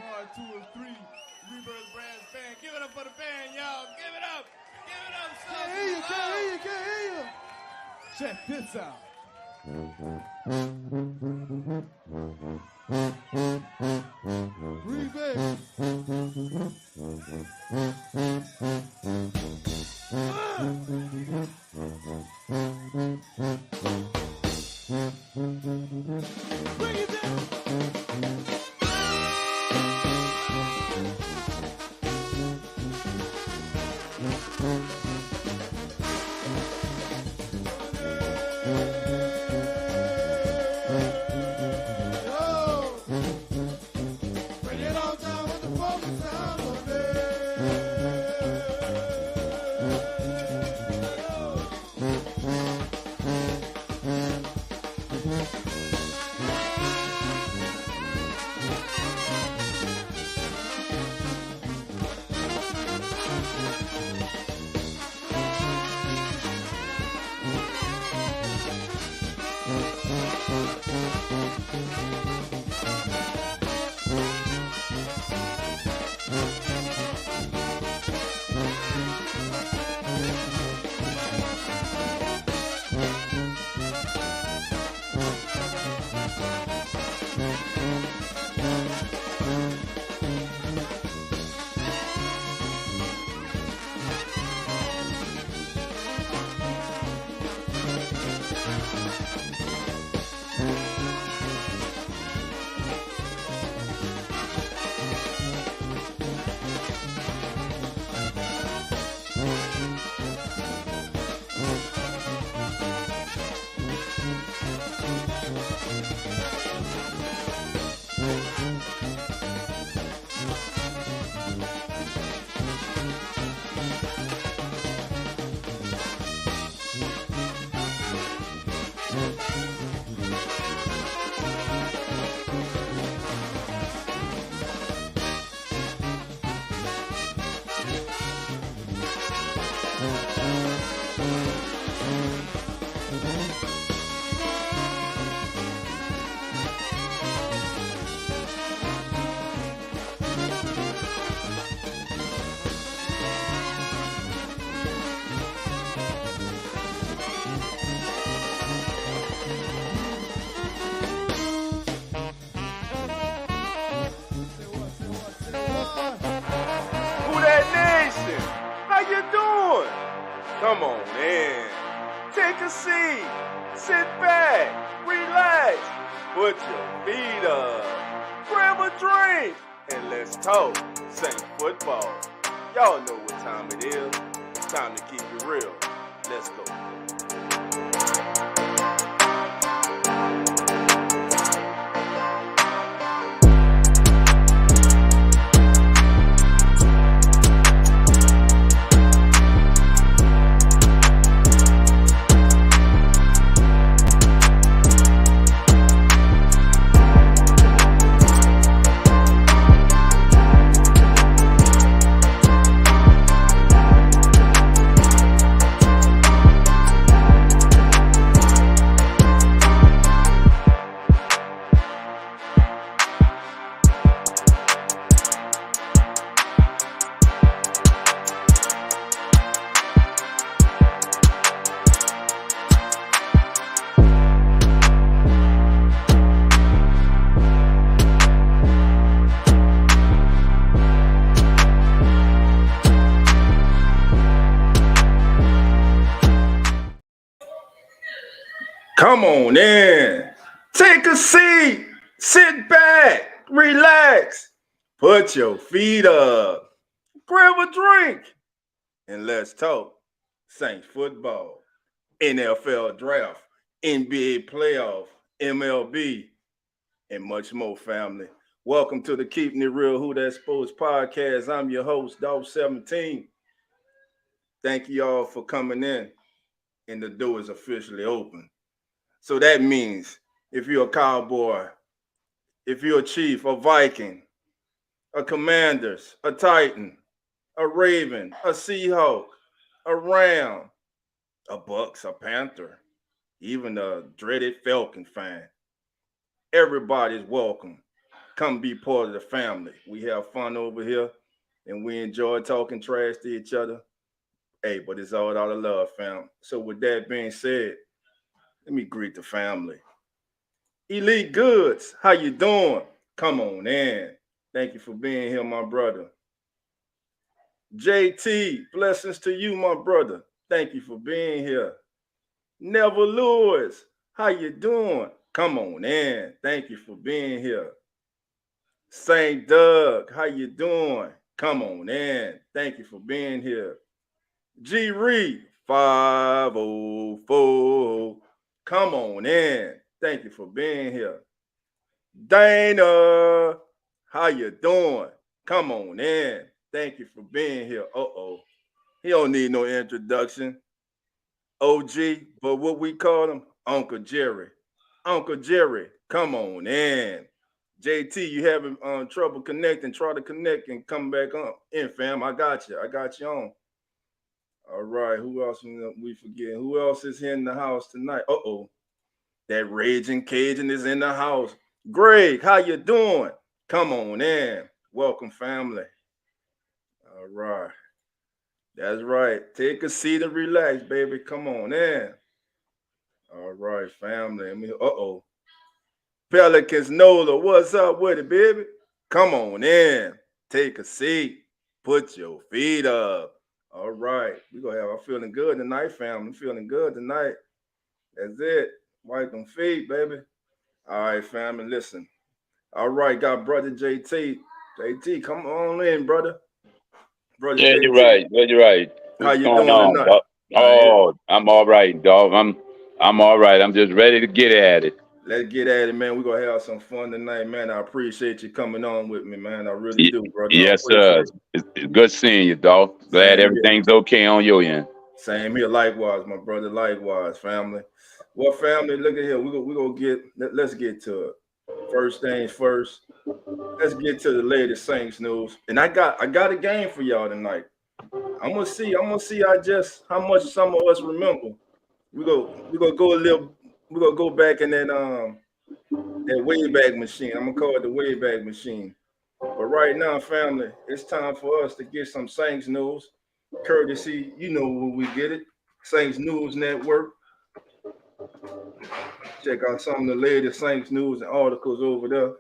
part 2 of 3. Rebirth Brass Band. Give it up for the band, y'all. Give it up. Give it up, son. Can't hear you. Check this out. Remix. Bring it down. Come on in. Take a seat. Sit back. Relax. Put your feet up. Grab a drink. And let's talk Saint football. Y'all know what time it is. Time to keep it real. Let's go. Come on in. Take a seat. Sit back. Relax. Put your feet up. Grab a drink. And let's talk Saints football, NFL draft, NBA playoff, MLB, and much more, family. Welcome to the Keeping It Real Who That Sports podcast. I'm your host, Dog 17. Thank you all for coming in. And the door is officially open. So that means if you're a Cowboy, if you're a Chief, a Viking, a Commanders, a Titan, a Raven, a Seahawk, a Ram, a Bucks, a Panther, even a dreaded Falcon fan, everybody's welcome. come be part of the family. We have fun over here and we enjoy talking trash to each other. Hey, but it's all out of love, fam. So with that being said, let me greet the family. Elite Goods, how you doing? Come on in. Thank you for being here, my brother. JT, blessings to you, my brother. Thank you for being here. Never Lewis, how you doing? Come on in. Thank you for being here. St. Doug, how you doing? Come on in. Thank you for being here. G Reed 504. Come on in. Thank you for being here. Dana, how you doing? Come on in. Thank you for being here. He don't need no introduction. OG, but what we call him, Uncle Jerry. Uncle Jerry, come on in. JT, you having trouble connecting? Try to connect and come back on in, fam. I got you. I got you on. All right. Who else we forget? Who else is here in the house tonight? That Raging Cajun is in the house. Greg, how you doing? Come on in. Welcome, family. All right. That's right. Take a seat and relax, baby. Come on in. All right, family. Pelicans Nola, what's up with it, baby? Come on in. Take a seat. Put your feet up. All right. I'm feeling good tonight, family. I'm feeling good tonight. That's it. Wipe them feet, baby. All right, family. Listen. All right, got brother JT. JT, come on in, brother. Brother JT. You're right. You're right. What's how you doing tonight? Dog? Oh, I'm all right, dog. I'm all right. I'm just ready to get at it. Let's get at it, man. We're going to have some fun tonight, man. I appreciate you coming on with me, man. I really do, brother. Yes, sir. It's good seeing you, dog. Glad everything's okay on your end. Same here. Likewise, my brother. Likewise, family. Well, family, look at here. Let's get to it. First things first. Let's get to the latest Saints news. And I got a game for y'all tonight. I'm gonna see how much some of us remember. We're gonna go back in that Wayback Machine. I'm gonna call it the Wayback Machine. But right now, family, it's time for us to get some Saints news. Courtesy, you know where we get it. Saints News Network. Check out some of the latest Saints news and articles over there.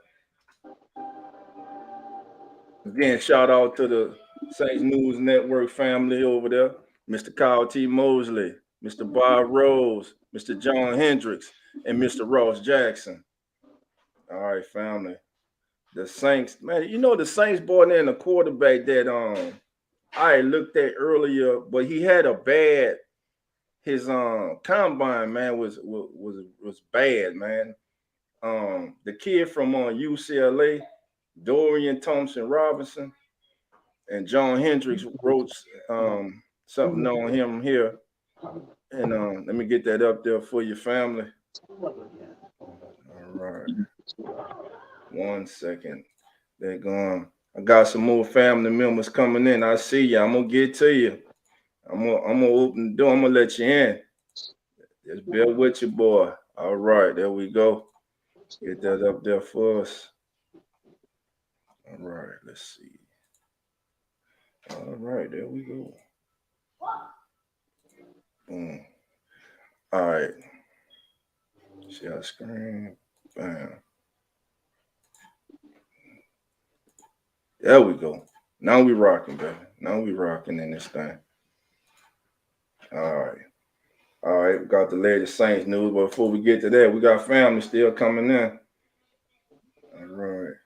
Again, shout out to the Saints News Network family over there. Mr. Kyle T. Mosley, Mr. Bob Rose, Mr. John Hendricks, and Mr. Ross Jackson. All right, family. The Saints, man, you know the Saints brought in a quarterback that I looked at earlier, but he had a bad. His combine, man, was bad, man. The kid from UCLA, Dorian Thompson-Robinson, and John Hendricks wrote something on him here. And let me get that up there for your family. All right. 1 second. They're gone. I got some more family members coming in. I see you. I'm gonna get to you. I'm gonna open the door. I'm gonna let you in. Just bear with you, boy. All right, there we go. Get that up there for us. All right, let's see. All right, there we go. Boom. All right. Share screen. Bam. There we go. Now we rocking, baby. Now we rocking in this thing. All right. All right, we got the latest Saints news. But before we get to that, we got family still coming in. All right.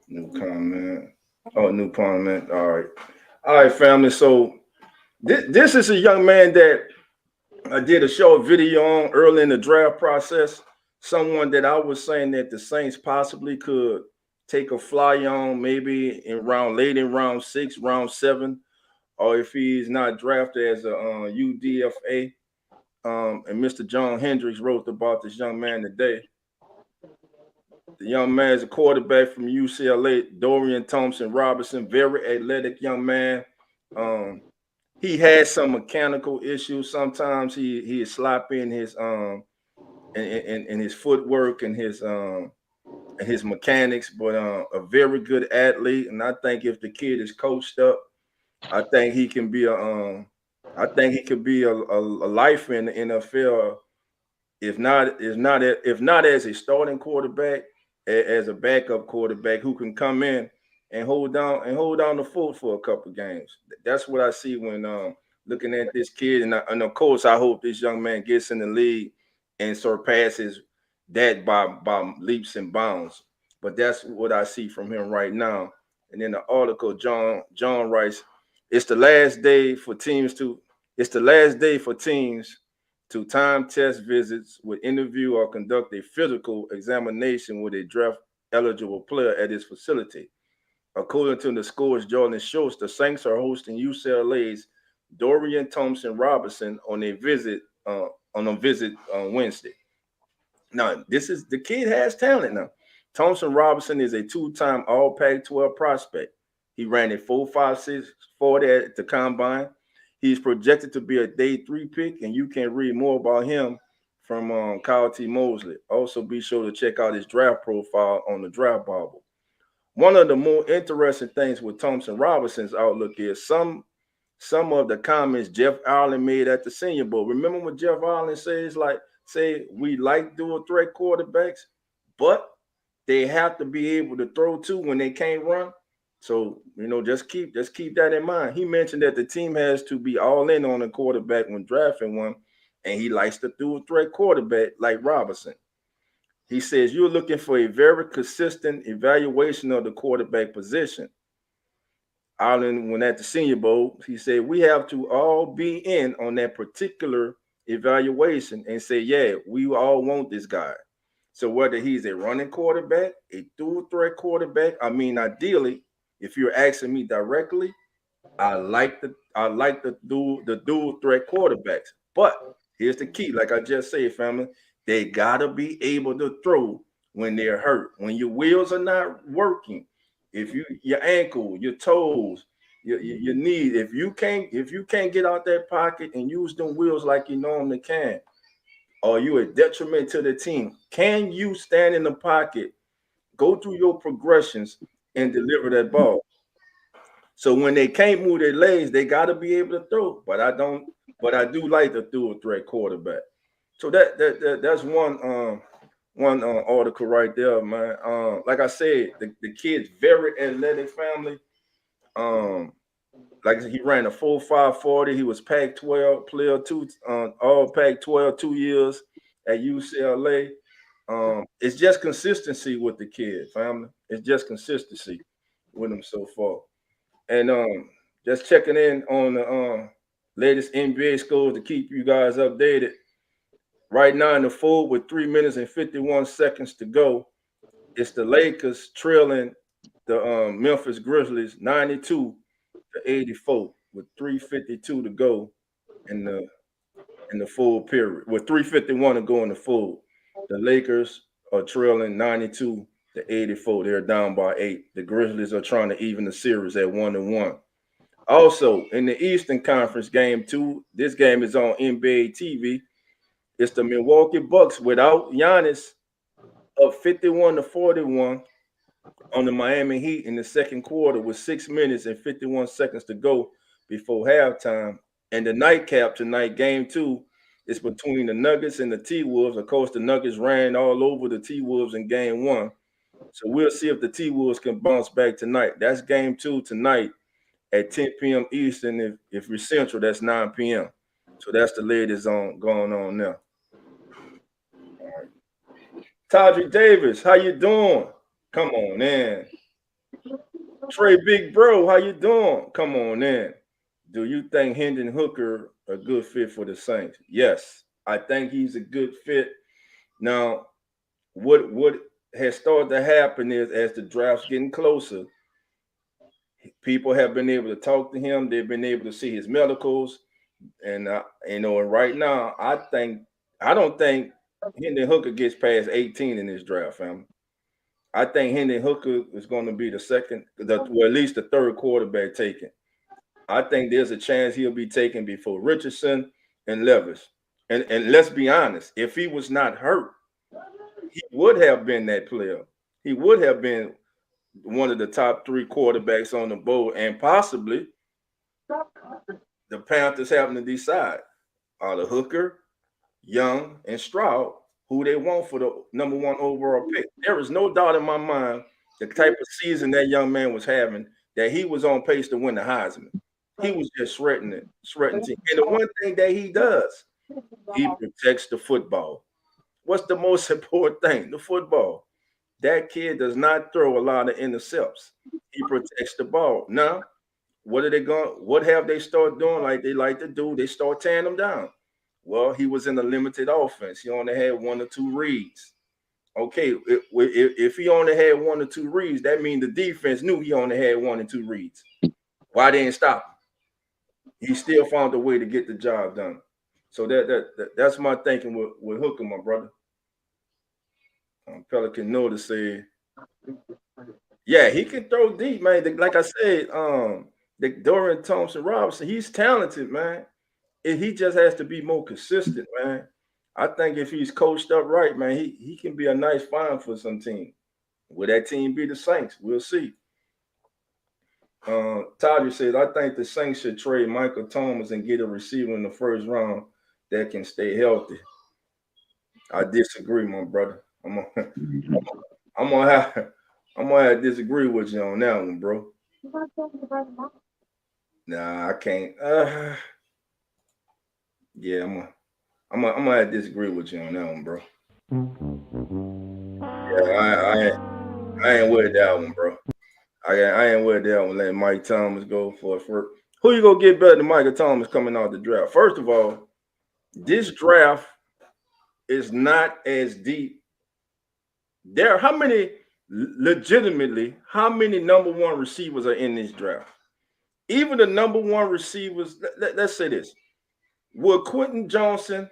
New comment. New comment. All right. All right, family. So this is a young man that I did a short video on early in the draft process. Someone that I was saying that the Saints possibly could take a fly on maybe late in round 6, round 7. Or if he's not drafted as a UDFA. And Mr. John Hendricks wrote about this young man today. The young man is a quarterback from UCLA, Dorian Thompson-Robinson, very athletic young man. He has some mechanical issues. Sometimes he is sloppy in his in his footwork and his mechanics, but a very good athlete. And I think if the kid is coached up, I think he can be I think he could be a lifer in the NFL. If not as a starting quarterback, as a backup quarterback who can come in and hold down the fort for a couple games. That's what I see when looking at this kid, and of course I hope this young man gets in the league and surpasses that by leaps and bounds. But that's what I see from him right now. And in the article, John writes, it's the last day for teams to it's the last day for teams to time test visits, would interview or conduct a physical examination with a draft eligible player at his facility. According to the Scores Jordan Schultz, the Saints are hosting UCLA's Dorian Thompson Robinson on a visit on Wednesday. Now, this is the kid has talent now. Thompson Robinson is a two-time All Pac-12 prospect. He ran a 4.56 40 at the combine. He's projected to be a day 3 pick, and you can read more about him from Kyle T. Mosley. Also, be sure to check out his draft profile on the Draft Bible. One of the more interesting things with Thompson Robinson's outlook is some of the comments Jeff Ireland made at the Senior Bowl. Remember when Jeff Ireland say we like dual threat quarterbacks, but they have to be able to throw too when they can't run. So, just keep that in mind. He mentioned that the team has to be all in on a quarterback when drafting one, and he likes to dual threat quarterback like Robinson. He says you're looking for a very consistent evaluation of the quarterback position. Ireland, when at the Senior Bowl, he said we have to all be in on that particular evaluation and say, yeah, we all want this guy. So whether he's a running quarterback, a dual threat quarterback, ideally, if you're asking me directly, I like the dual threat quarterbacks. But here's the key, like I just said, family, they gotta be able to throw when they're hurt, when your wheels are not working. If your ankle, your toes, your knee, if you can't get out that pocket and use them wheels like you normally can, are you a detriment to the team? Can you stand in the pocket, go through your progressions, and deliver that ball? So when they can't move their legs, they got to be able to throw. But I do like the dual threat quarterback. So that's one article right there, man. Like I said, the kid's very athletic family. Like he ran a 4.5 40. He was Pac-12 player, all Pac-12 2 years at UCLA. It's just consistency with the kid, family. It's just consistency with him so far. And just checking in on the latest NBA scores to keep you guys updated. Right now in the fourth with 3 minutes and 51 seconds to go, it's the Lakers trailing the Memphis Grizzlies 92-84 with 3:52 to go in the full period. With 3:51 to go in the full, the Lakers are trailing 92-84. They're down by 8. The Grizzlies are trying to even the series at 1-1. Also, in the Eastern Conference game 2, this game is on NBA TV. It's the Milwaukee Bucks without Giannis up 51-41 on the Miami Heat in the second quarter with 6 minutes and 51 seconds to go before halftime. And the nightcap tonight, game 2, is between the Nuggets and the T-Wolves. Of course, the Nuggets ran all over the T-Wolves in game 1. So we'll see if the T-Wolves can bounce back tonight. That's game 2 tonight at 10 p.m. Eastern. If you're Central, that's 9 p.m. So that's the latest going on now. All right. Todrick Davis, how you doing? Come on in. Trey Big Bro, how you doing? Come on in. Do you think Hendon Hooker a good fit for the Saints? Yes, I think he's a good fit. Now, what has started to happen is as the draft's getting closer, people have been able to talk to him. They've been able to see his medicals, and and right now, I don't think Hendon Hooker gets past 18 in this draft, family. I think Hendon Hooker is going to be the second, at least the third quarterback taken. I think there's a chance he'll be taken before Richardson and Levis. And let's be honest, if he was not hurt, he would have been that player. he would have been one of the top 3 quarterbacks on the board, and possibly the Panthers having to decide are the Hooker, Young, and Stroud who they want for the #1 overall pick. There is no doubt in my mind the type of season that young man was having that he was on pace to win the Heisman. He was just shredding it, shredding team. And the one thing that he does, he protects the football. What's the most important thing? The football. That kid does not throw a lot of intercepts. He protects the ball. Now, what are they going? What have they started doing like they like to do? They start tearing them down. Well, he was in a limited offense. He only had 1 or 2 reads. Okay, if he only had 1 or 2 reads, that means the defense knew he only had 1 and 2 reads. Why didn't stop him? He still found a way to get the job done. So that's my thinking with Hooker, my brother. Pelican Notice said, yeah, he can throw deep, man. Like I said, the Dorian Thompson Robinson, he's talented, man. He just has to be more consistent, man. I think if he's coached up right, man, he can be a nice find for some team. Will that team be the Saints? We'll see. Toddy says, I think the Saints should trade Michael Thomas and get a receiver in the first round that can stay healthy. I disagree, my brother. I'm gonna have to disagree with you on that one, bro. Nah, I can't. Yeah, I'm gonna have to disagree with you on that one, bro. Yeah, I ain't with that one, bro. I ain't with that one. Letting Mike Thomas go for it. Who you gonna get better than Michael Thomas coming out the draft? First of all, this draft is not as deep. How many #1 receivers are in this draft? Even the #1 receivers, let's say this. Would Quentin Johnson,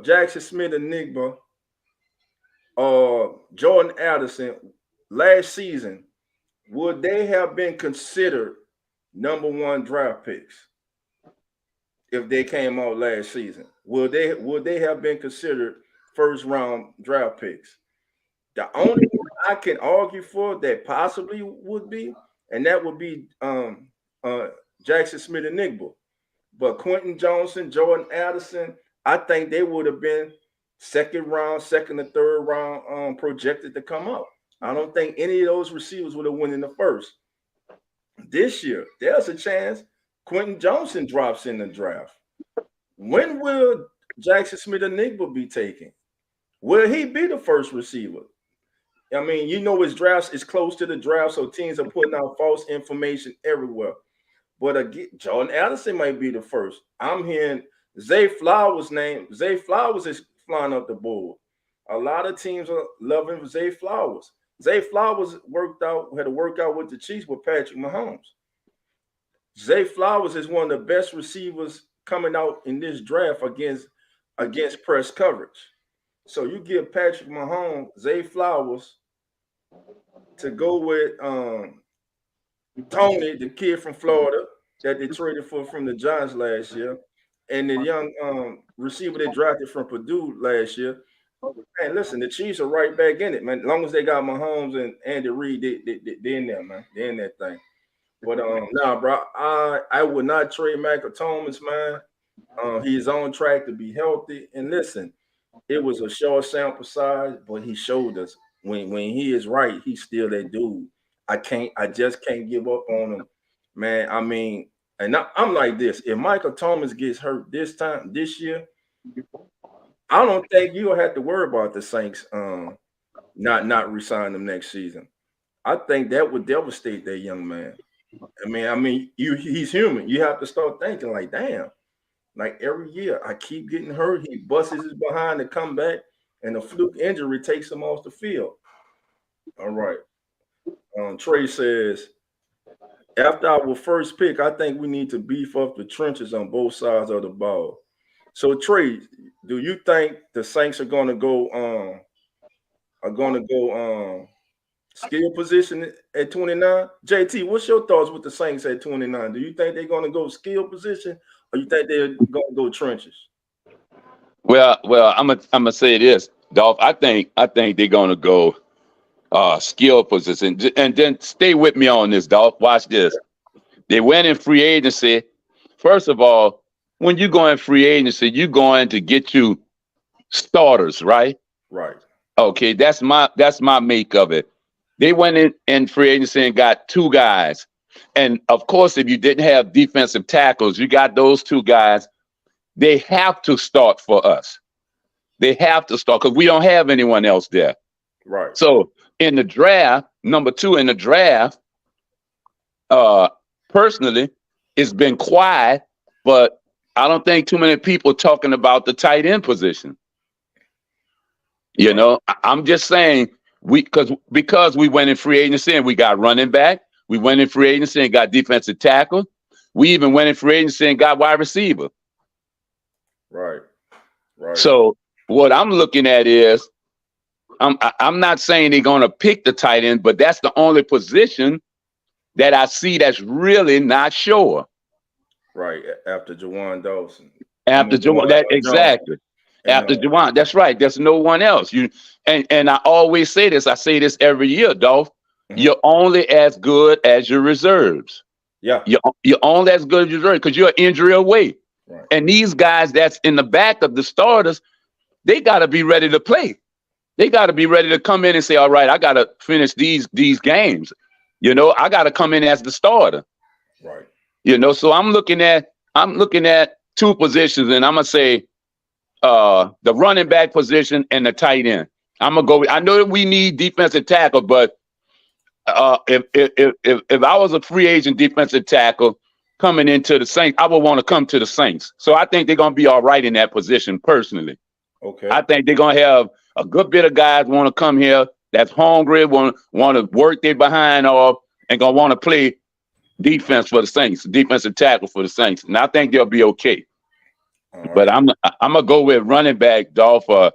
Jackson Smith and Nigba, Jordan Addison last season, would they have been considered #1 draft picks if they came out last season? Would they have been considered first round draft picks? The only one I can argue for that possibly would be, and that would be Jackson Smith and Nigba. But Quentin Johnson, Jordan Addison, I think they would have been second or third round projected to come out. I don't think any of those receivers would have won in the first. This year, there's a chance Quentin Johnson drops in the draft. When will Jackson Smith and Nigba be taken? Will he be the first receiver? I mean, his drafts is close to the draft, so teams are putting out false information everywhere. But again, Jordan Addison might be the first. I'm hearing Zay Flowers' name. Zay Flowers is flying up the board. A lot of teams are loving Zay Flowers. Zay Flowers had a workout with the Chiefs with Patrick Mahomes. Zay Flowers is one of the best receivers coming out in this draft against press coverage. So you give Patrick Mahomes, Zay Flowers, to go with Tony, the kid from Florida that they traded for from the Giants last year, and the young receiver they drafted from Purdue last year. Man, listen, the Chiefs are right back in it, man. As long as they got Mahomes and Andy Reid, they're in there, man. They're in that thing. But nah, bro, I would not trade Michael Thomas, man. He's on track to be healthy. And listen, it was a short sample size, but he showed us when he is right, he's still that dude. I just can't give up on him, man. I mean, and I'm like this. If Michael Thomas gets hurt this year, I don't think you'll have to worry about the Saints not resigning him next season. I think that would devastate that young man. I mean, he's human. You have to start thinking like, damn, like every year I keep getting hurt. He busts his behind to come back, and a fluke injury takes him off the field. All right. Trey says, after our first pick, I think we need to beef up the trenches on both sides of the ball. So Trey, do you think the Saints are going to go skill position at 29? JT, what's your thoughts with the Saints at 29? Do you think they're going to go skill position, or you think they're going to go trenches? Well, I'm gonna say this, Dolph. I think they're gonna go skill position. And then stay with me on this, dog. Watch this. They went in free agency. First of all, when you go in free agency, you going to get you starters, right? Right. Okay, that's my make of it. They went in free agency and got 2 guys. And of course, if you didn't have defensive tackles, you got those 2 guys. They have to start for us. They have to start because we don't have anyone else there. Right. So in the draft, number 2 in the draft, personally, it's been quiet, but I don't think too many people talking about the tight end position. You know, I'm just saying because we went in free agency and we got running back. We went in free agency and got defensive tackle. We even went in free agency and got wide receiver. Right. Right. So what I'm looking at is, I'm not saying they're going to pick the tight end, but that's the only position that I see that's really not sure. Right. After Jawan Dawson. After Jawan, that exactly. After Jawan, that's right. There's no one else. And I always say this. I say this every year, Dolph. Mm-hmm. You're only as good as your reserves. Yeah. You're only as good as your reserves because you're injury away. Right. And these guys that's in the back of the starters, they got to be ready to play. They got to be ready to come in and say, all right, I got to finish these games. You know, I got to come in as the starter. Right. You know, so I'm looking at 2 positions, and I'm going to say the running back position and the tight end. I'm going to go. I know that we need defensive tackle, but if I was a free agent defensive tackle coming into the Saints, I would want to come to the Saints. So I think they're going to be all right in that position personally. Okay. I think they're going to have a good bit of guys want to come here that's hungry, want to work their behind off, and going to want to play defense for the Saints, defensive tackle for the Saints. And I think they'll be okay. Right. But I'm going to go with running back, Dolph, or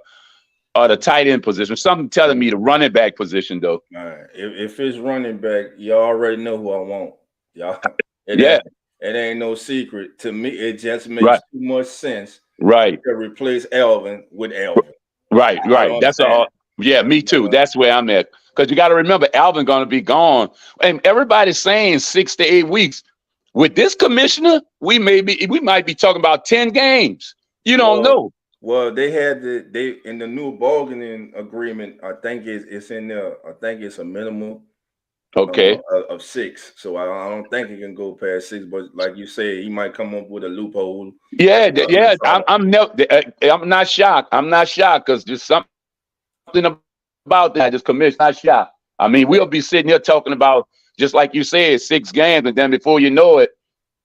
the tight end position. Something telling me the running back position, though. All right. If it's running back, you already know who I want. Y'all. It ain't no secret. To me, it just makes too much sense. Right. To replace Alvin with Alvin. Right. That's all. Yeah, me too. That's where I'm at. Because you got to remember, Alvin going to be gone. And everybody's saying 6 to 8 weeks. With this commissioner, we might be talking about 10 games. You don't know. Well, they in the new bargaining agreement, I think it's in there. I think it's a minimum of 6. So I don't think he can go past 6. But like you said, he might come up with a loophole. Yeah. I'm not shocked. I'm not shocked because there's something about that. This commission, not shocked. I mean, we'll be sitting here talking about, just like you said, 6 games, and then before you know it,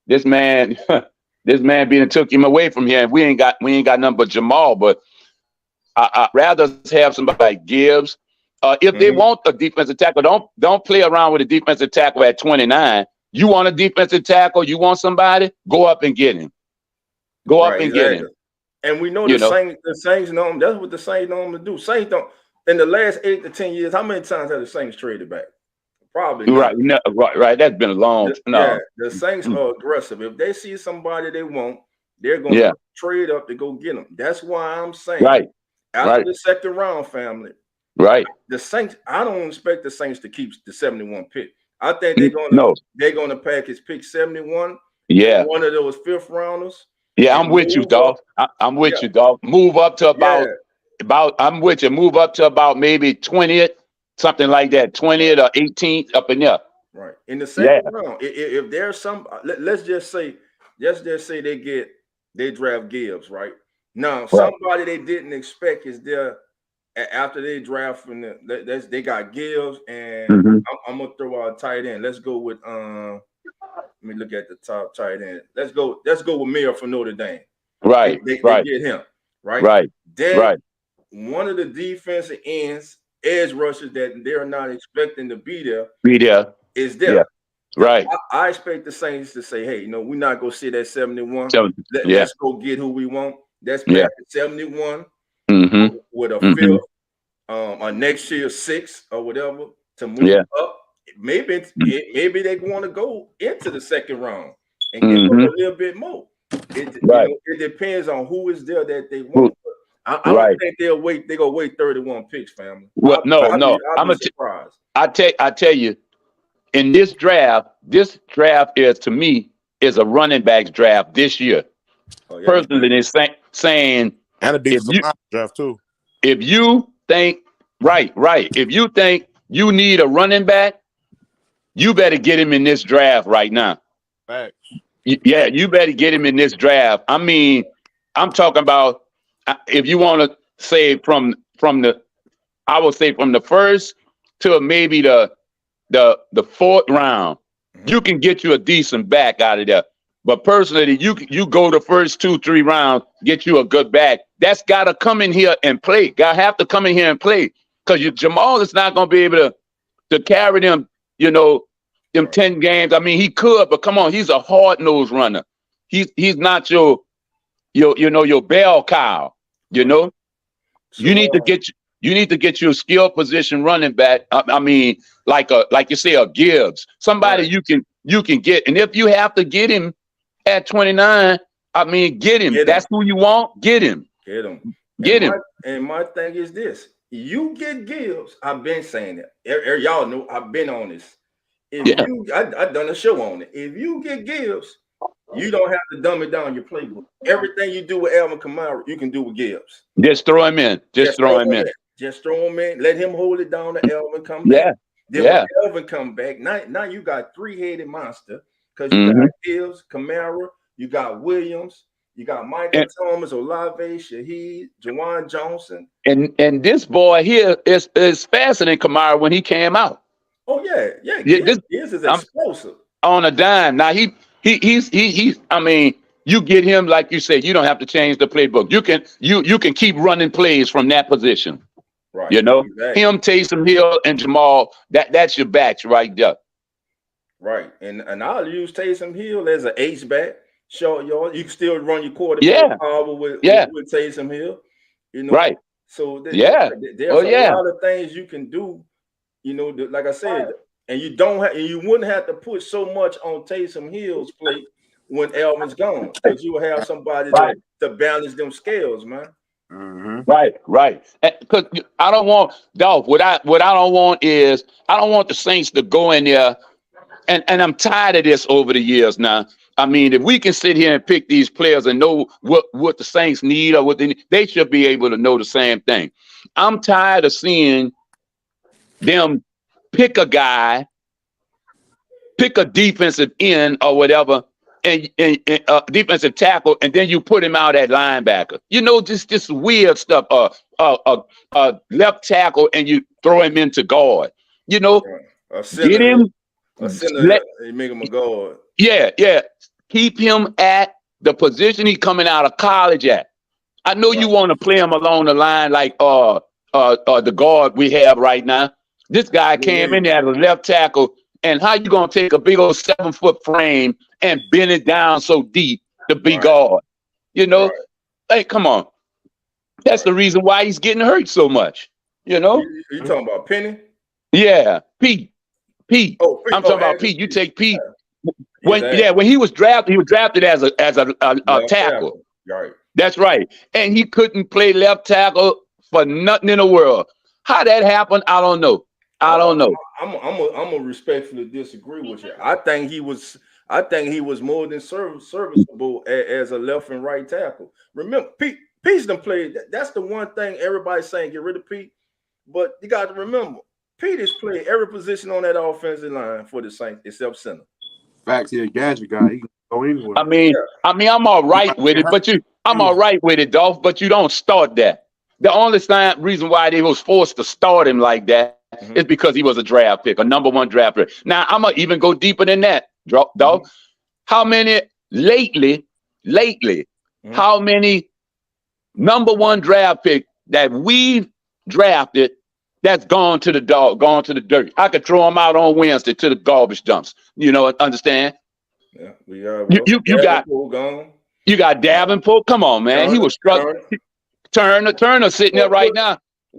this man being took him away from here, and we ain't got nothing but Jamal. But I'd rather have somebody like Gibbs. If they want a defensive tackle, don't play around with a defensive tackle at 29. You want a defensive tackle, you want somebody, go up and get him. Go up and get him. And we know the Saints know him. That's what the Saints know him to do. Saints don't. In the last 8 to 10 years, how many times have the Saints traded back? Probably not. Right. No, right. That's been a long time. No. Yeah, the Saints are aggressive. If they see somebody they want, they're going to trade up to go get them. That's why I'm saying after the second round, family. Right. The Saints, I don't expect the Saints to keep the 71 pick. I think they're gonna package pick 71. Yeah. One of those 5th rounders. Yeah, I'm with you, dog. I'm with you, dog. Move up to about I'm with you. Move up to about maybe 20th, something like that, 20th or 18th, up in there. Right. In the second round, if there's some, let's just say they draft Gibbs, right? Now, somebody they didn't expect is there after they draft from they got Gibbs, and I'm gonna throw out a tight end. Let's go with let me look at the top tight end. Let's go with Mayer from Notre Dame. Right. They get him. Right. Then one of the defensive ends, edge rushers that they're not expecting to be there is there. Yeah. Right. I expect the Saints to say, hey, we're not gonna sit at 71. Let's go get who we want. That's back at 71 with a 5th, or next year 6 or whatever to move up. Maybe they want to go into the second round and get a little bit more. It depends on who is there that they want. I don't think they'll wait. They gonna wait 31 picks, family. Well, no. I'll be surprised. I tell you, in this draft is to me is a running backs draft this year. Oh, yeah, personally, they're saying and a defensive line draft too. If you think if you think you need a running back, you better get him in this draft right now. Facts. Yeah, you better get him in this draft. I mean, I'm talking about if you want to say from the, I would say from the first to maybe the fourth round, you can get you a decent back out of there. But personally, you go the first 2-3 rounds, get you a good back. That's got to come in here and play. Got to have to come in here and play because Jamal is not going to be able to carry them. Them 10 games. I mean, he could, but come on, he's a hard-nosed runner. He's not your bell cow. So, you need to get you a skill position running back. I mean, like you say, a Gibbs, somebody you can get, and if you have to get him at 29, I mean, get him. That's who you want. Get him. Get him. And my thing is this: you get Gibbs. I've been saying it. Y'all know I've been on this. I done a show on it. If you get Gibbs, you don't have to dumb it down your playbook. Everything you do with Alvin Kamara, you can do with Gibbs. Just throw him in. Just throw him in. Just throw him in. Let him hold it down to Alvin come back. Then when Alvin come back, now you got three-headed monster because you got Gibbs, Kamara, you got Williams, you got Michael Thomas, Olave, Shaheed, Jawan Johnson. And this boy here is faster than Kamara when he came out. Oh yeah. This is explosive. On a dime. Now he's I mean, you get him, like you said, you don't have to change the playbook. You can keep running plays from that position. Right. Exactly. Him, Taysom Hill, and Jamal, that's your backs right there. Right. And I'll use Taysom Hill as an H-back. Short yard. You can still run your quarterback with Taysom Hill. Right. So there's a lot of things you can do. Like I said, and you wouldn't have to put so much on Taysom Hill's plate when Alvin's gone, because you will have somebody to balance them scales, man. Mm-hmm. Right. Because I don't want Dolph. What I don't want is I don't want the Saints to go in there, and I'm tired of this over the years now. I mean, if we can sit here and pick these players and know what the Saints need or what they should be able to know the same thing. I'm tired of seeing them pick a guy, pick a defensive end or whatever, and defensive tackle, and then you put him out at linebacker. Just weird stuff. Left tackle, and you throw him into guard. Get him. You make him a guard. Yeah. Keep him at the position he's coming out of college at. I know you want to play him along the line like the guard we have right now. This guy came in there as a left tackle, and how you gonna take a big old 7-foot frame and bend it down so deep to be guard? Hey, come on. That's the reason why he's getting hurt so much. You talking about Penny? Yeah, Pete. Oh, I'm talking about Pete. You take Pete. When he was drafted as a tackle. Right. That's right. And he couldn't play left tackle for nothing in the world. How that happened, I don't know. I'm gonna respectfully disagree with you. I think he was more than serviceable as a left and right tackle. Remember, Pete's done played. That's the one thing everybody's saying, get rid of Pete. But you got to remember, Pete has played every position on that offensive line for the Saints except center. Facts, he's a gadget guy. He can go anywhere. I mean, I'm all right with it, but I'm all right with it, Dolph. But you don't start that. The only reason why they was forced to start him like that is because he was a draft pick, a number 1 draft pick. Now I'm gonna even go deeper than that, Dolph. How many lately? How many number 1 draft pick that we drafted that's gone to the dirt? I could throw them out on Wednesday to the garbage dumps. Understand? Yeah, we are. You got Davenport. Come on, man. He was struggling. Turner sitting there right now.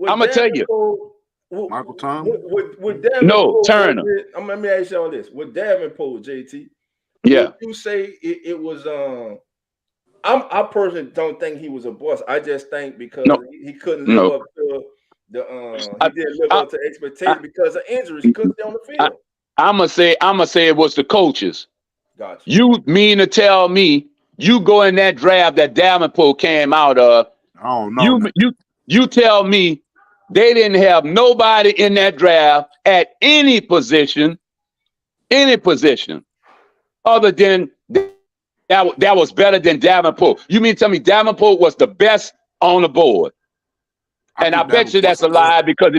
I'm gonna tell you. Michael Thomas. With Davenport, no, Turner. Let me ask y'all this: with Davenport, JT, yeah, you say it was I personally don't think he was a bust. I just think because No, he couldn't live no. up to the I, he didn't live I, up to I, expectations because of injuries. He couldn't stay on the field. I'm gonna say it was the coaches. Gotcha. You mean to tell me you go in that draft that Davenport came out of? I don't know. You tell me they didn't have nobody in that draft at any position, other than that was better than Davenport. You mean to tell me Davenport was the best on the board? And I bet you that's a lie because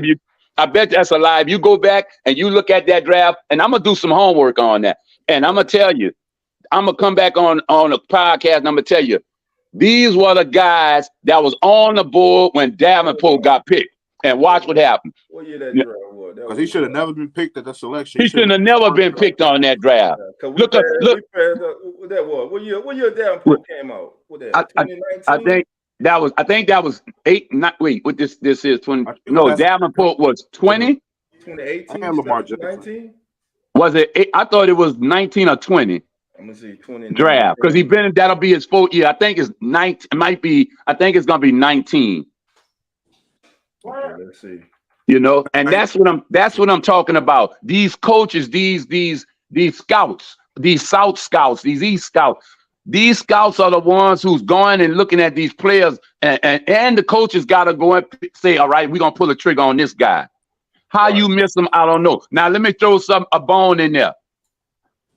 I bet that's a lie. If you go back and you look at that draft, and I'm gonna do some homework on that, and I'm gonna tell you, I'm gonna come back on a podcast and I'm gonna tell you, these were the guys that was on the board when Davenport got picked. And watch what happened. What year that draft was? Because he should have never been picked at the selection. He should have never been picked on that draft. Look. What that was? What year Davenport came out? What that? 2019? I think that was 8. Wait, what this is 20? No, Davenport was 20. 2018. And Lamar Jackson. 19. Was it 8? I thought it was 19 or 20. I'm gonna see 20 draft because that'll be his 4th year. I think it's 19. It might be. I think it's gonna be 19. Okay, let's see. You know, and that's what I'm talking about. These coaches, these scouts, these South scouts, these East scouts. These scouts are the ones who's going and looking at these players, and the coaches got to go and say, all right, we're gonna pull the trigger on this guy. How you miss him, I don't know. Now let me throw a bone in there.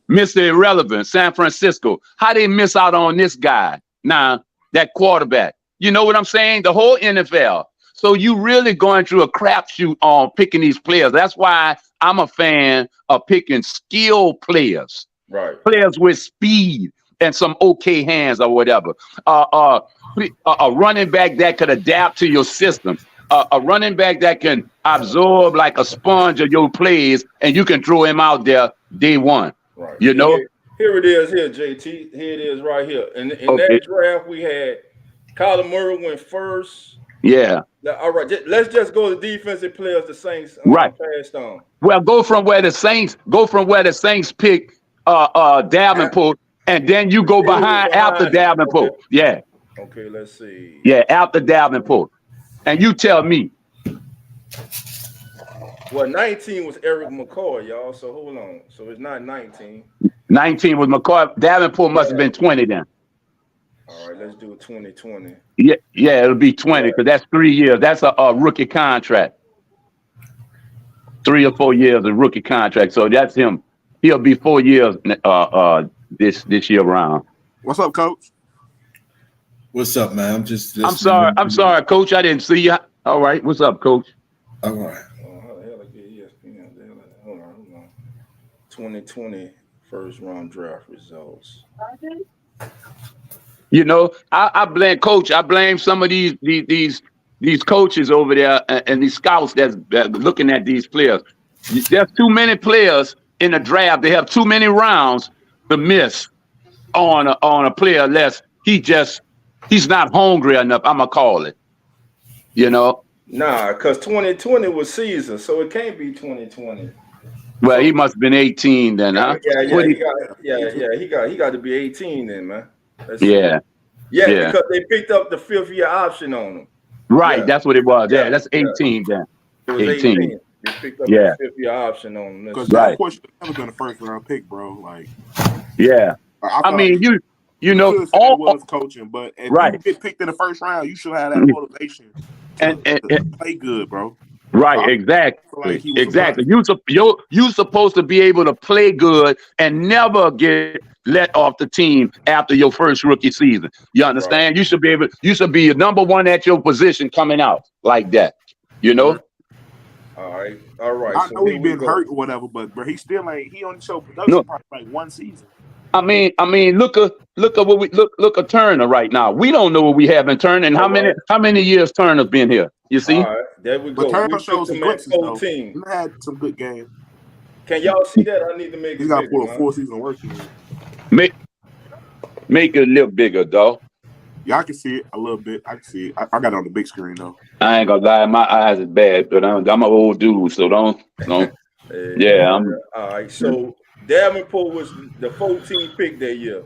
Mr. Irrelevant, San Francisco. How they miss out on this guy? Now, that quarterback. You know what I'm saying? The whole NFL. So you really going through a crapshoot on picking these players. That's why I'm a fan of picking skilled players. Right. Players with speed and some okay hands or whatever. A running back that could adapt to your system. A running back that can absorb like a sponge of your plays and you can throw him out there day one. Right. You know? Here it is here, JT. Here it is right here. In that draft, we had Kyler Murray went first. Yeah. All right. Let's just go to defensive players the Saints passed on. Well, go from where the Saints pick Davenport, and then you go behind after Davenport. Okay. Yeah. Okay, let's see. Yeah, after Davenport. And you tell me. Well, 19 was Eric McCoy, y'all. So hold on. So it's not 19. 19 was McCoy. Davenport must have been 20 then. All right, let's do 2020. Yeah, it'll be 20 because that's 3 years. That's a rookie contract. 3 or 4 years of rookie contract. So that's him. He'll be 4 years this year round. What's up, Coach? What's up, man? I'm just listening. I'm sorry, Coach. I didn't see you. All right. What's up, Coach? All right. How the hell I get ESPN? Hold on. 2020 first round draft results. You know, I blame Coach. I blame some of these coaches over there and these scouts that's looking at these players. There's too many players in the draft. They have too many rounds to miss on a player unless he's not hungry enough. I'm gonna call it. You know. Nah, because 2020 was season, so it can't be 2020. Well, he must have been 18 then, huh? Yeah, he got to be 18 then, man. Yeah, because they picked up the 5th year option on him. Right, that's what it was. Yeah, that's 18 then. It was 18. They picked up the 5th year option on him. Because that question never been a first round pick, bro. Like, yeah. I mean, you know, all was coaching, but if you get picked in the first round, you should have that motivation to play good, bro. Right, exactly. You supposed to be able to play good and never get let off the team after your first rookie season. You understand? Right. You should be number one at your position coming out like that. You know? All right. I know he's been hurt or whatever, but bro, he only showed production probably like one season. I mean, look at what at Turner right now. We don't know what we have in Turner and how many years Turner's been here. You see? All right, there we go. But Turner shows some glimpses, though. He had some good games. Can y'all see that? I need to make it. He got to put a 4-season work in. Make it a little bigger, dog. Yeah, I can see it a little bit. I can see it. I got it on the big screen though. I ain't gonna lie, my eyes is bad, but I'm an old dude, so don't. Yeah, I'm. All right, so Davenport was the 14th pick that year.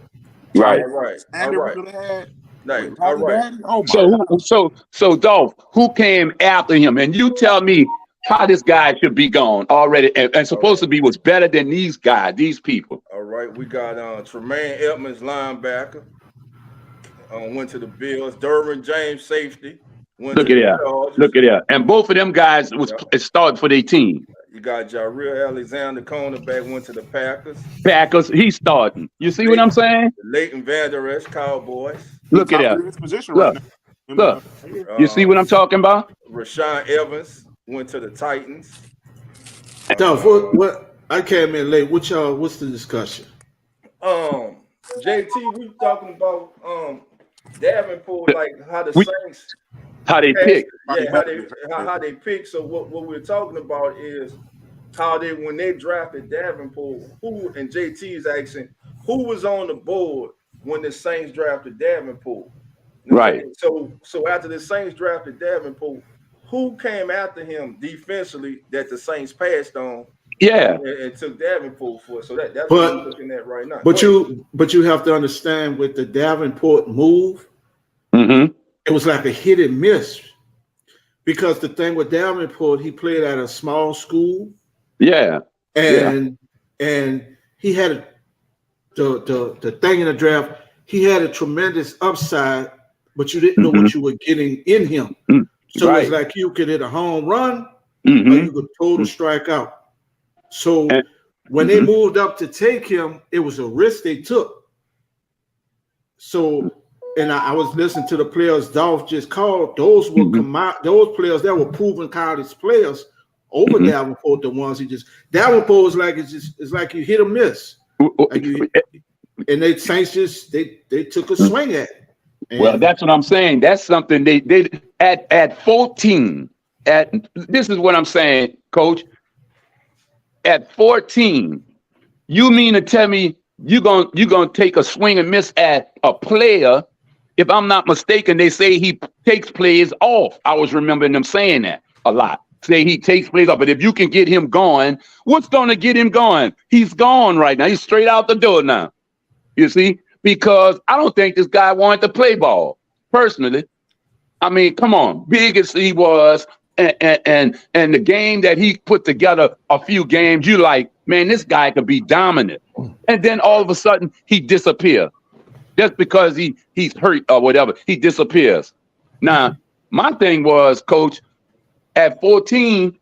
Right. All right. All Standard right. we could have had. Right. With All Bobby right. Daddy. Oh my God. So Dolph, who came after him? And you tell me how this guy should be gone already and supposed to be was better than these guys, these people. All right. We got Tremaine Edmonds, linebacker, went to the Bills. Derwin James, safety, went Look to at the that. Chargers. Look at that. And both of them guys was starting for their team. You got Jareer Alexander, cornerback, went to the Packers. Packers, he's starting. You see what I'm saying? Leighton Vander Esch, Cowboys. Look at that. His position Look. right now. Look. You see what I'm talking about? Rashawn Evans went to the Titans. Dolph, what? I came in late. What's the discussion? JT, we talking about Davenport, like how the Saints. How they pick. Yeah, how they pick. So what we're talking about is how when they drafted Davenport, who and JT is asking who was on the board when the Saints drafted Davenport. Right. So after the Saints drafted Davenport, who came after him defensively that the Saints passed on? Yeah. And took Davenport for it. So that's what we're looking at right now. But you have to understand with the Davenport move, it was like a hit and miss. Because the thing with Davenport, he played at a small school. Yeah. And he had the thing in the draft, he had a tremendous upside, but you didn't know what you were getting in him. So it's like you could hit a home run or you could total strike out. So when they moved up to take him, it was a risk they took. So, and I was listening to the players Dolph just called. Those were those players that were proven college players over Davenport. The ones Davenport was like it's like you hit or miss. And they Saints they took a swing at it. Well, that's what I'm saying. That's something they did at 14. This is what I'm saying, Coach. At 14, you mean to tell me you're gonna take a swing and miss at a player? If I'm not mistaken, they say he takes plays off. I was remembering them saying that a lot. Say he takes plays off, but if you can get him going, what's gonna get him going? He's gone right now. He's straight out the door now. You see, because I don't think this guy wanted to play ball personally. I mean, come on, big as he was. And the game that he put together, a few games, you like, man, this guy could be dominant. And then all of a sudden he disappears. Just because he's hurt or whatever, he disappears. Now, my thing was, Coach, at 14,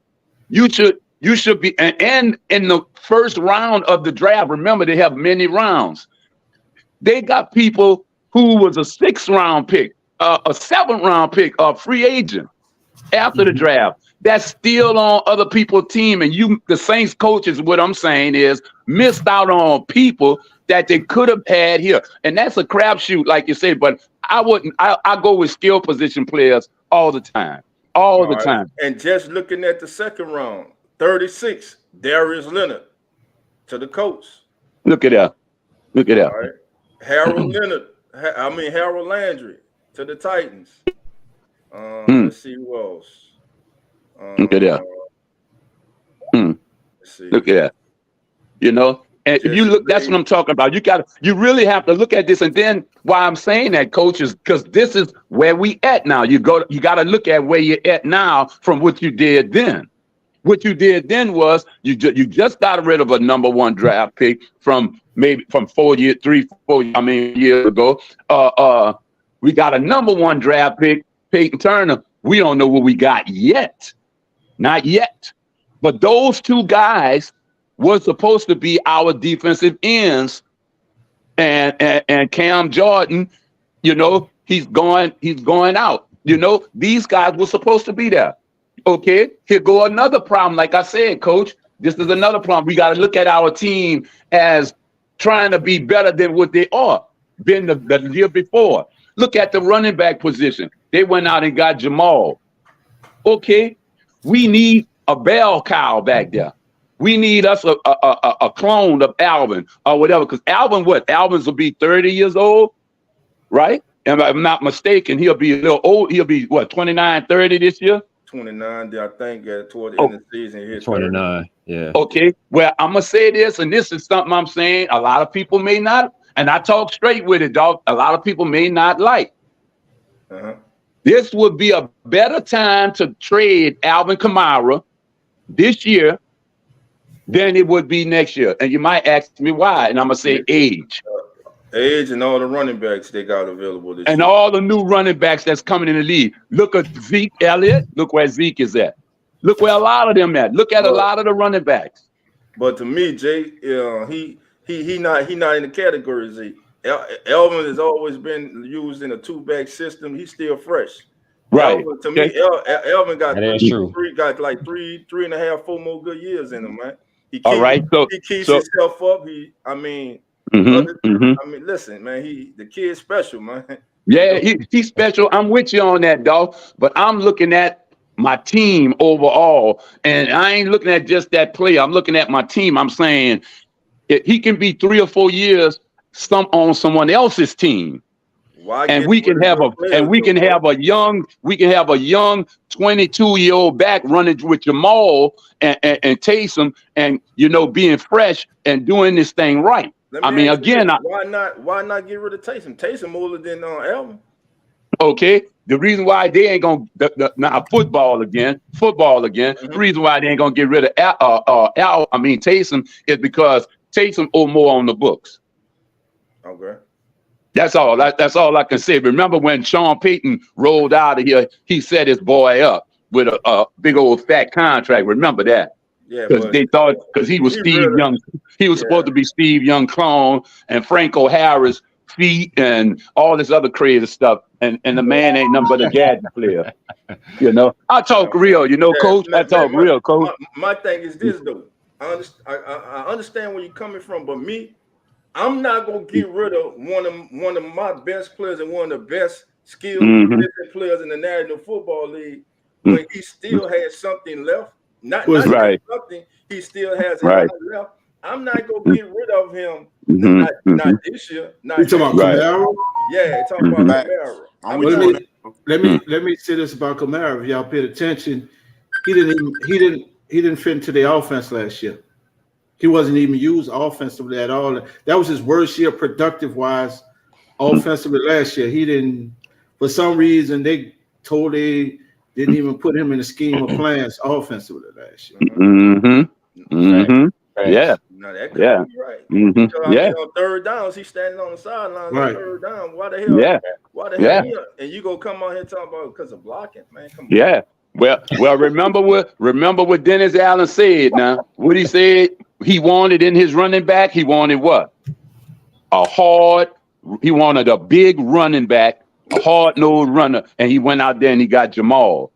you should be, and in the first round of the draft, remember they have many rounds. They got people who was a 6th round pick, a 7th round pick, a free agent. After the draft, that's still on other people's team, and the Saints coaches, what I'm saying is, missed out on people that they could have had here, and that's a crapshoot, like you said. But I go with skill position players all the time, all the time. And just looking at the 2nd round, 36, Darius Leonard to the Colts. Look at that. Look at that. All right. Harold Landry to the Titans. Let's see who else. Look at that. Let's see. Look at that. You know, and if you look, that's what I'm talking about. You really have to look at this. And then why I'm saying that, Coach, is because this is where we at now. You got to look at where you're at now from what you did then. What you did then was you just got rid of a number 1 draft pick from 4 years ago. We got a number 1 draft pick, Peyton Turner. We don't know what we got yet. Not yet. But those 2 guys were supposed to be our defensive ends. And Cam Jordan, you know, he's going out. You know, these guys were supposed to be there. Okay, here go another problem. Like I said, Coach, this is another problem. We got to look at our team as trying to be better than what they are. Been the year before. Look at the running back position. They went out and got Jamal. Okay, we need a bell cow back there. We need us a clone of Alvin or whatever. Because Alvin's will be 30 years old, right? And if I'm not mistaken, he'll be a little old. He'll be 29, 30 this year? 29, I think, toward the end of the season. Here, 29, yeah. Okay, well, I'm going to say this, and this is something I'm saying a lot of people may not and I talk straight with it, dog. A lot of people may not like. This would be a better time to trade Alvin Kamara this year than it would be next year. And you might ask me why, and I'm gonna say age. Age and all the running backs they got available this year. And all the new running backs that's coming in the league. Look at Zeke Elliott. Look where Zeke is at. Look where a lot of them at. Look at a lot of the running backs. But to me, Jay, he not in the category Zeke. Elvin has always been used in a 2-back system. He's still fresh. Right. Elvin, to me, Elvin got like three and a half, 4 more good years in him, man. He keeps himself up. I mean, listen, man, the kid's special, man. Yeah, he's special. I'm with you on that, dog. But I'm looking at my team overall, and I ain't looking at just that player. I'm looking at my team. I'm saying he can be 3 or 4 years on someone else's team. And we can have a young 22-year-old back running with Jamal and Taysom, and being fresh and doing this thing right. I mean, again, why not get rid of Taysom? Taysom older than Alvin. Okay, the reason why they ain't gonna football again. The reason why they ain't gonna get rid of Taysom is because Taysom owe more on the books. Okay. That's all. That's all I can say. Remember when Sean Payton rolled out of here, he set his boy up with a big old fat contract. Remember that? Yeah. Because they thought he was Steve Young. He was supposed to be Steve Young clone and Franco Harris feet and all this other crazy stuff. And the man ain't nothing but a gadget player. I talk real, Coach. I talk real, Coach. My thing is this though. I understand where you're coming from, but me, I'm not gonna get rid of one of my best players and one of the best skilled players in the National Football League when he still has something left. Not something, he still has left. I'm not gonna get rid of him. Not this year. You talking about Kamara? Yeah, talking about Kamara. Let me say this about Kamara. If y'all paid attention, he didn't fit into the offense last year. He wasn't even used offensively at all. That was his worst year productive wise offensively last year. He didn't, for some reason, they totally didn't even put him in the scheme of plans offensively last year. Yeah. No, that could be right. On third downs, he's standing on the sidelines on third down. Why the hell? Why the hell? And you gonna come on here talking about because of blocking, man? Come on. Yeah. Well, remember what Dennis Allen said. Now, what he said he wanted in his running back. He wanted what? He wanted a big running back, a hard-nosed runner, and he went out there and he got Jamal.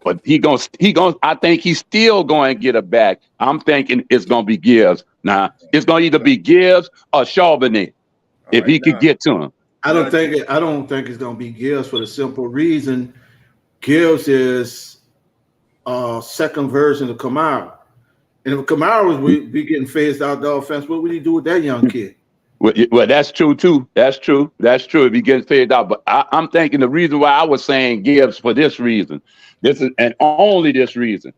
But I think he's still going to get a back. I'm thinking it's going to be Gibbs. Now, it's going to either be Gibbs or Charbonnet if he could get to him. I don't think it's going to be Gibbs for the simple reason Gibbs is second version of Kamara. And if Kamara was be getting phased out the offense, what would he do with that young kid? Well, that's true too. That's true. If he gets phased out, but I'm thinking the reason why I was saying Gibbs for this reason, and only this reason.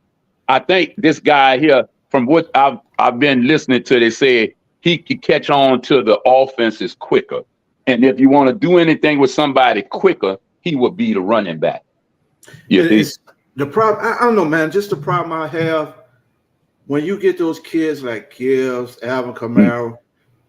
I think this guy here, from what I've been listening to, they say he could catch on to the offenses quicker, and if you want to do anything with somebody quicker, he would be the running back. The problem, I don't know, man. Just the problem I have when you get those kids like Gibbs, Alvin Kamara.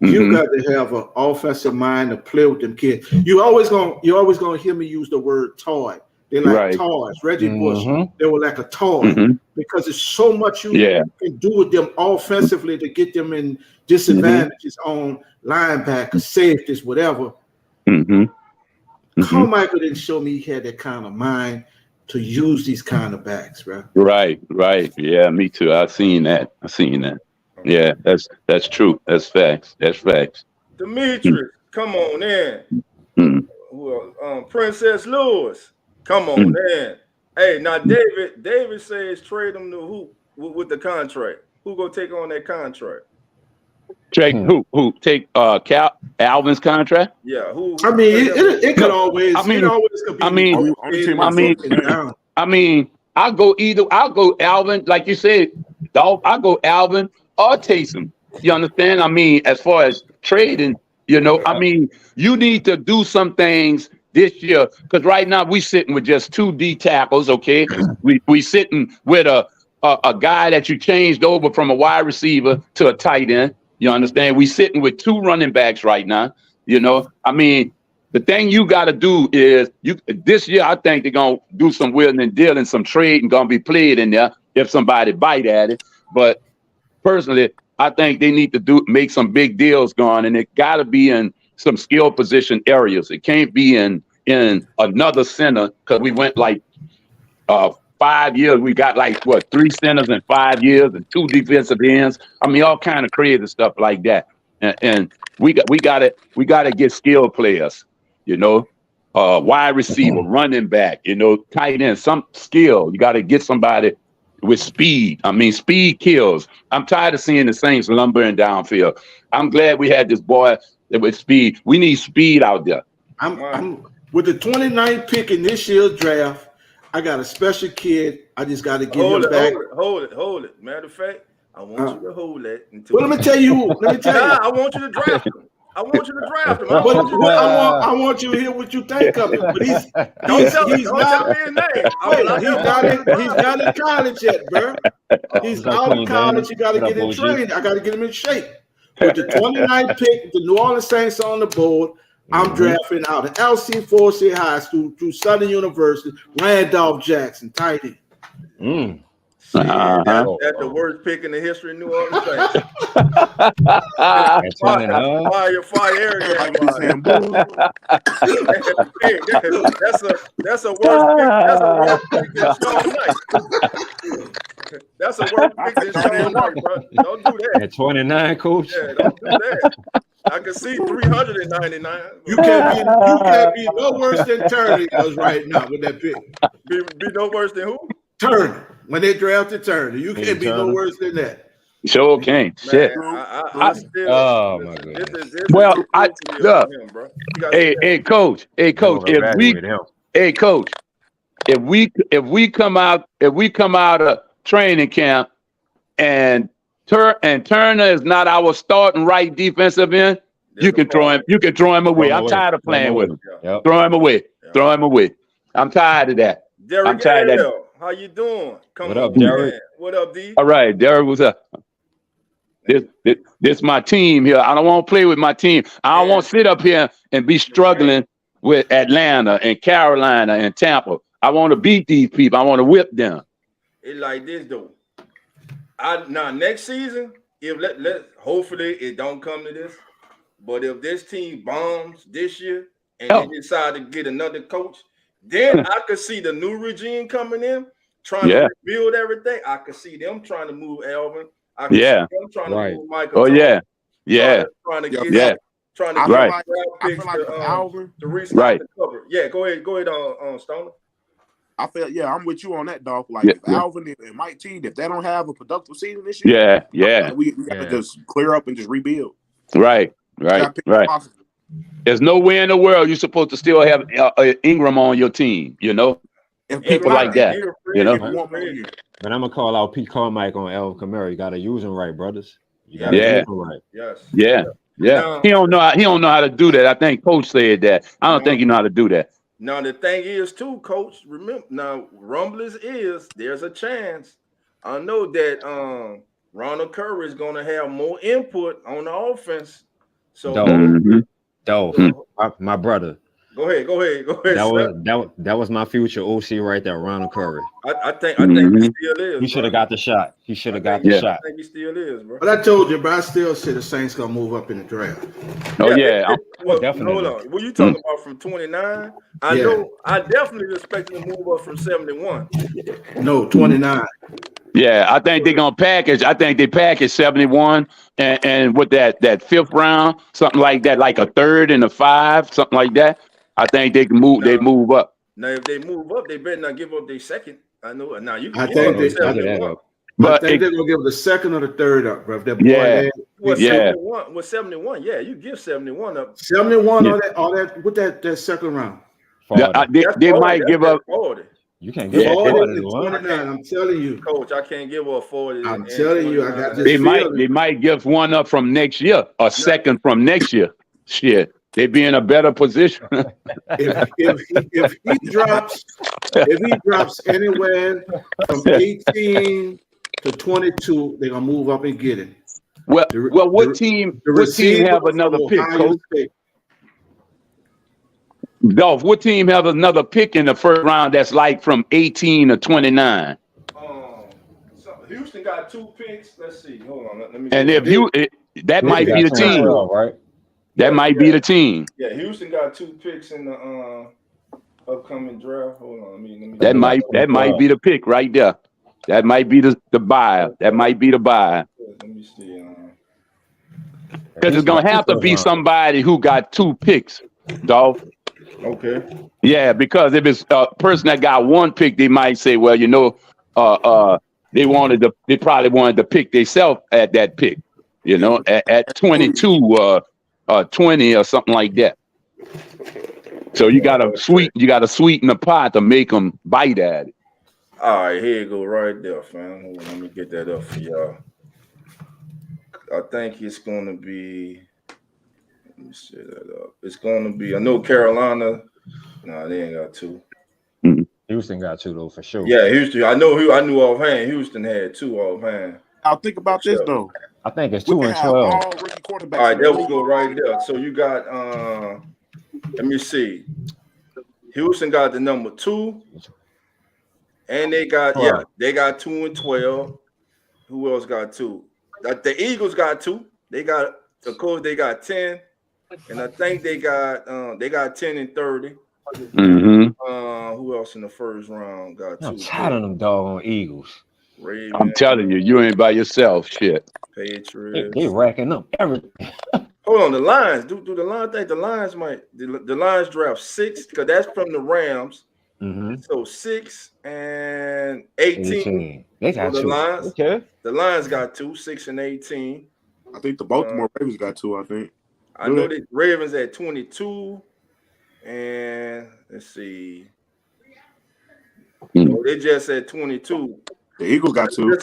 You got to have an offensive mind to play with them kids. You're always gonna hear me use the word toy. They're like toys. Reggie Bush, they were like a toy because there's so much you can do with them offensively to get them in disadvantages on linebackers, safeties, whatever. Carmichael didn't show me he had that kind of mind to use these kind of backs, right? Right. Yeah, me too. I've seen that. Yeah, that's true. That's facts. Demetrius, come on in. Princess Lewis, come on in. Hey, now David says trade him to who with the contract. Who gonna take on that contract? Who take Alvin's contract? Yeah, who? I mean, it could always. I mean, I'll go Alvin, like you said, dog. I'll go Alvin or Taysom. You understand? I mean, as far as trading, You know, I mean, you need to do some things this year because right now we sitting with just 2 D tackles. Okay, we sitting with a guy that you changed over from a wide receiver to a tight end. You understand? We sitting with 2 running backs right now. You know, I mean, the thing you got to do is this year. I think they're gonna do some wheeling and dealing, some trade, and gonna be played in there if somebody bite at it. But personally, I think they need to make some big deals going, and it got to be in some skill position areas. It can't be in another center because we went like 5 years. We got like 3 centers in 5 years and 2 defensive ends. I mean, all kind of crazy stuff like that. And we got to get skilled players. You know, wide receiver, running back. You know, tight end, some skill. You got to get somebody with speed. I mean, speed kills. I'm tired of seeing the Saints lumbering downfield. I'm glad we had this boy with speed. We need speed out there. I'm with the 29th pick in this year's draft. I got a special kid. I just got to get him back. Hold it. Matter of fact, I want you to hold that until. Well, let me tell you. I want you to draft him. I want you to draft him. I want you to hear what you think of him. But he's not in college yet, bro. He's out of college. You got to get him trained. I got to get him in shape. With the 29th pick, the New Orleans Saints on the board, I'm drafting out of LC Forsyth High School through Southern University, Randolph Jackson, tight end. That's the worst pick in the history of New Orleans Saints. Fire area. That's a worse pick than Sean Knight. That's a worse pick than Sean Knight, bro. Don't do that. At 29, coach. Yeah, don't do that. I can see 399. You can't be no worse than Turner was right now with that pick. Be no worse than who? Turner. When they drafted Turner, you can't be no worse than that. Sure can't. Shit. I still. Oh my goodness. Hey, coach. If we come out of training camp and Turner is not our starting right defensive end, you can throw him away. I'm tired of playing with him. Yep. Throw him away. I'm tired of that. Derek, how you doing? What up, Derek? What up, D? All right, Derek, what's up? This my team here. I don't want to play with my team. I don't want to sit up here and be struggling with Atlanta and Carolina and Tampa. I want to beat these people. I want to whip them. It's like this though. Now next season, if let hopefully it don't come to this, but if this team bombs this year and they decide to get another coach, then I could see the new regime coming in, trying to rebuild everything. I could see them trying to move Alvin. I could see them trying to move Michael. Trying to get trying to get Alvin to restart the cover. Yeah, go ahead, Stoner. I feel I'm with you on that, dog. Like if Alvin and Mike T, if they don't have a productive season this year, we got to just clear up and just rebuild. Right. There's nowhere in the world you're supposed to still have Ingram on your team, you know? People like that, you know? But I'm going to call out Pete Carmichael on Alvin Kamara. You got to use him right, brothers. Yeah. He don't know how to do that. I think Coach said that. I don't think he know how to do that. Now, the thing is, too, Coach, remember, now, rumblings is there's a chance. I know that Ronald Curry is going to have more input on the offense. So, my brother. Go ahead. That was my future OC right there, Ronald Curry. I think he still is. He should have got the shot. I think he still is, bro. But I told you, but I still see the Saints gonna move up in the draft. Definitely. Hold on. What you talking about from 29? I definitely expect him to move up from 71. No, 29. Yeah, I think they're gonna package. I think they package 71 and with that fifth round, something like that, like a third and a 5, something like that. I think they can move. They move up. Now, if they move up, they better not give up their second. I know. Now you can. I think they're gonna give the second or the third up, bro. That boy 71. With 71, you give 71 up. 71 on that with that second round. They might give up 40. You can't give up 29. I'm telling you, Coach. I can't give up 40. I'm telling you, I got this. They might give one up from next year, or second from next year. shit, they be in a better position. if he drops anywhere from 18 to 22, they're gonna move up and get him. What team have another pick, Coach? Dolph, what team have another pick in the first round that's like from 18 to 29? So Houston got 2 picks. Let's see. Hold on. Let me. And if that might be the team, right? That might be the team. Yeah, Houston got 2 picks in the upcoming draft. Hold on. Let me that might be the pick right there. That might be the buyer. That might be the buyer. Let me see. Because it's gonna have to be somebody who got 2 picks, Dolph. Okay. Yeah, because if it's a person that got 1 pick, they might say, well, they probably wanted to pick themselves at that pick, at 22, 20 or something like that. So you gotta sweeten the pot to make them bite at it. All right, here you go, right there, fam. Hold on, let me get that up for y'all. I think it's gonna be. Let me set that up. It's gonna be. I know Carolina. No, they ain't got 2. Mm-hmm. Houston got 2 though for sure. Yeah, Houston. I knew offhand. Houston had 2 offhand. I'll think about this though. I think it's 2 and 12. All right, there we go, right there. So you got. Let me see. Houston got the number 2, and they got 2 and 12. Who else got 2? The Eagles got 2. They got, of course, they got 10, and I think they got 10 and 30. Mm-hmm. Who else in the first round got 2? I'm tired of them doggone Eagles. Ravens. I'm telling you, you ain't by yourself. Shit. Patriots. They racking up everything. Hold on, the Lions. Do the Lions think the Lions might? The Lions draft 6 because that's from the Rams. Mm-hmm. So 6 and 18. They got the 2. Lions. Okay. The Lions got 2, 6 and 18. I think the Baltimore Ravens got 2. I think. I know the Ravens at 22, and let's see. No, they just at 22. The Eagles got 2. The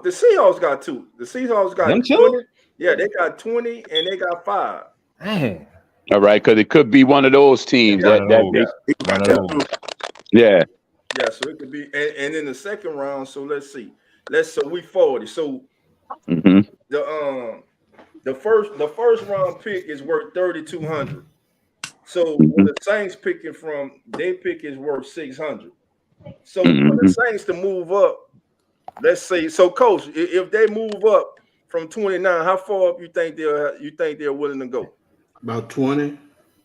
Seahawks got 2. The Seahawks got 20. Yeah, they got 20 and they got 5. Man. All right, because it could be one of those teams Yeah, so it could be, and in the second round. So let's see. So we 40. So the first round pick is worth 3,200. So when the Saints picking from, their pick is worth 600. So for the Saints to move up, let's say, so Coach, if they move up from 29, how far up you think they're willing to go? About 20.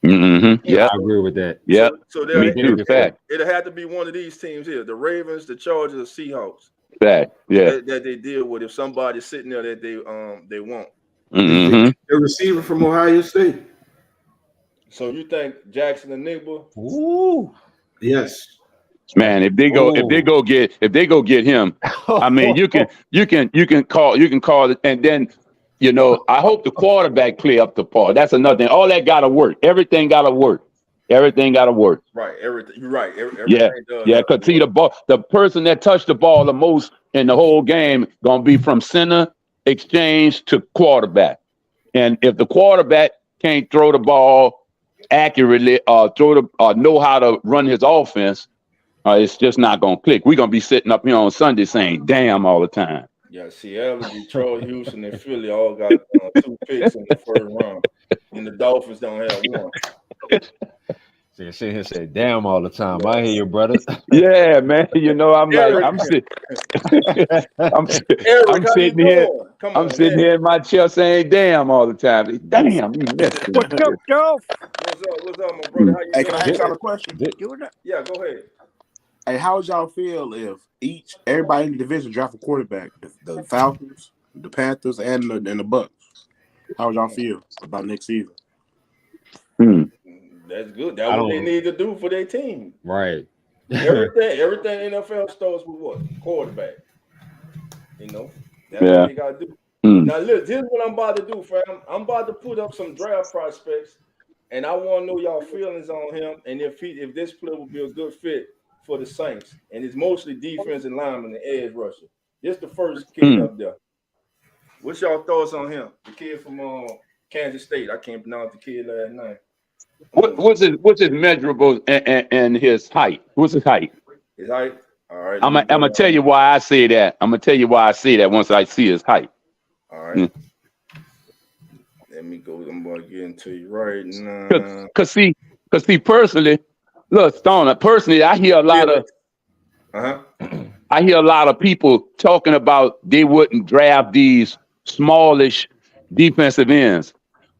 Mm-hmm. Yeah, I agree with that. Yeah. So it'll have to be one of these teams here: the Ravens, the Chargers, the Seahawks. Fact. Yeah. That they deal with if somebody's sitting there that they want. The receiver from Ohio State. So you think Jackson and Nigba? Ooh. Yes. Man, if they go get him, I mean, you can call it, and then I hope the quarterback play up to par. That's another thing. All that gotta work. Everything gotta work. Right. Everything. You're right. Everything does. Yeah. Cause see, the person that touched the ball the most in the whole game gonna be from center exchange to quarterback. And if the quarterback can't throw the ball accurately or know how to run his offense, it's just not gonna click. We're gonna be sitting up here on Sunday saying "damn" all the time. Yeah, Seattle, Detroit, Houston, and Philly all got 2 picks in the first round, and the Dolphins don't have 1. See, sit here say "damn" all the time. I hear you, brother. Yeah, man. I'm sitting here. I'm sitting here in my chair saying "damn" all the time. Damn, you missed it. What's up, Dolph? What's up, my brother? How you doing? Can I ask y'all a question? Yeah, go ahead. Hey, how would y'all feel if everybody in the division draft a quarterback? The Falcons, the Panthers, and the Bucks. How would y'all feel about next season? That's good. That's what they need to do for their team. Right. Everything NFL starts with what? Quarterback. That's what they gotta do. Now look, here's what I'm about to do, fam. I'm about to put up some draft prospects, and I want to know y'all feelings on him, and if this player will be a good fit for the Saints. And it's mostly defense and lineman and edge rusher. This the first kid up there. What's y'all thoughts on him? The kid from Kansas State. I can't pronounce the kid last name. What's his measurables and his height? What's his height? His height. All right. I'm gonna tell you why I say that. I'm gonna tell you why I say that once I see his height. All right. Let me go. I'm going to get into you right now. Cause see, personally, look, Stoner. Personally, I hear a lot of. I hear a lot of people talking about they wouldn't draft these smallish defensive ends.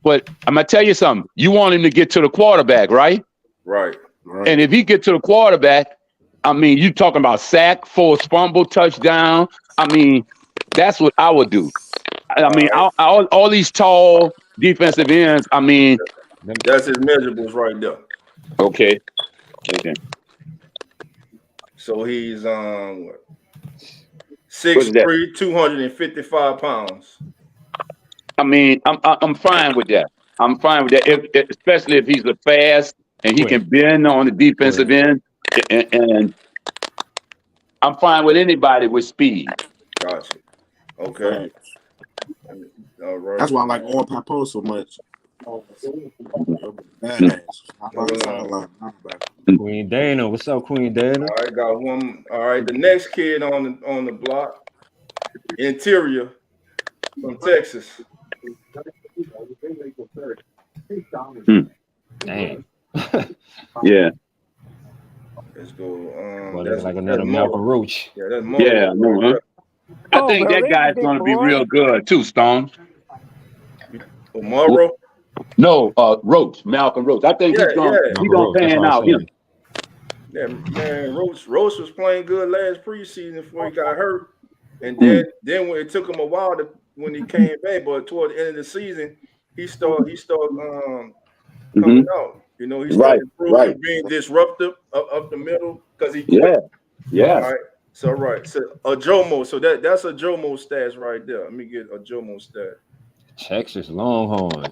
But I'm gonna tell you something. You want him to get to the quarterback, right? Right. And if he get to the quarterback, I mean, you talking about sack, forced fumble, touchdown. I mean, that's what I would do. I mean, all these tall defensive ends. I mean, that's his measurables right there. Okay. So he's 6'3", 255 pounds. I mean, I'm fine with that. I'm fine with that, especially if he's a fast and he can bend on the defensive end. And I'm fine with anybody with speed. Gotcha. Okay. All right. That's why I like Owen Papo so much. Queen Dana, what's up, Queen Dana? All right, got one. All right, the next kid on the block, interior from Texas. Dang. Yeah. Let's go. That's like another Malcolm Roach. Yeah, that's Morrow. Yeah, no, I think that guy's going to be real good too, Stone. Morrow? No, Roach, Malcolm Roach. I think he's going to pan out here. Yeah, man, Roach was playing good last preseason before he got hurt, and then when it took him a while when he came back, but toward the end of the season, he started coming out. You know, he started being disruptive up the middle because he quit. Yeah. All right. So a Jomo. So that's a Jomo stats right there. Let me get a Jomo stat. Texas Longhorns.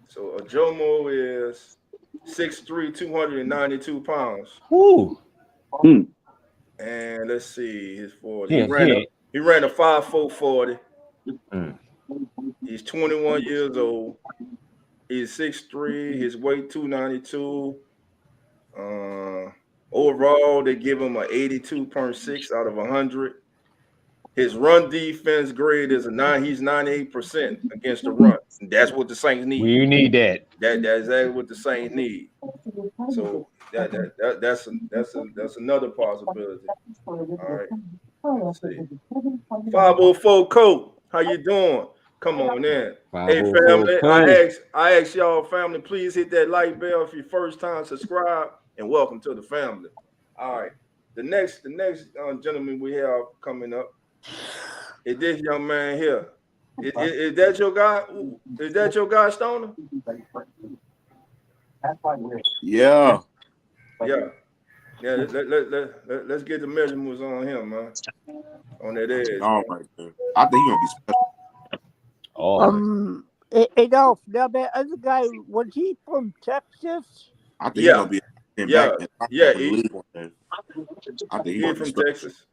So a Jomo is 6'3", 292 pounds. Woo. And let's see his 40. He ran a 5.4 40. He's 21 years old. He's 6'3", his weight 292. Overall, they give him an 82.6 out of 100. His run defense grade is a 9. He's 98% against the run. And that's what the Saints need. You need that. That's exactly what the Saints need. So that's another possibility. All right. Let's see. 504 Coach, how you doing? Come on in. Hey family, I ask y'all family, please hit that like bell if you're first time subscribe and welcome to the family. All right. The next gentleman we have coming up is this young man here. Is that your guy? Is that your guy, Stoner? Yeah. Let's get the measurements on him, man. On that edge. All right, man. I think he's gonna be special. Adolph, now that other guy, was he from Texas? I think he's gonna be I think he's from Texas.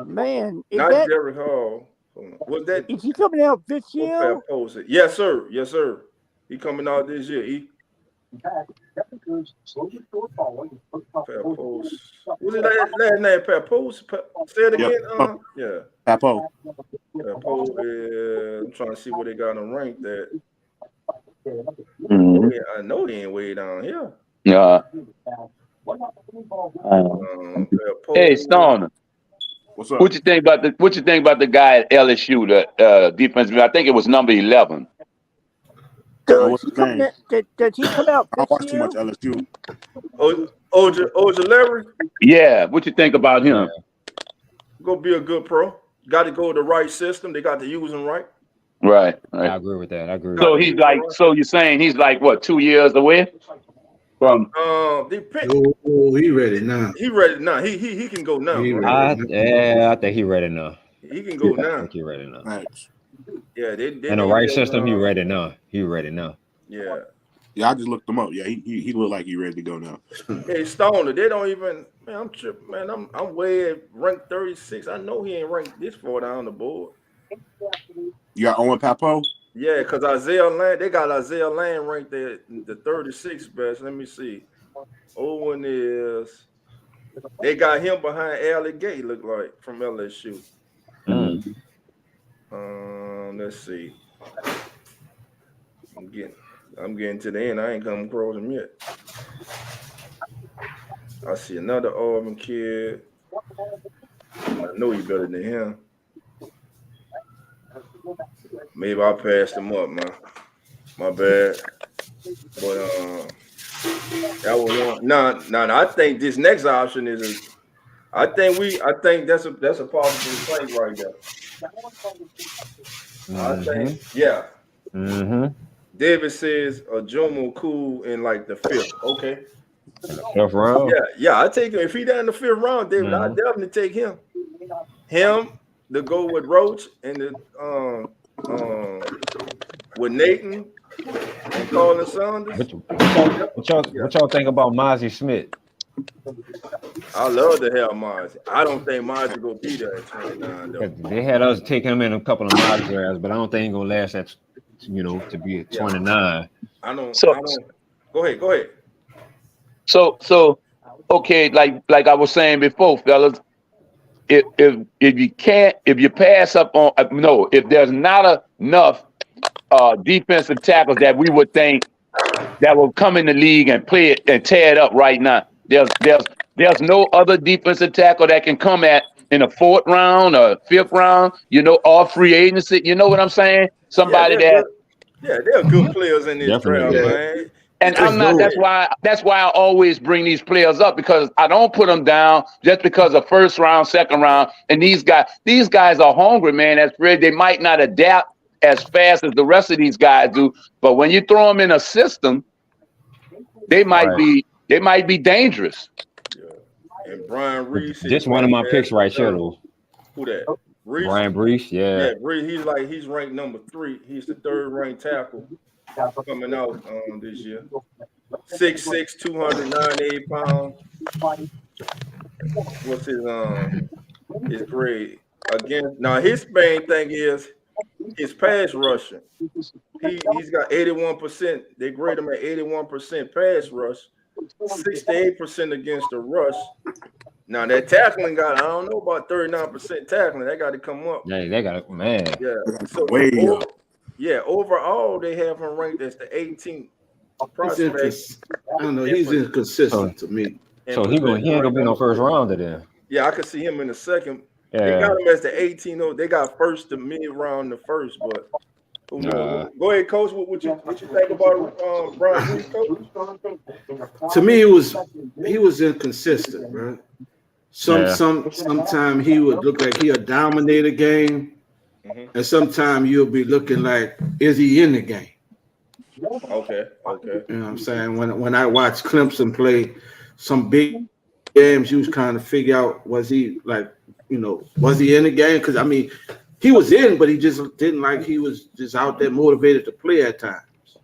Man, not Derrick Hall. Was that? Is he coming out this year? Yes, sir. Yes, sir. He coming out this year. Papos. What's his last name? Papos? Say it again. Yeah. Papo. Papo is. I'm trying to see where they got him ranked at. I know he ain't way down here. Yeah. Hey, Stoner. What's up? What you think about the guy at LSU, the defensive? I think it was number 11. Does he come out this I don't watch too much LSU. Ojulari? Yeah. What you think about him? Go be a good pro. Got to go with the right system. They got to use him right. Right. I agree with that. So he's like. So you're saying he's like what? 2 years away from? He ready now. He ready now. He can go now. I think he ready now. He can go now. I think he ready now. Thanks. Yeah, they in the right system. He ready now. Yeah. Yeah, I just looked him up. Yeah, he looked like he ready to go now. Hey, Stoner, they don't even. Man, I'm tripping. Man, I'm way at rank 36. I know he ain't ranked this far down the board. You got Owen Papo? Yeah, because Isaiah Land, they got Isaiah Land ranked there the 36th best. Let me see. Old one is they got him behind Allie Gay, look like from LSU. Mm. Let's see. I'm getting to the end. I ain't come across him yet. I see another Auburn kid. I know he better than him. Maybe I passed him up, man. My bad. But that was one. No. I think this next option is I think that's a possible play right there. I think, yeah. David says Jomo Cool in like the 5th. Okay. 5th round. Yeah. I take him if he down in the 5th round, David. I definitely take him. Him to go with Roach and the with Nathan and Colin Saunders. What y'all think about Mozzie Smith? I love to have Mozzie. I don't think Mozzie gonna be there at 29 though. They had us taking him in a couple of mock drafts, but I don't think he's gonna last at to be at 29. I don't. Go ahead. So okay, like I was saying before, fellas, if you pass up on if there's not enough defensive tackles that we would think that will come in the league and play it and tear it up right now. There's no other defensive tackle that can come in a 4th round or 5th round, all free agency. You know what I'm saying? Somebody they're good players in this draft, man. And I'm not. That's why I always bring these players up, because I don't put them down just because of 1st round, 2nd round. And these guys are hungry, man. As Fred, they might not adapt as fast as the rest of these guys do, but when you throw them in a system, they might be dangerous. Yeah. And Brian Reese. This one of my picks right here, though. Who that? Reese? Brian Reese, yeah. Yeah, he's ranked number 3. He's the 3rd ranked tackle coming out this year. 6'6", 298 pounds. What's his grade? Again, now his main thing is his pass rushing. He's got 81%. They grade him at 81% pass rush, 68% against the rush. Now that tackling I don't know about 39% tackling. That got to come up. Yeah, they got it, man. Yeah. So overall they have him ranked as the 18th prospect. I don't know. He's inconsistent to me. So he ain't gonna be no 1st rounder then. Yeah, I could see him in the 2nd. Yeah. They got him as the 18th. They got 1st to mid round the 1st, but who knows? Go ahead, Coach. What you think about Brian Reese, Coach? To me, he was inconsistent, right? Sometime he would look like he'll dominate a game, and sometimes you'll be looking like, is he in the game? Okay. You know what I'm saying? When I watched Clemson play some big games, you was kind of figure out, was he in the game? Because I mean, he was in, but he just didn't he was just out there motivated to play at times.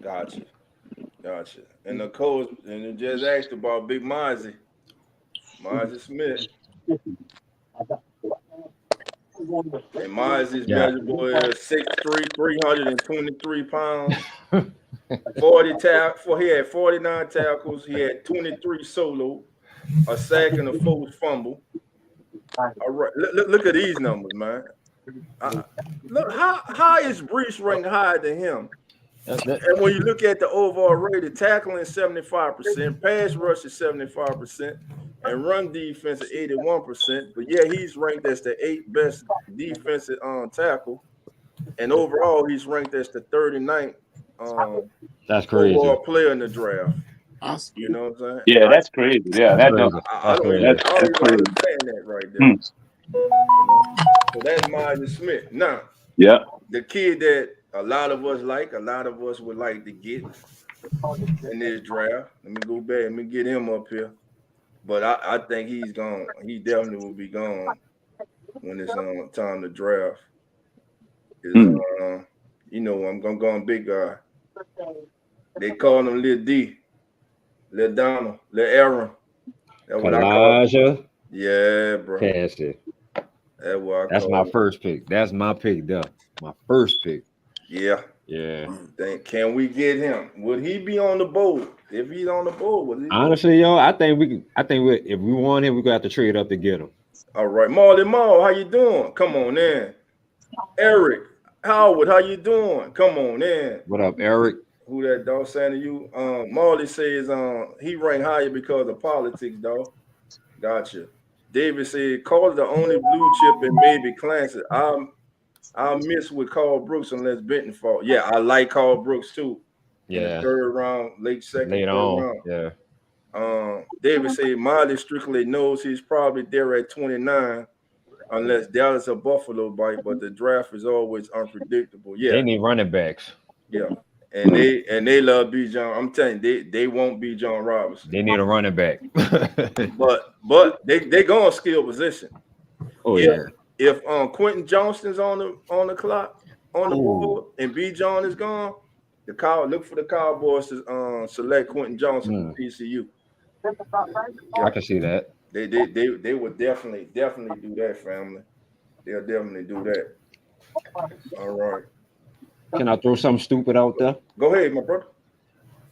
Gotcha. And the coach and just asked about Big Mozzie Smith. And Mozzie's measurable is 6'3", 323 pounds. 40 he had 49 tackles. He had 23 solo, a sack, and a forced fumble. All right, look at these numbers, man. Look, how is Brees ranked higher than him? And when you look at the overall rated, tackling is 75%, pass rush is 75%, and run defense is 81%. But yeah, he's ranked as the 8th best defensive tackle, and overall he's ranked as the 39th that's crazy overall player in the draft. You know what I'm saying? Yeah, that's crazy. Yeah, I don't even understand that right there. So that's Mozzie Smith. Now, the kid that a lot of us would like to get in this draft. Let me go back. Let me get him up here. But I think he's gone. He definitely will be gone when it's time to draft. I'm gonna go on big guy. They call him Lil D, Lil Donald, Lil Aaron. That's what I call him. Yeah, bro. Pass it. That's what I That's call my him. first pick. That's my pick, though. My first pick. Yeah. Yeah. Can we get him? Would he be on the board? If he's on the board, would he? Honestly, yo, I think if we want him, we're gonna have to trade up to get him. All right, Marley Marl, how you doing? Come on in. Eric Howard, how you doing? Come on in. What up, Eric? Who that dog saying to you? Marley says he ranked higher because of politics, dog. Gotcha. David said, call it the only blue chip and maybe Clancy. I'll miss with Carl Brooks unless Benton fall. Yeah, I like Carl Brooks too. Yeah. Third round, late second, later on. Round. Yeah. David said Miley strictly knows he's probably there at 29, unless Dallas or Buffalo bite, but the draft is always unpredictable. Yeah. They need running backs. Yeah. And they love B. John. I'm telling you, they won't be John Robinson. They need a running back. but they go on skill position. Oh yeah. If Quentin Johnston's on the clock on the board and B. John is gone, look for the Cowboys to select Quentin Johnston from TCU. I can see that. They would definitely do that, family. They'll definitely do that. All right. Can I throw something stupid out there? Go ahead, my brother.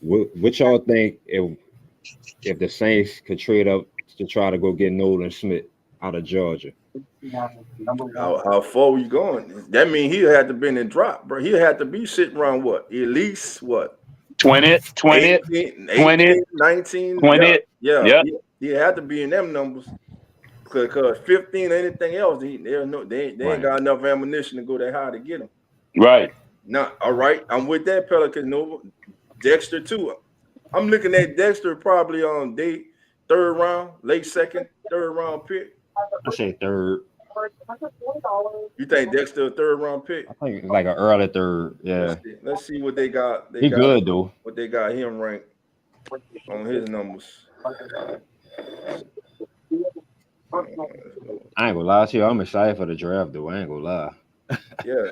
What y'all think if the Saints could trade up to try to go get Nolan Smith out of Georgia? How far were you going? That means he had to been in drop, bro. He had to be sitting around what? At least what? 20, 18, 19. Yeah. He had to be in them numbers. Because 15 or anything else, they ain't got enough ammunition to go that high to get him. Right. Now, all right. I'm with that Pelican Nova. Dexter too. I'm looking at Dexter probably on third round, late second, third round pick. I say third. You think Dexter a third round pick? I think like an early third. Yeah. Let's see what they got. He good though. What they got him ranked on his numbers. I ain't gonna lie to you. I'm excited for the draft though. I ain't gonna lie. Yeah.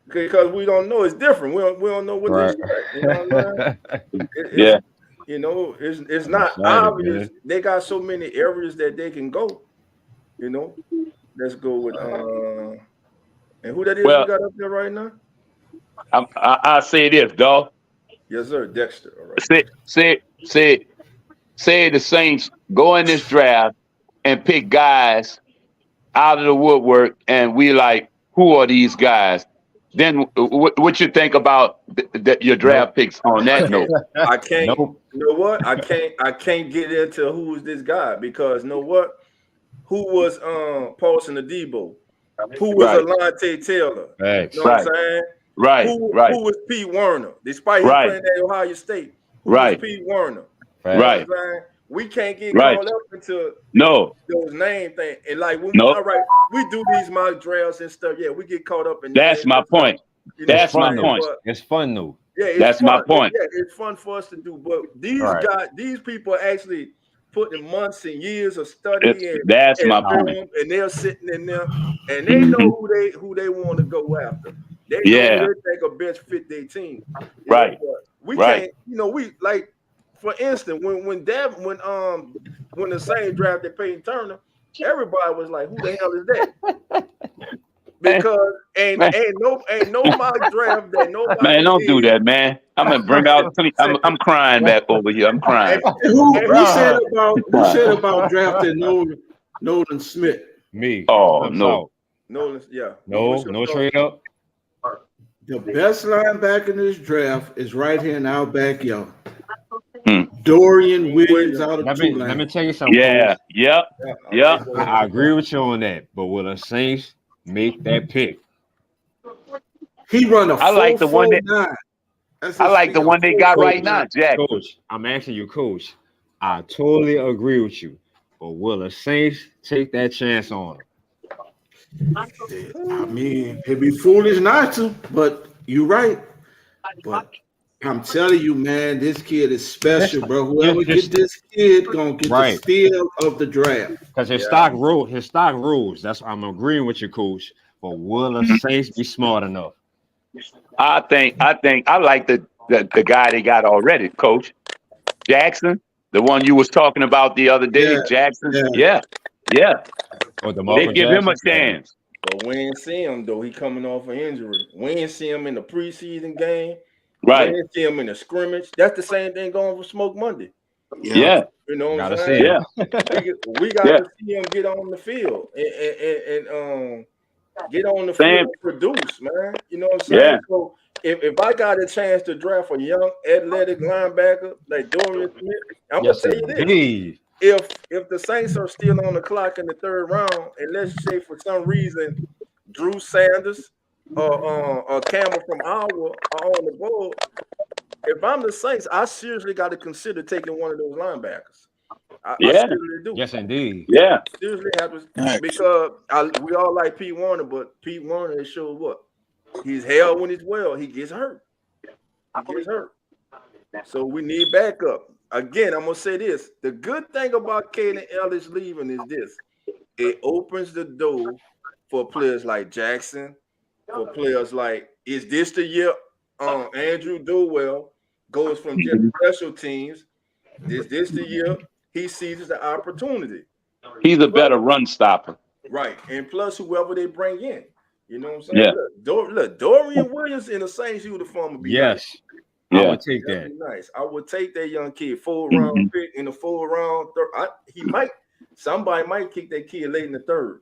Because we don't know. It's different. We don't know what they got. You know what I mean? Yeah. You know, it's not obvious. Man. They got so many areas that they can go. You know, let's go with and who that is we got up there right now? I say this, dog. Yes, sir, Dexter. All right. Say the Saints go in this draft and pick guys out of the woodwork, and we like, who are these guys? Then what you think about your draft picks on that note? I can't. You know what? I can't get into who's this guy because you know what? Who was Paulson Adebo? Who was Alante Taylor? Right. You know what I'm saying? Right. Who was Pete Werner? Despite him playing at Ohio State, who was Pete Werner? Right. You know what I'm saying? We can't get caught up into those name things. And like, all right, we do these mock drafts and stuff. Yeah, we get caught up in. That's my point. That's my point. It's fun though. Yeah, that's my point. Yeah, it's fun for us to do. But these guys, these people are actually putting months and years of study. That's my point. And they're sitting in there, and they know who they want to go after. They know they think a best fit their team. Right. We can't. You know, we like. For instance, when the same drafted Peyton Turner, everybody was like, "Who the hell is that?" Because ain't no mock draft that nobody. Man, don't do that, man. I'm gonna bring out. I'm crying back over here. I'm crying. Who said about drafting Nolan Smith? Me. Oh no. Nolan, yeah. No trade up. The best linebacker in this draft is right here in our backyard. Dorian Williams out of Tulane. Let me tell you something. Yeah. I agree with you on that. But will the Saints make that pick? He run a 4.49. I like the one they got right now, Jack. Coach, I'm asking you, Coach. I totally agree with you. But will the Saints take that chance on him? I mean, it'd be foolish not to, but you're right. But I'm telling you, man, this kid is special, bro. Whoever gets this kid gonna get the steal of the draft. Because his stock rose. I'm agreeing with you, Coach. But will the Saints be smart enough? I like the guy they got already, Coach. Jackson, the one you was talking about the other day, Jackson. Yeah. Or they give him a chance. But we ain't see him though. He coming off an injury. We ain't see him in the preseason game. Right. We ain't see him in the scrimmage. That's the same thing going for Smoke Monday. Yeah. You know what I'm Gotta saying? say it. We got to see him get on the field and get on the field and produce, man. You know what I'm saying? Yeah. So if I got a chance to draft a young athletic linebacker like Dorian Smith, I'm gonna tell you this. If the Saints are still on the clock in the third round, and let's say for some reason Drew Sanders or Campbell from Iowa are on the board, if I'm the Saints, I seriously got to consider taking one of those linebackers. I seriously do. Yes, indeed. Yeah. Seriously have to, because we all like Pete Warner, but Pete Warner shows what? He's hell when he's well. He gets hurt. So we need backup. Again, I'm gonna say this: the good thing about Caden Ellis leaving is this: it opens the door for players like Jackson, for players like, is this the year Andrew Dowell goes from just special teams? Is this the year he seizes the opportunity? He's a better run stopper. Right. And plus whoever they bring in. You know what I'm saying? Yeah. Look, Dorian Williams in the Saints uniform would be nice. I would take that. Nice. I would take that young kid, 4th round pick in the 4th round. Somebody might kick that kid late in the 3rd.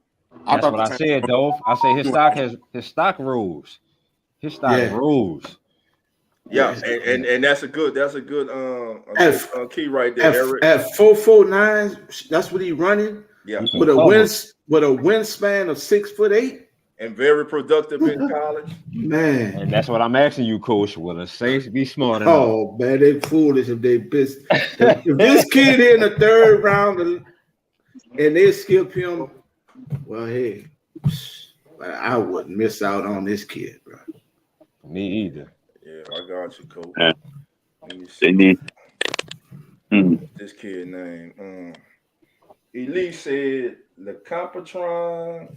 That's what I said, Dolph. I say his stock rose. His stock rose. Yeah, and that's a good key right there, Eric. At 4.49, that's what he's running. Yeah, with a wingspan of 6'8", and very productive in college. Man, and that's what I'm asking you, Coach. Will the Saints be smart enough? Oh man, they foolish if they miss. If this kid in the 3rd round and they skip him, well, hey, I wouldn't miss out on this kid, bro. Me either. Yeah, I got you, Coach. Let me see. They need this kid name. Elise said the Compatron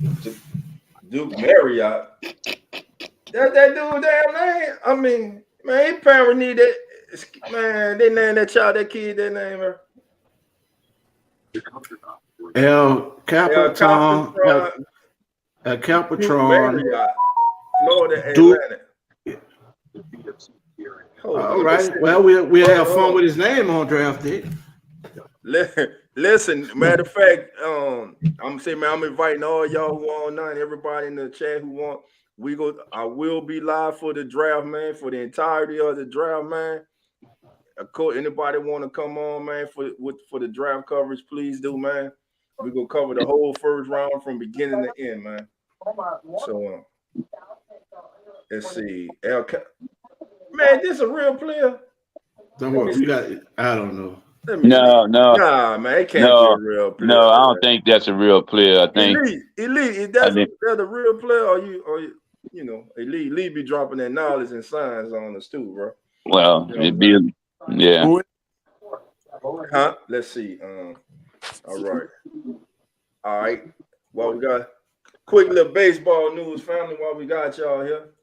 Duke Marriott. That dude damn name. I mean, man, his parents need that. Man, they named that child, that kid, that name her. El Capitan, Florida Atlantic. All right. Well, we'll have fun with his name on draft day. Listen, matter of fact, I'm gonna say, man, I'm inviting all y'all who are online, everybody in the chat who want. I will be live for the draft, man, for the entirety of the draft, man. Of course, anybody want to come on, man, for the draft coverage, please do, man. We're gonna cover the whole 1st round from beginning to end, man. So let's see. Man, this a real player. Don't worry, I don't know. No. Nah, man, it can't be a real player. No, I don't think that's a real player. I think Elite. Is that the real player, or you know, Elite be dropping that knowledge and science on us too, bro. Well, it'd be Huh? Let's see. All right. Well, we got quick little baseball news, family. While we got y'all here,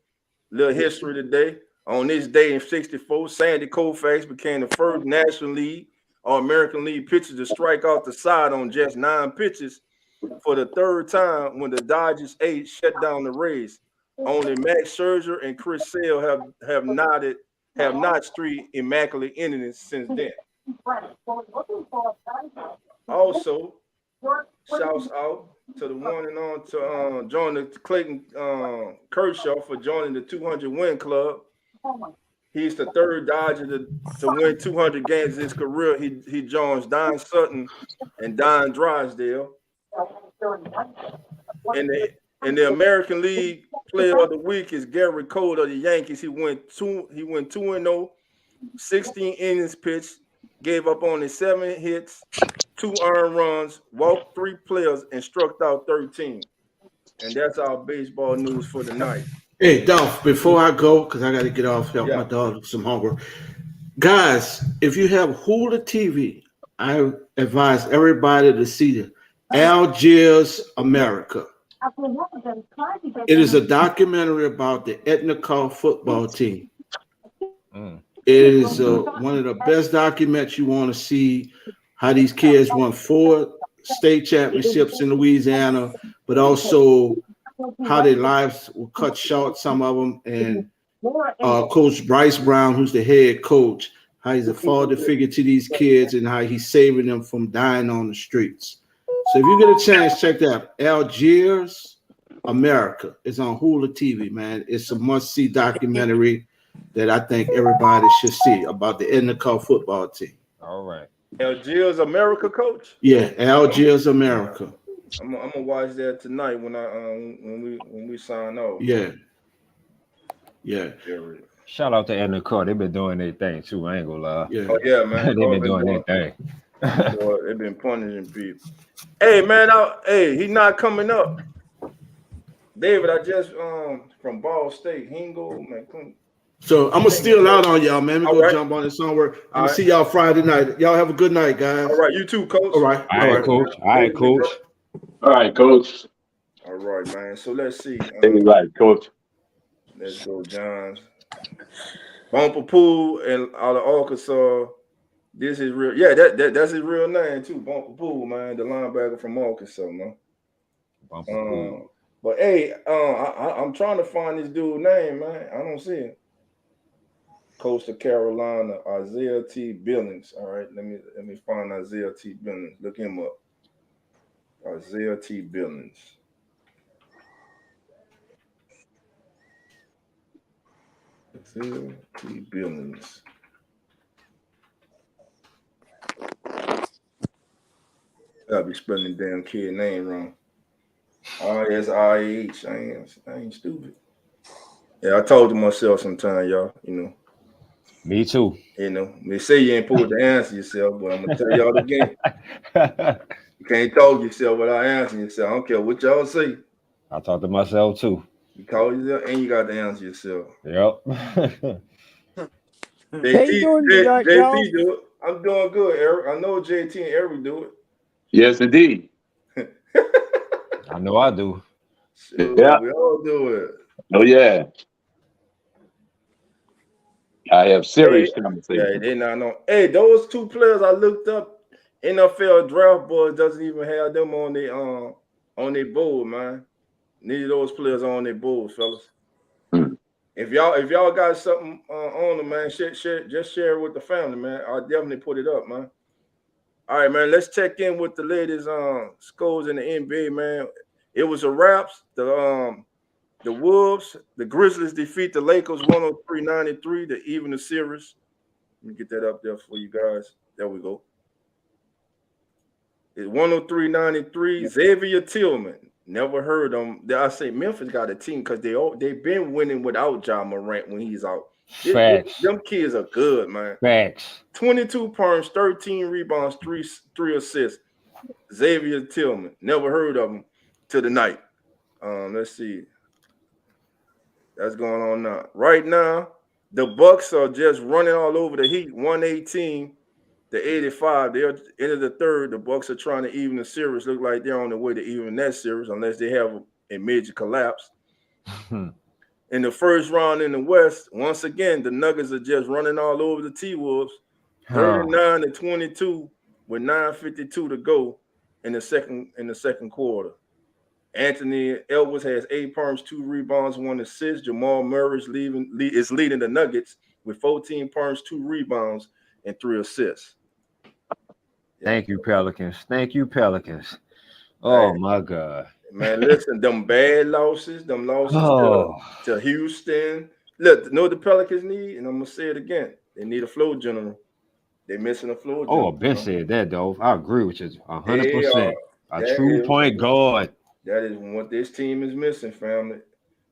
little history today. On this day in '64, Sandy Koufax became the first National League or American League pitcher to strike out the side on just 9 pitches for the 3rd time when the Dodgers ace shut down the Rays. Only Max Scherzer and Chris Sale have notched 3 immaculate innings since then. Also, shouts out to the one and on to join Clayton Kershaw for joining the 200 win club. He's the 3rd Dodger to win 200 games in his career. He joins Don Sutton and Don Drysdale. And the American League Player of the Week is Gary Cole of the Yankees. He went 2-0, 16 innings pitched, gave up only 7 hits, 2 earned runs, walked 3 players, and struck out 13. And that's our baseball news for the night. Hey, Dolph, before I go, because I got to get off, help my daughter with some homework. Guys, if you have Hula TV, I advise everybody to see the Algiers America. It is a documentary about the Etnikov football team. It is one of the best documents you want to see, how these kids won 4 state championships in Louisiana, but also how their lives were cut short, some of them, and Coach Bryce Brown, who's the head coach, how he's a father figure to these kids and how he's saving them from dying on the streets. So if you get a chance, check that out. Algiers America. It's on Hulu TV, man. It's a must-see documentary that I think everybody should see about the Endicott football team. All right. Algiers America, coach. Yeah, Algiers America. I'm gonna watch that tonight when I when we sign off. Yeah. Yeah. Shout out to Endicott. They've been doing their thing too. I ain't gonna lie. Yeah. Oh yeah, man. They've been doing their thing. They've been punishing people. Hey man, he not coming up. David, I just from Ball State, Hingo, man. So I'm gonna steal out on y'all, man. We're gonna jump on this somewhere. I'm gonna see y'all Friday night. Y'all have a good night, guys. All right, you too, coach. All right. All right, coach. All right, coach. All right, coach. All right, man. So let's see. Right, coach. Let's go, Johns. Bumper Pool and out of Arkansas. This is real. Yeah, that's his real name too. Bumper Pool, man. The linebacker from Arkansas, man. Bumper Pool. But hey, I'm trying to find this dude's name, man. I don't see it. Coastal Carolina, Isaiah T. Billings. All right, let me find Isaiah T. Billings. Look him up. Isaiah T. Billings. Isaiah T. Billings. Gotta be spelling the damn kid name wrong. R-S-I-H. I ain't stupid. Yeah, I told to myself sometime, y'all, you know. Me too. You know, they say you ain't pulled the answer yourself, but I'm gonna tell y'all again. You can't talk yourself without answering yourself. I don't care what y'all say. I talk to myself too. You call yourself and you got to answer yourself. Yep. JT do it. I'm doing good, Eric. I know JT and Eric do it. Yes, indeed. I know I do. Sure, Yeah. we all do it. Oh, yeah. I have serious conversations. Yeah, they not know. Hey, those two players I looked up, NFL draft board doesn't even have them on their board, man. Neither of those players are on their boards, fellas. If y'all got something on them, man, just share it with the family, man. I'll definitely put it up, man. All right, man. Let's check in with the latest scores in the NBA, man. It was a wraps. The Wolves, the Grizzlies defeat the Lakers 103-93 to even the series. Let me get that up there for you guys. There we go. It's 103-93. Xavier Tillman. Never heard of them. I say Memphis got a team because they've been winning without Ja Morant when he's out. Them kids are good, man. Facts. 22 points, 13 rebounds, three assists. Xavier Tillman. Never heard of him till tonight. Let's see. That's going on now. Right now, the Bucks are just running all over the Heat. 118 to 85. They're into the third. The Bucks are trying to even the series. Look like they're on the way to even that series unless they have a major collapse. In the first round in the West, once again, the Nuggets are just running all over the T-Wolves. 39-22 with 9:52 to go in the second quarter. Anthony Edwards has 8 points, 2 rebounds, 1 assist. Jamal Murray is leading the Nuggets with 14 points, 2 rebounds, and 3 assists. Thank you, Pelicans. Thank you, Pelicans. Oh, my God. Man, listen, them bad losses, to Houston. Look, you know what the Pelicans need? And I'm going to say it again. They need a floor general. They're missing a floor general. Oh, Ben said that, though. I agree with you 100%. A true point guard. That is what this team is missing, family.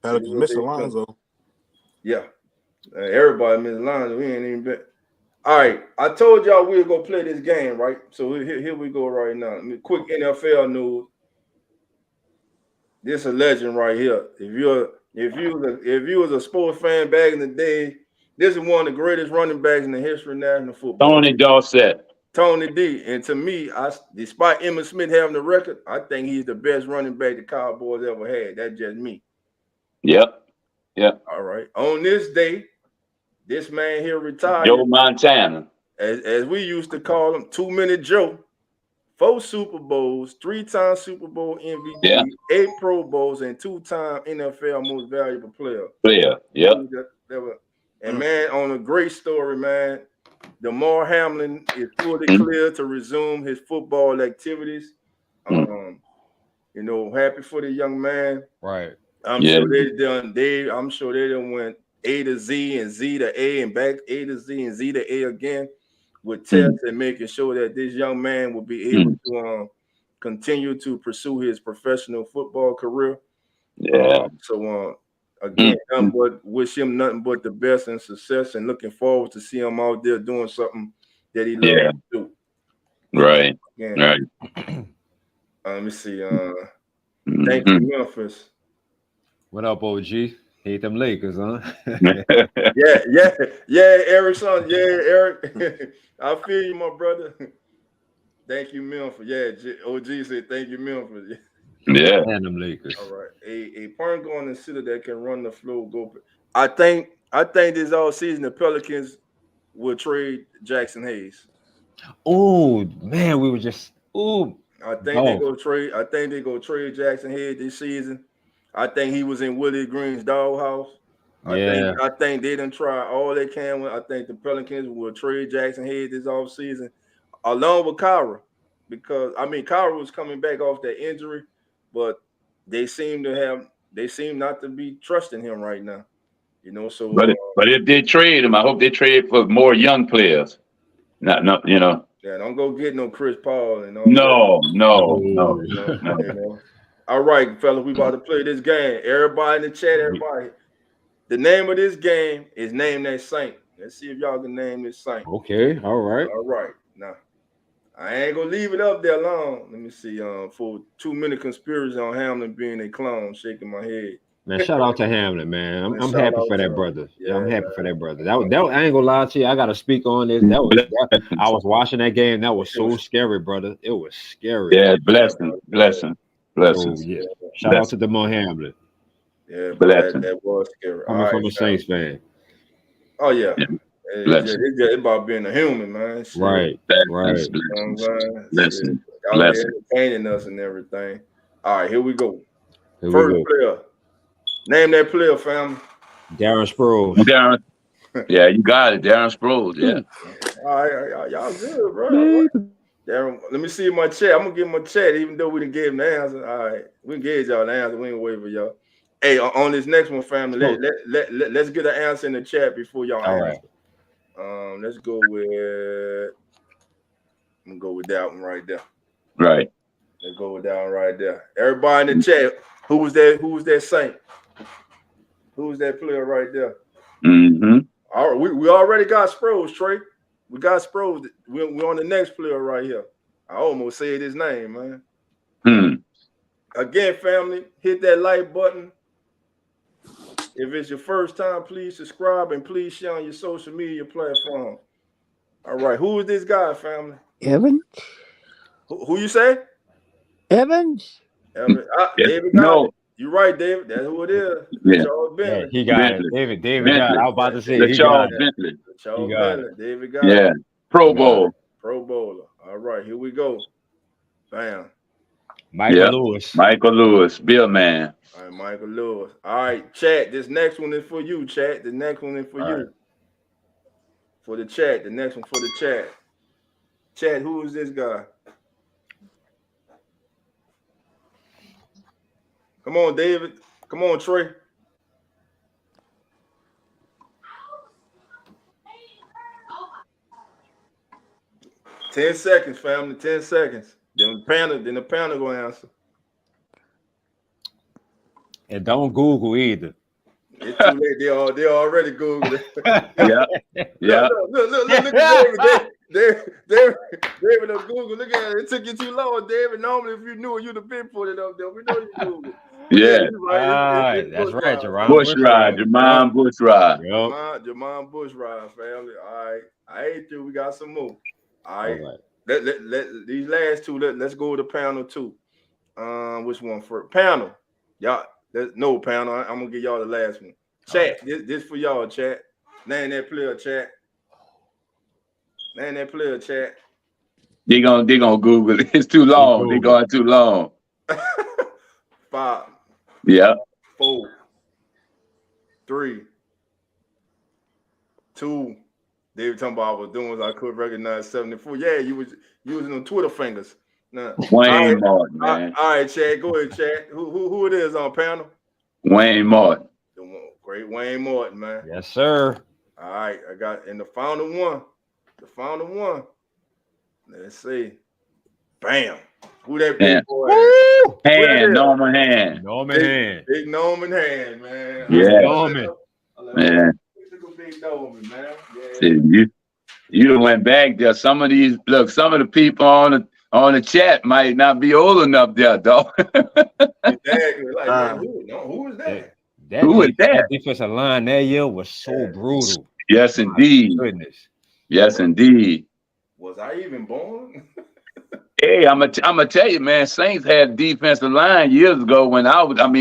Pelicans missing Lonzo. Yeah. Everybody missing Lonzo. We ain't even bet. All right. I told y'all we were going to play this game, right? So here we go right now. Quick NFL news. This is a legend right here. If you was a sports fan back in the day, this is one of the greatest running backs in the history of national football. Tony Dorsett. Tony D. And to me, despite Emmitt Smith having the record, I think he's the best running back the Cowboys ever had. That's just me. Yep. All right. On this day, this man here retired. Joe Montana. As we used to call him, 2-Minute Joe. 4 Super Bowls, 3-time Super Bowl MVP, Yeah. 8 Pro Bowls, and 2-time NFL Most Valuable Player. Player. Yep. And man, on a great story, man, Damar Hamlin is fully clear to resume his football activities. You know, happy for the young man. Right. I'm sure they done went A to Z and Z to A and back A to Z and Z to A again with tests and making sure that this young man will be able to continue to pursue his professional football career. Yeah. Again, wish him nothing but the best and success, and looking forward to see him out there doing something that he loves to do. Right. Yeah. Right. Let me see. Thank you, Memphis. What up, OG? Hate them Lakers, huh? yeah, Eric, son. Yeah, Eric. I feel you, my brother. Thank you, Memphis. Yeah, OG said thank you, Memphis. Yeah. And them Lakers. All right. A point going in city that can run the floor, go. I think this all season the Pelicans will trade Jackson Hayes. Oh man, we were just I think they go trade Jackson Hayes this season. I think he was in Willie Green's doghouse. I think they done try all they can with. I think the Pelicans will trade Jackson Hayes this offseason, along with Kyra, because Kyra was coming back off that injury, but they seem not to be trusting him right now. You know, so but if they trade him, I hope they trade for more young players. Not you know. Yeah, don't go get no Chris Paul and all No. You know. All right, fellas, we about to play this game. Everybody in the chat, everybody. The name of this game is Name That Saint. Let's see if y'all can name this saint. Okay, all right. All right. Now, I ain't gonna leave it up there long. Let me see. For 2-minute conspiracy on Hamlin being a clone, shaking my head. Man, shout out to Hamlin, man. I'm happy for that brother. Yeah, I'm happy for that brother. That I ain't gonna lie to you. I gotta speak on this. I was watching that game. That was so scary, brother. It was scary. Yeah, blessing. So, yeah. Shout out to Damar Hamlin. Yeah, but that was scary. Coming from a Saints fan. Oh yeah. It's about being a human, man. Shit. Right. Blessing. Y'all entertaining us and everything. All right, here we go. First player. Name that player, family. Darren Sproles. Darren. Yeah, you got it. Darren Sproles. Yeah. All right, y'all good, bro. Darren, let me see my chat. I'm gonna give him a chat, even though we didn't give him the answer. All right, we can gauge y'all the answer. We ain't wait for y'all. Hey, on this next one, family, let's get an answer in the chat before y'all answer. Right. Let's go with. I'm gonna go with that one right there. Right. Let's go with that one right there. Everybody in the chat, who was that Saint? Who was that player right there? All right, we already got Sproles, Trey. We got Sproles. We're on the next player right here. I almost said his name, man. Again, family, hit that like button. If it's your first time, please subscribe and please share on your social media platform. All right, who is this guy, family? Evans. Who you say? Evans. David got it. You're right, David. That's who it is. Yeah. He got it. David got it. I was about to say he got it. Charles Bentley. David got it. Pro Bowl. Pro Bowler. All right, here we go. Bam. Michael Lewis, Bill Man. All right, Michael Lewis. All right, chat. This next one is for you, chat. The next one is for you. Right. For the chat. The next one for the chat. Chat, who is this guy? Come on, David. Come on, Trey. Ten seconds, family. 10 seconds. Then the panel gonna answer. And don't Google either. It's too late. They already Googled it. Yeah. Look at David on Google. Look at it. It took you too long, David. Normally, if you knew it, you'd have been put it up there. We know you Googled. Yeah. Right. That's right, Jerron. Jermaine Bushrod. Jermaine Bushrod, family. All right. I ate through. We got some more. All right. Let these last two. Let's go to panel 2. Which one first? Panel. Y'all. No panel. I'm gonna give y'all the last one. Chat. Right. This for y'all, chat. Name that player, chat. They gonna Google it. It's too long. They going too long. 5, Yeah. 4, 3, 2. They were talking about I was doing what I could recognize 74. Yeah, you was using them Twitter fingers. Nah. Wayne Martin, man. All right, Chad. Go ahead, Chad. Who it is on panel? Wayne Martin. The great Wayne Martin, man. Yes, sir. All right, I got in the final one. The final one. Let's see. Bam. Who that big boy? Hand, Norman Hand. Norman Hand. Big Norman Hand, man. Yeah. Norman. Man. Big Norman, man. Yeah. You done went back there. Some of the people on the chat might not be old enough there, dog. Exactly. Like, man, who is that? Who is that? That defensive line that year was so brutal. Yes, indeed. My goodness. Yes, indeed. Was I even born? Hey, I'm gonna tell you, man. Saints had defensive line years ago when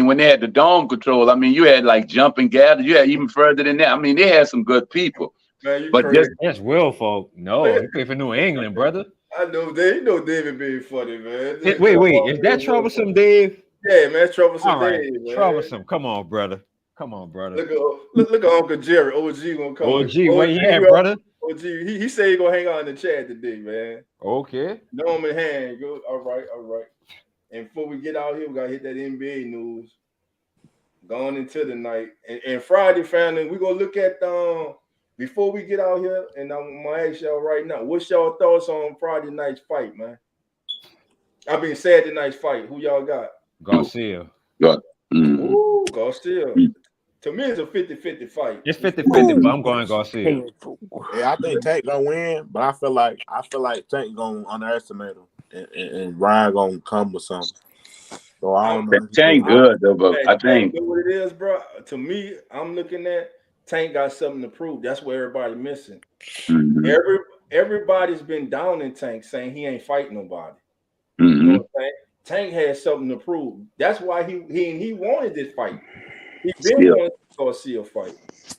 when they had the dome control. I mean, you had like jumping gathers. You had even further than that. I mean, they had some good people. Man, but that's Will folk. No, he played for New England, brother. I know David being funny, man. Wait, is that Troublesome Dave? Yeah, man, Troublesome Dave. Man. Troublesome. Come on, brother. Look at Uncle Jerry. OG gonna come. OG, where you at, brother? OG, he said he gonna hang out in the chat today, man. Okay. Norman Hand, go. All right. And before we get out here, we gotta hit that NBA news. Going into the night and Friday, family, we gonna look at before we get out here, and I'm gonna ask y'all right now, what's y'all thoughts on Friday night's fight, man? Saturday night's fight. Who y'all got? Garcia. Ooh, Garcia. To me, it's a 50-50 fight. It's 50-50, but I'm going Garcia. Yeah, I think Tank gonna win, but I feel like Tank gonna underestimate him, and Ryan gonna come with something. So I don't know. Tank good though, but I think what it is, bro. To me, I'm looking at Tank got something to prove. That's what everybody missing. Mm-hmm. Everybody's been down in Tank saying he ain't fighting nobody. Mm-hmm. You know what I'm saying? Tank has something to prove. That's why he wanted this fight. He been wanting to Garcia fight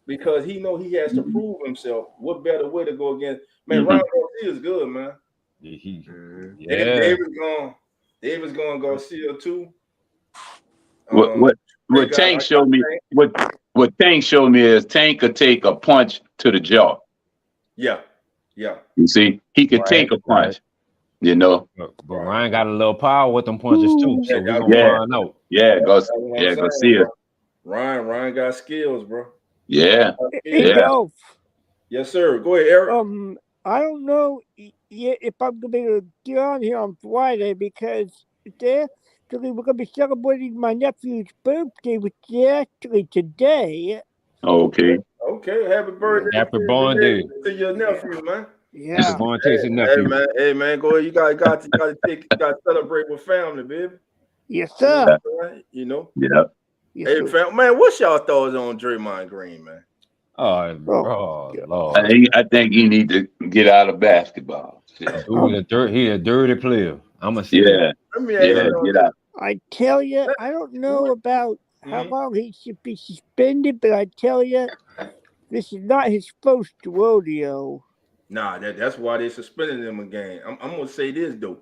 because he know he has to prove himself. What better way to go against? Man, Ryan Garcia is good, man. Yeah. David's going Garcia too. What Tank showed me? What Tank showed me is Tank could take a punch to the jaw. Yeah. You see, he could take a punch. You know, but Ryan got a little power with them punches too. So we're gonna find out. Yeah, Garcia. Ryan got skills, bro. Yeah. Yes, sir. Go ahead, Eric. I don't know if I'm gonna be able to get on here on Friday because we're gonna be celebrating my nephew's birthday, which is actually today. Okay. Happy birthday. Happy born day to your nephew, man. Yeah. Happy born day to nephew. Hey man, go ahead. You gotta celebrate with family, baby. Yes, sir. You know. Yeah. Hey, man, what's y'all thoughts on Draymond Green, man? Oh Lord. I think he need to get out of basketball. He a dirty player. I'm gonna say. Yeah. Get out. I tell you, I don't know about how long he should be suspended, but I tell you, this is not his first rodeo. Nah, that's why they suspended him again. I'm gonna say this though.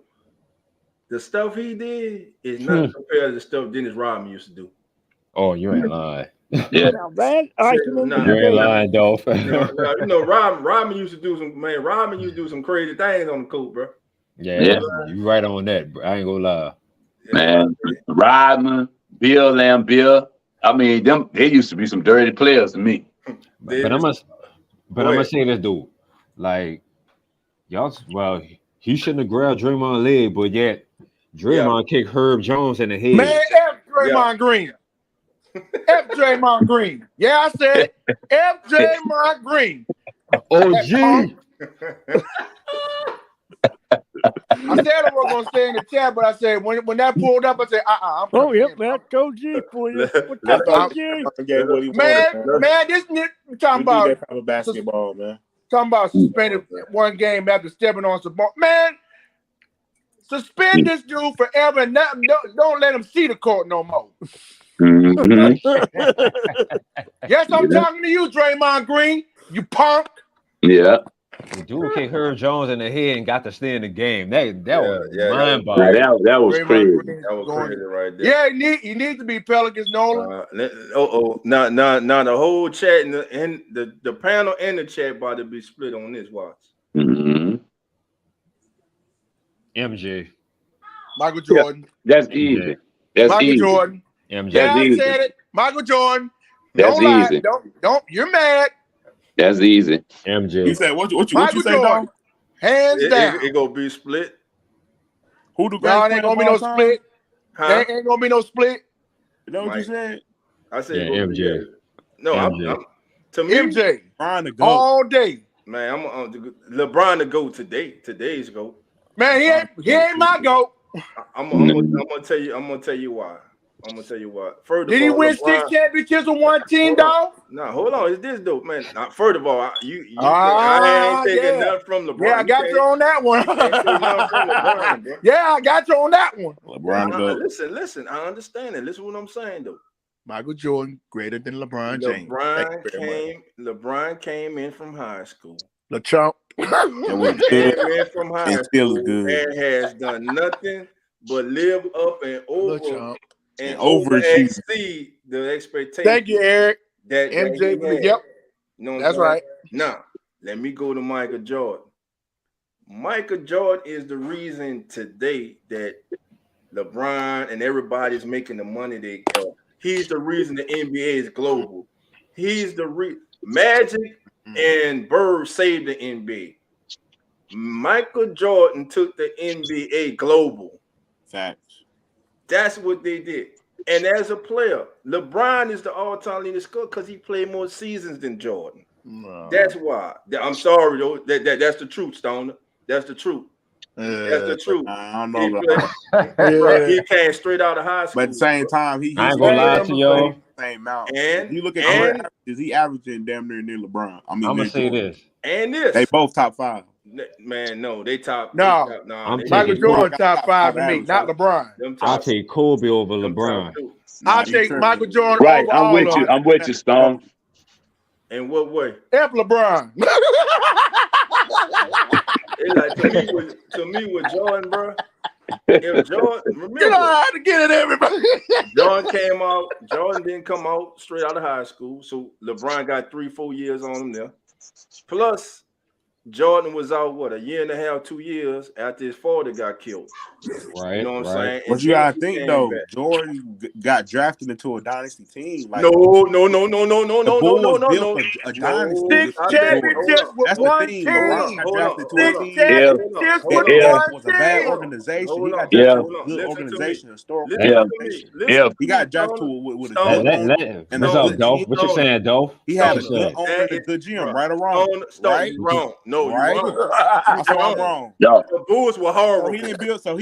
The stuff he did is not compared to the stuff Dennis Rodman used to do. Oh, you ain't lying. Yeah. Now that argument, you ain't lying, Dolph. You know, Rodman used to do some crazy things on the court, bro. Yeah. You right on that, bro. I ain't gonna lie. Man, Rodman, Bill Lambier. I mean, they used to be some dirty players to me. But I'm gonna say this, dude. Like, he shouldn't have grabbed Draymond's leg, but yet Draymond kicked Herb Jones in the head. Man, F Draymond Green. F Draymond Green. Yeah, I said F Draymond Green. OG. I said I was gonna stay in the chat, but I said when that pulled up, I said, oh, yep, that's OG for you. What's up, OG? Man, this nigga talking about basketball, man. Talking about suspended one game after stepping on some ball. Man, suspend this dude forever and don't let him see the court no more. Mm-hmm. Yes, I'm talking to you, Draymond Green. You punk. Yeah. The dude kicked Herb Jones in the head and got to stay in the game. That was mind Nah, boggling. that was crazy. That was crazy right there. Yeah, he needs to be Pelicans, Nolan. Now the whole chat and the panel and the chat about to be split on this. Watch. Mm-hmm. MJ. Michael Jordan. That's easy. That's Michael easy. Jordan. MJ. Yeah, I easy. said it. Michael Jordan. That's don't easy. lie. Don't. You're mad. That's easy. MJ. You said what you Michael say, Jordan. dog? Hands down. It gonna be split. Who the Y'all greatest ain't gonna be player no of all time? split. Huh? There ain't gonna be no split. You know what you Mike. said? I said Yeah, it gonna be MJ. that. No, MJ. I'm to me, MJ. Brian the GOAT. All day. man. I'm LeBron to go today. Today's go. Man, he ain't my GOAT. I'm gonna tell you. I'm gonna tell you why. First of Did he all, win LeBron, 6 championships with one team, dog? Nah, hold on. It's this though, man. First of all, you Ah, I ain't taking yeah. nothing from LeBron. Yeah, I got you on that one. Can't take nothing from LeBron, bro. Yeah, I got you on that one. LeBron the GOAT. Listen. I understand it. Listen to what I'm saying though. Michael Jordan greater than LeBron James. LeBron came in from high school. LeChump. And was Came good. in from high And still school is good. and has done nothing but live up and over LeChump. and overachieve. exceed the expectations. Thank you, Eric. That MJ. he had. Yep. You know what That's I'm saying? right. Now, let me go to Michael Jordan. Michael Jordan is the reason today that LeBron and everybody's making the money they got. He's the reason the NBA is global. He's the Magic and Bird saved the NBA. Michael Jordan took the NBA global. Facts. That's what they did. And as a player, LeBron is the all-time leading scorer because he played more seasons than Jordan. No. That's why. I'm sorry, though. That's the truth, Stoner. That's the truth. That's the truth. I don't know about Yeah. He came straight out of high school. But at the same time, I ain't gonna lie to y'all. same amount. And- If you look at and- the averages, he averaging damn near LeBron. I mean, I'm gonna near say Jordan. this. And this. They both top 5. Man, no, they top. No. they top, nah, I'm they taking Michael top- Jordan Got top 5 to me, average, not right? LeBron. them I'll top- take Kobe over them top LeBron. two. I'll he take tripping. Michael Jordan Right, over I'm all with of you. them. I'm with you, Stone. In what way? F LeBron. It's like to me with Jordan, bro. If Jordan, You know remember, how to get it, everybody. Jordan didn't come out straight out of high school, so LeBron got 3-4 years on him there. Plus, Jordan was out a year and a half, 2 years after his father got killed. Right. You know what I'm right. saying? But And you then gotta he think came though, back. Jordan got drafted into a dynasty team. Like No. the Bulls built a dynasty. Six with championships Jordan. with That's the one thing. team. LeBron got drafted to a Six team championships with that one was a bad team. organization. He got Yeah. drafted to a good Listen to organization, me. historical Listen to me. organization. Listen to He me, got drafted Stoner. to with a Stoner. good owner and a What's up, good Dolph? GM. What you saying, Dolph? He had a What you good saying? owner and a good GM, right or wrong? Stone, Right? you wrong. No, you Right? wrong. So I'm wrong. Yeah. The Bulls were horrible. So he didn't build. So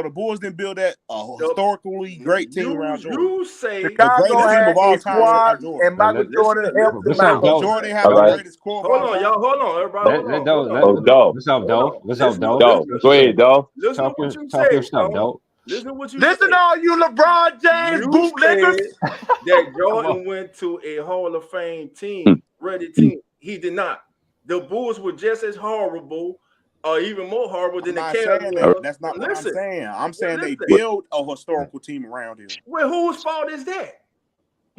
the Bulls didn't build that historically great team around Jordan. You say Chicago greatest team had of all a time squad, around Jordan. and Michael Listen, Jordan helped What's them up, out. Dolph? Jordan had All the right. greatest core of Hold all on, time. y'all. Hold on, everybody. Hold on. Dolph. What's up, Dolph? What's up, Dolph? Dolph. Go ahead, Dolph. Listen to Talk what your you talk your said, stuff, Stone. Dolph. Listen to what you Listen, said. all you LeBron James You bootleggers. said that Jordan went to a Hall of Fame team, ready team. He did not. The Bulls were just as horrible, or even more horrible than I'm not the saying Cavs. that. That's not what Listen. I'm saying. I'm saying they Listen. build a historical team around him. Well, whose fault is that?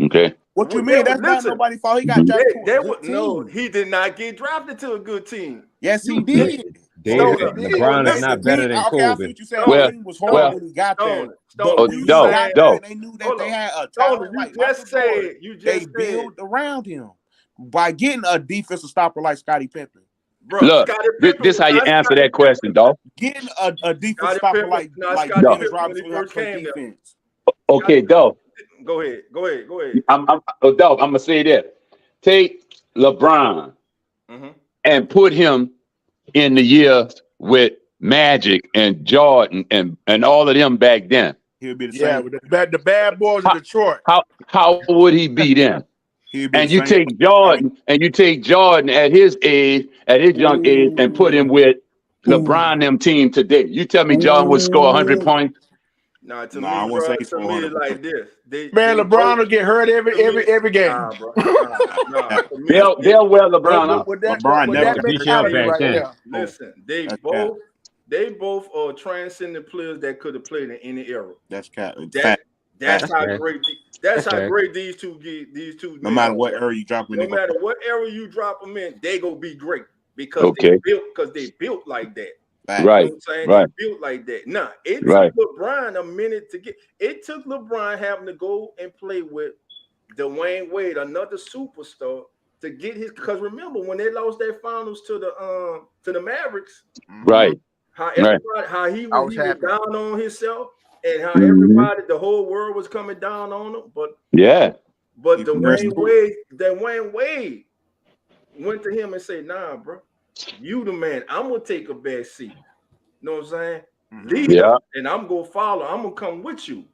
Okay. What you Well, mean? That's not listen. nobody's fault. He got drafted to a good No, team. he did not get drafted to a good team. Yes, he did. David, Stoner. LeBron is Listen, not better than okay, I see Kobe. what you're saying. Well, The team was horrible when he got there. Stoner. But Stoner. when he Dolph, got there, Dolph. they knew that Hold they on. had a Stoner, talent you like just Michael Jordan. said. You They just said. built around him by getting a defensive stopper like Scottie Pippen. Bro, Look, Scottie Pippen this how you was not answer Scottie that question, Dolph. Getting a defensive Scottie stopper Pippen, like Scottie Dennis Pippen Robinson when he first play came there. defense. Okay, Dolph. Go ahead. Go ahead. Dolph, I'm gonna say that. Take LeBron Mhm. and put him in the years with Magic and Jordan and all of them back then. He'll be the Yeah, same. with the bad boys of Detroit. How would he be then? He'll be And the you same. take Jordan at his age, at his young age, and put him with LeBron them team today. You tell me Jordan would score 100 points? Nah, to I me, wouldn't bro, say to me, it's like this. Man, LeBron will get hurt every game. Nah, bro. Nah. To me, They'll wear LeBron out. With that LeBron beat you up mentality back right then. there. Listen, they both are transcendent players that could have played in any era. That's cat. That's how fair. great. That's how fair. great these two get. These two. No matter what era you drop them No in, matter what era you drop them in, they gonna be great because they built like that. Right. You know what I'm saying? Right. They built like that. Nah, it took LeBron a minute to get. It took LeBron having to go and play with Dwayne Wade, another superstar, to get his. Because remember when they lost their finals to the Mavericks, Right. how everybody, how he was down on himself, and how everybody, the whole world was coming down on him. But Dwayne Wade went to him and said, "Nah, bro, you the man. I'm gonna take a back seat. You know what I'm saying? Lead up, and I'm gonna follow. I'm gonna come with you."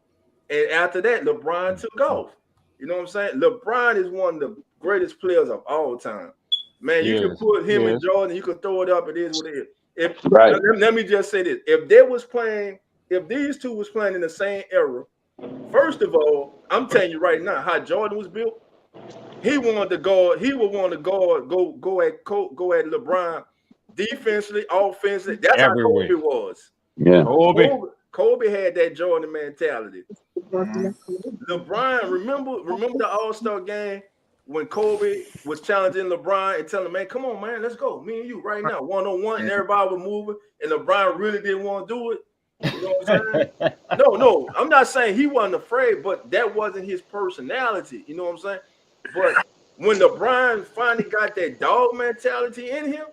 And after that, LeBron took off. You know what I'm saying? LeBron is one of the greatest players of all time. Man, you can put him and Jordan, you can throw it up. It is what it is. Let me just say this: if these two was playing in the same era, first of all, I'm telling you right now, how Jordan was built. He wanted to guard. He would want to guard. Go at LeBron defensively, offensively. That's how Kobe was. Yeah, Kobe had that Jordan mentality. LeBron, remember the All-Star game when Kobe was challenging LeBron and telling him, "Man, come on, man, let's go, me and you right now, 1-on-1," and everybody was moving, and LeBron really didn't want to do it. You know what I'm saying? No, I'm not saying he wasn't afraid, but that wasn't his personality. You know what I'm saying? But when LeBron finally got that dog mentality in him,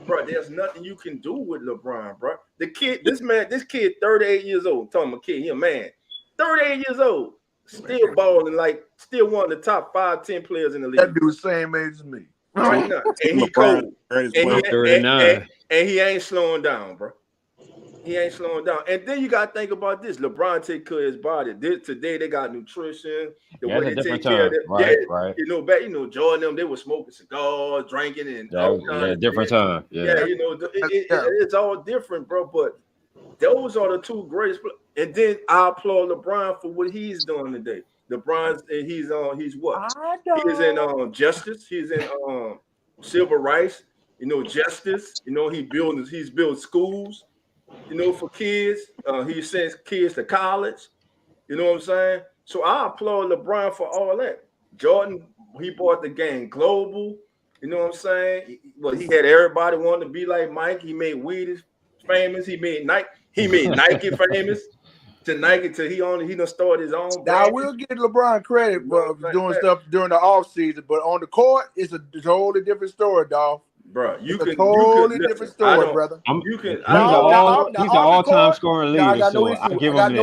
bro, there's nothing you can do with LeBron, bro. This kid, 38 years old, talking about kid, he a man, 38 years old, still balling, like still one of the top 5-10 players in the league. That dude same age as me. Right now. And he cold. And he ain't slowing down, bro. He ain't slowing down. And then you got to think about this. LeBron take care of his body. Today they got nutrition. The way they take care of it. Right. Jordan, them, they were smoking cigars, drinking, and different time. It's all different, bro. But those are the two greatest. And then I applaud LeBron for what he's doing today. LeBron's he's what? He's in justice. He's in civil rights. Justice. He's built schools. For kids. He sends kids to college. You know what I'm saying? So I applaud LeBron for all that. Jordan, he brought the game global. You know what I'm saying? Well, he had everybody wanting to be like Mike. He made weed famous. He made Nike famous. To Nike till he done started his own brand. Now I will give LeBron credit for doing stuff during the off season, but on the court, it's a totally different story, dog. Bro, different story, brother. He's an all-time scoring leader. I got no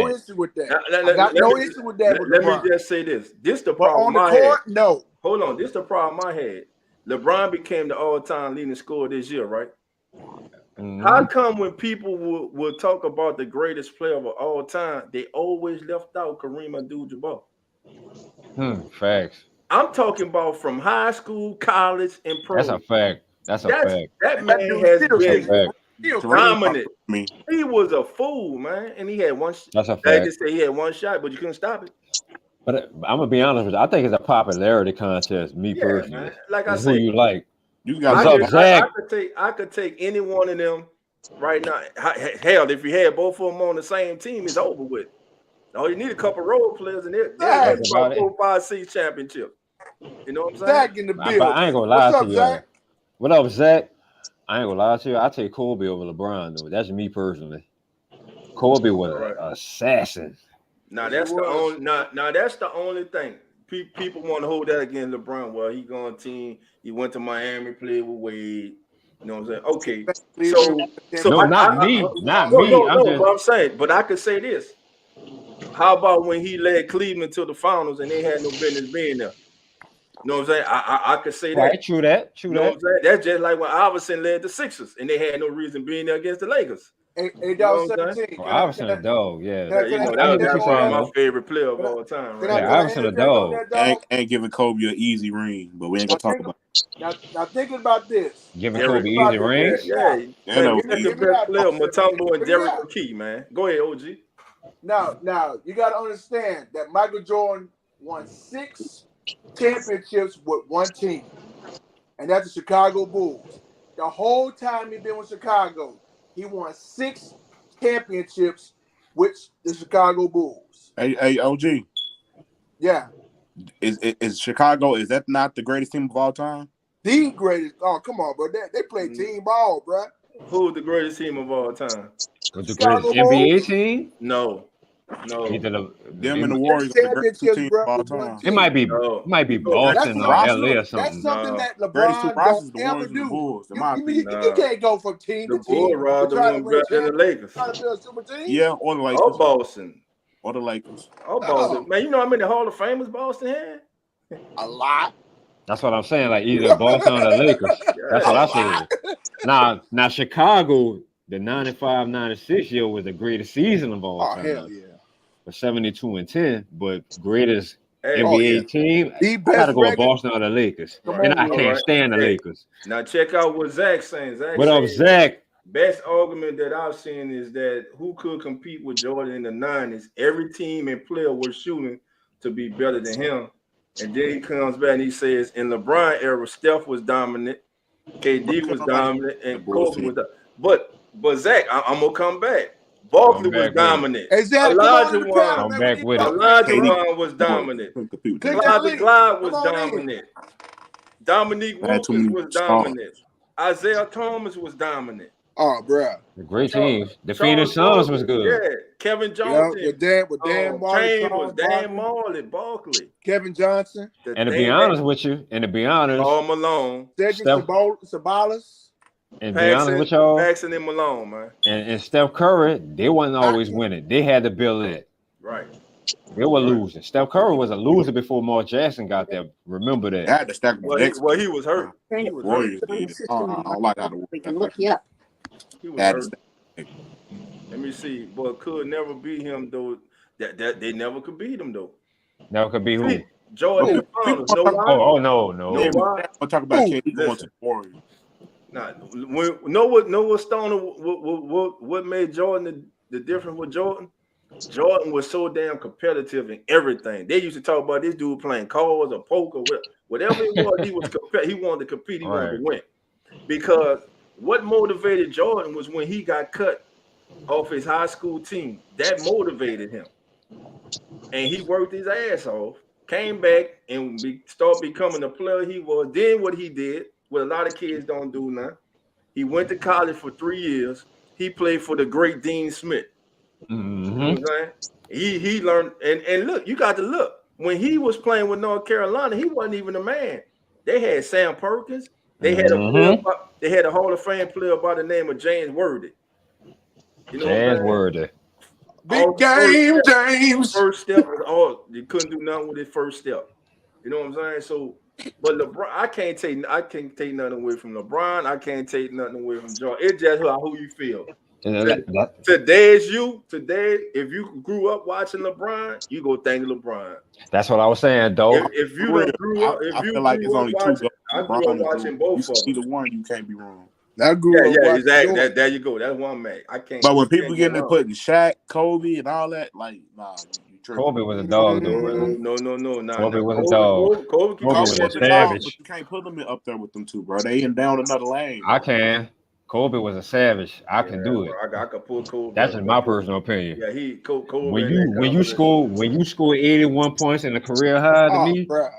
issue with that. I got no issue with that. Let me just say this. This the problem on the court, no. Hold on. This the problem I had. LeBron became the all-time leading scorer this year, right? How come when people will talk about the greatest player of all time, they always left out Kareem Abdul-Jabbar? Facts. I'm talking about from high school, college, and pro. That's a fact. That man has been dominant. He was a fool, man, and he had one. That's a fact. I just say he had one shot, but you couldn't stop it. But I'm gonna be honest with you. I think it's a popularity contest. Me personally, man. Like I said, who you like. You got I could take any one of them right now. Hell, if you had both of them on the same team, it's over with. Oh, you need a couple role players, and they're about 4, 5, 6 championships. You know what I'm saying? Zach in the building. I ain't gonna lie to you. Zach? What up, Zach? I ain't gonna lie to you. I take Kobe over LeBron, though. That's me personally. Kobe was an assassin. Now that's the only thing. People want to hold that against LeBron. Well, he gone team. He went to Miami, played with Wade. You know what I'm saying? Okay. So no, not me. But I'm saying, but I could say this. How about when he led Cleveland to the finals and they had no business being there? You know what I'm saying? I could say that. Right, true that. You know what I'm saying? That's just like when Iverson led the Sixers and they had no reason being there against the Lakers. Iverson a dog, yeah. That's one of my favorite player of all time. Right? Iverson a dog. Ain't giving Kobe an easy ring, but we ain't gonna talk about it. Now thinking about this. Giving Kobe easy rings? Yeah. That's the best player, Mutombo and Derek McKee, man. Go ahead, OG. Now, you got to understand that Michael Jordan won 6 championships with one team, and that's the Chicago Bulls. The whole time he's been with Chicago, he won 6 championships with the Chicago Bulls. Hey, OG. Yeah. Is Chicago, is that not the greatest team of all time? The greatest. Oh, come on, bro. They play team ball, bro. Who's the greatest team of all time? Was the greatest NBA team? No. Them and the Warriors are the greatest team of all time. It might be Boston or LA or something. That's something that LeBron don't ever do. Bulls, you can't go from team to team. The Bulls rather win better than the Lakers. Try to build a super team. Yeah, or the Lakers. Or Boston. Or the Lakers. Or Boston. Man, you know how many Hall of Famers Boston had? A lot. That's what I'm saying. Like either Boston or the Lakers. That's what I said. Now Chicago, the 95-96 year was the greatest season of all time. Hell yeah. For 72-10, but greatest NBA team, I gotta go with Boston or the Lakers. And I can't stand the Lakers. Now check out what Zach's saying. What up, Zach? Best argument that I've seen is that who could compete with Jordan in the 90s? Every team and player was shooting to be better than him. And then he comes back and he says, in LeBron era, Steph was dominant, KD was dominant, and Kobe was dominant. But Zach, I'm gonna come back. Barkley was dominant. Elijah Wan was dominant. Clyde was dominant. Dominique Wilkins was dominant. Isaiah Thomas was dominant. Oh, bro. The great team. The Phoenix Suns was good. Yeah. Kevin Johnson. With Dan Marley. Dan Marley, Barkley. Kevin Johnson. And to be honest with you, Karl Malone. Cedric Sabalas. And be honest with y'all, Paxson and Malone, man. And Steph Curry, they wasn't always winning. They had to build it. Right. They were losing. Steph Curry was a loser before Mark Jackson got there. Remember that. Had to stack well, he was hurt. Warriors did. I like how the can look you up. He was hurt. Let me see. But could never beat him though. That they never could beat him though. Never could beat who? Jordan. No. We'll talk about KD going to the Warriors. Nah, what Stoner, what made Jordan the difference with Jordan? Jordan was so damn competitive in everything. They used to talk about this dude playing cards or poker, whatever it was. He wanted to compete. He wanted to win. Because what motivated Jordan was when he got cut off his high school team. That motivated him, and he worked his ass off. Came back and started becoming the player he was. Then what he did, what a lot of kids don't do now, he went to college for 3 years. He played for the great Dean Smith. Mm-hmm. You know what I'm saying? He learned, and look, you got to look. When he was playing with North Carolina, he wasn't even a man. They had Sam Perkins. They had a Hall of Fame player by the name of James Worthy. You know James Worthy. Big game, James. First step was you couldn't do nothing with his first step. You know what I'm saying? So, but LeBron, I can't take nothing away from LeBron. I can't take nothing away from Jordan. It's just who you feel. Today, if you grew up watching LeBron, you go thank LeBron. That's what I was saying, though. If you grew up, I feel like it's only two. I grew up watching both of them. Either one, you can't be wrong. Exactly. There you go. That's one man. I can't. But when people get in putting Shaq, Kobe, and all that, like, nah. Kobe was a dog, though, brother. No. Kobe was a dog. Kobe was a savage. But you can't put them up there with them two, bro. They in down another lane. I can. Kobe was a savage. I can do it. I can pull Kobe. That's just my personal opinion. Yeah, Kobe. When you score 81 points in a career high to me. Bro.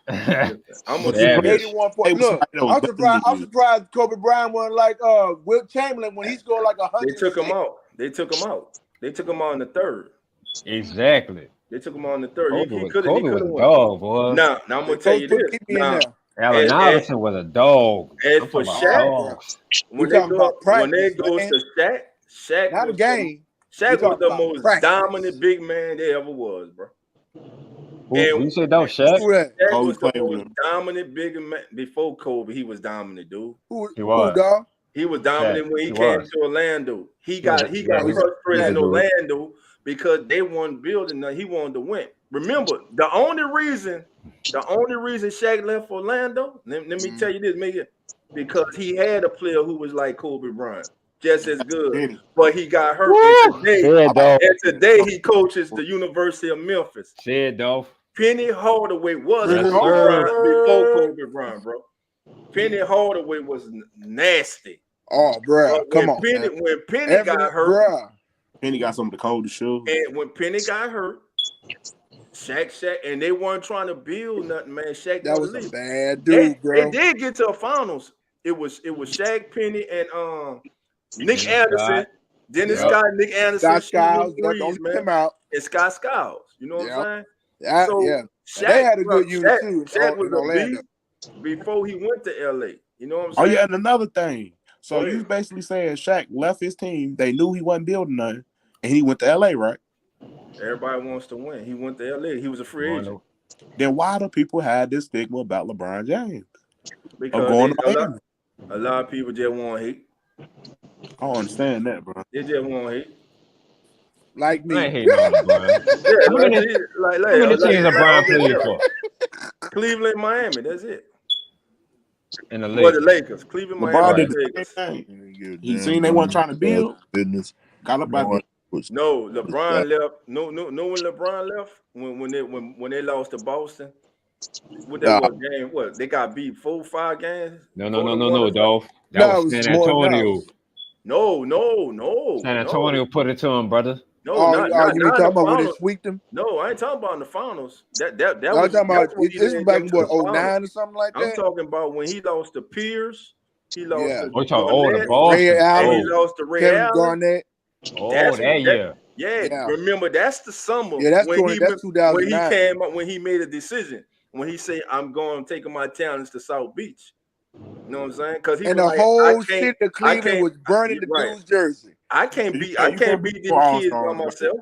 I'm gonna 81 points. Look, I'm surprised Kobe Bryant wasn't like Wilt Chamberlain when he scored like 100. They took him out. They took him out in the third. Exactly. They took him out in the third. Kobe was a dog, boy. Now I'm gonna tell you this. Allen Iverson was a dog. As for Shaq, when they go to Shaq not a game. Shaq was the most dominant big man there ever was, bro. You said don't Shaq? Shaq was the most dominant big man before Kobe. He was dominant, dude. He was. He was dominant when he came to Orlando. He got frustrated in Orlando because they weren't building nothing. He wanted to win. Remember, the only reason Shaq left Orlando, let me tell you this, because he had a player who was like Kobe Bryant. just as good. Penny. But he got hurt. Woo! And today he coaches the University of Memphis. Say it, Dolph. Penny Hardaway was Yes, Kobe sir. Bryant before Kobe Bryant, bro. Penny Hardaway was nasty. Oh, bro, But come on. when Penny got hurt, Bro. Penny got some of the coldest shoes. and when Penny got hurt, Shaq, and they weren't trying to build nothing, man. Shaq That was leave. a bad dude, bro. They did get to a finals. It was Shaq, Penny, and Nick Anderson, Dennis Scott, Nick Anderson, Scott Skiles, threes, don't man, him out. and Scott Skiles. You know what I'm saying? Yeah. Shaq, They had a good unit too Shaq in was Orlando. a beast before he went to LA. You know what I'm saying? Oh yeah, and another thing. So Go ahead. you basically saying Shaq left his team. They knew he wasn't building nothing, and he went to LA, right? Everybody wants to win. He went to LA. He was a free agent. Then why do people have this stigma about LeBron James? Because going to Miami. a lot of people just want hate. I don't understand that, bro. They just want hate. Like me. I ain't hating on LeBron. Yeah, How many teams LeBron played for? Cleveland, Miami. That's it. And the Or the Lakers. Lakers. Cleveland, LeBron Miami. did the Lakers. same thing. He seen they weren't trying to build. Business. Got up by the No, LeBron left. No, when LeBron left, when they lost to Boston, what that was game? What they got beat 4-5 games? No, Dolph. That was San Antonio. No. San Antonio put it to him, brother. No, not you been talking about when they finals. sweeped them? No, I ain't talking about in the finals. That I was was talking about this was back in what 09 or something like that. I'm talking about when he lost to Pierce. He lost to We're talking Garnett, the Boston. Ray and Allen, he lost to Ray Kevin Allen. Garnett. That year. Yeah, remember that's the summer. Yeah, that's when that's 2009. when he came up, when he made a decision, when he said, "I'm going taking my talents to South Beach." You know what I'm saying? Because and the whole city of Cleveland was burning the dude's jersey. I can't beat them kids by myself.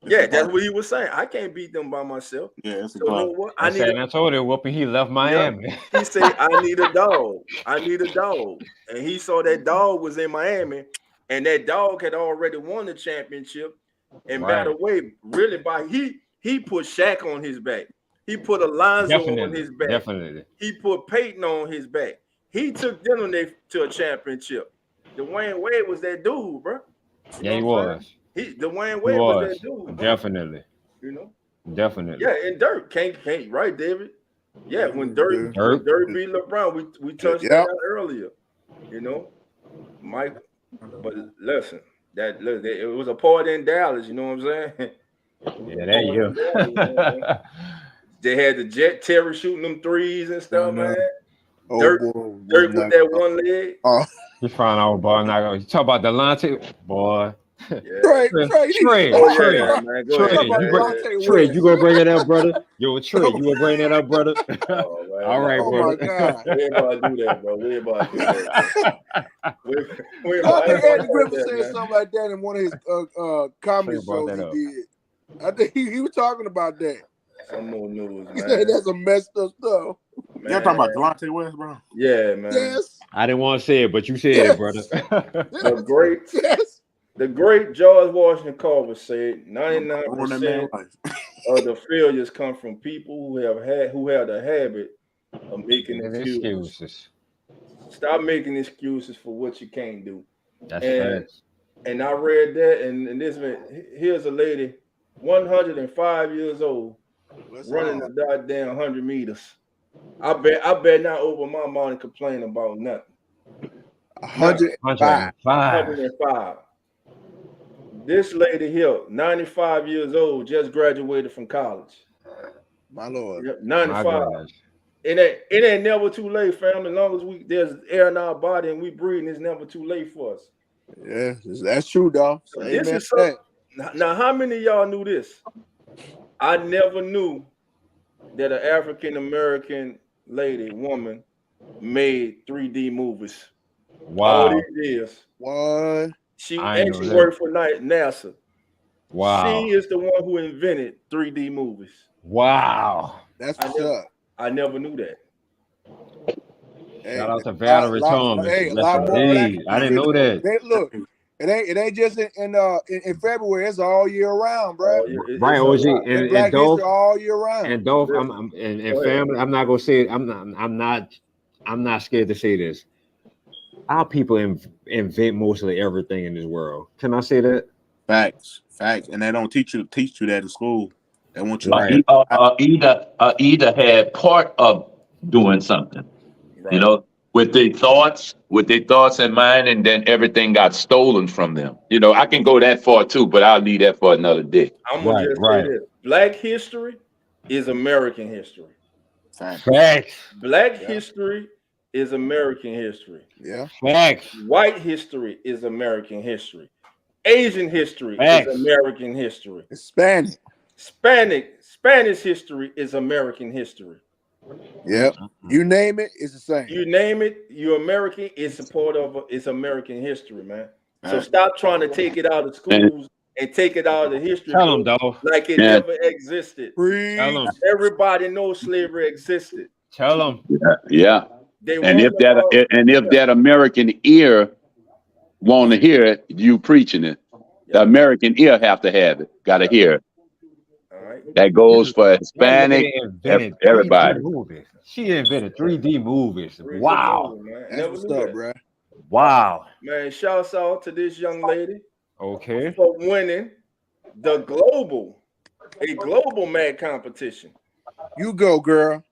Yeah, that's what he was saying. I can't beat them by myself. Yeah, it's so you know what? I need San Antonio whooping. He left Miami. Yeah. He said, "I need a dog. I need a dog," and he saw that dog was in Miami, and that dog had already won the championship. And by the way, really, he put Shaq on his back. He put Alonzo on his back. Definitely. He put Peyton on his back. He took them to a championship. Dwayne Wade was that dude, bro. Yeah, he was. Dwayne Wade was that dude. Bro. Definitely. You know. Definitely. Yeah, and Dirk can't right, David. Yeah, when Dirk beat LeBron, we touched that earlier. You know, Mike. But listen, it was a party in Dallas. You know what I'm saying? Yeah, there you go. They had the Jet Terry shooting them threes and stuff, man. Oh, Dirk boy, with that one leg. You find out, boy. You talk about Delonte, boy. Yeah. Trey, you gonna bring it up, brother? Yo, Trey, you gonna bring that up, brother? All right, bro. My God. We ain't about to do that, bro. We ain't about to do that. I think Andy Griffin said something like that in one of his comedy shows he did. I think he was talking about that. Some more news, man. He said that's some messed up stuff. Y'all talking about Delonte West, bro? Yeah, man. Yes. I didn't want to say it, but you said it, brother. The great George Washington Carver said 99% of the failures come from people who have the habit of making excuses. Stop making excuses for what you can't do. That's facts. And I read that, and this man, here's a lady, 105 years old, running a goddamn 100 meters. I bet not over my mind and complain about nothing. 105. This lady here, 95 years old, just graduated from college. My Lord. 95. It ain't never too late, fam. As long as there's air in our body and we breathing, it's never too late for us. Yeah, that's true, dog. So this is now, how many of y'all knew this? I never knew that an African American woman, made 3D movies. Wow. All these years. What? She worked for NASA. Wow. She is the one who invented 3D movies. Wow. That's what's up. I never knew that. Shout out to Valerie Thomas. Hey, a lot more I didn't know that. Look, it ain't just in February. It's all year round, bro. Right, OG, and Dolph, all year round. And Dolph, and family. I'm not gonna say it. I'm not scared to say this. I our people invent mostly everything in this world. Can I say that? Facts, and they don't teach you that in school. They want you Right. Either had part of doing something, Right. you know, with their thoughts in mind, and then everything got stolen from them. You know, I can go that far too, but I'll leave that for another day. I'm gonna just say this: Black history is American history. Facts. Black history is American history. Yeah. Facts. White history is American history. Asian history Facts. is American history. Spanish history is American history. Yep. You name it, it's the same. You name it, you're American. It's a part of it's American history, man. So stop trying to take it out of schools and take it out of the history. Tell them, though. Like it never existed. Tell them. Everybody knows slavery existed. Tell them. Yeah. And if that American ear want to hear it, you preaching it. The American ear have to have it. Got to hear it. All right. That goes for Hispanic, everybody. She invented 3D movies. Wow. That's what's up, bro. Wow. Man, shouts out to this young lady. Okay. For winning a global mad competition. You go, girl.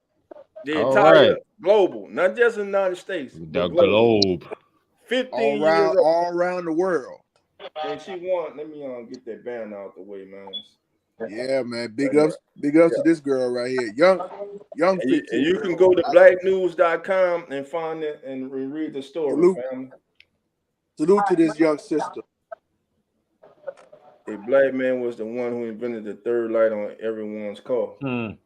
The entire global, not just in the United States. The globe. 15 all around the world. And she won. Let me get that band out the way, man. Yeah, man. Big ups to this girl right here. Young. And you can go to blacknews.com and find it and read the story, family. Salute to this young sister. A black man was the one who invented the third light on everyone's car. And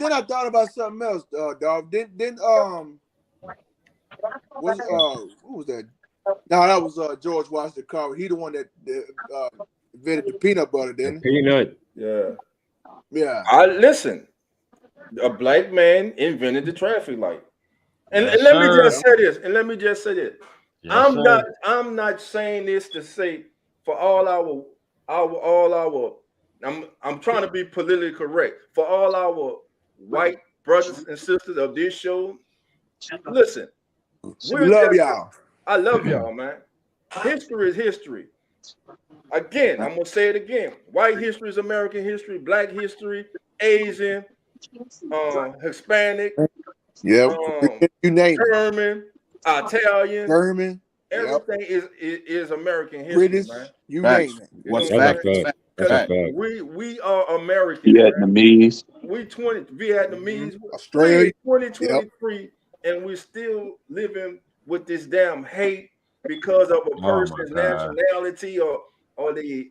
then I thought about something else, dog. Who was that? No, that was George Washington Carver. He the one that invented the peanut butter, didn't he? Peanut. Yeah. I listen. A black man invented the traffic light. And let me just say this. Yes, I'm not saying this to say for all our I'm trying to be politically correct. For all our white brothers and sisters of this show, listen. We love y'all. I love y'all, man. History is history. Again, I'm gonna say it again. White history is American history, black history, Asian, Hispanic, you name it. German, Italian, German, everything is American history, British, man. you name it. What's fact? We are American. Vietnamese. We Vietnamese, Australia, 2023, and we're still living with this damn hate because of a person's nationality or their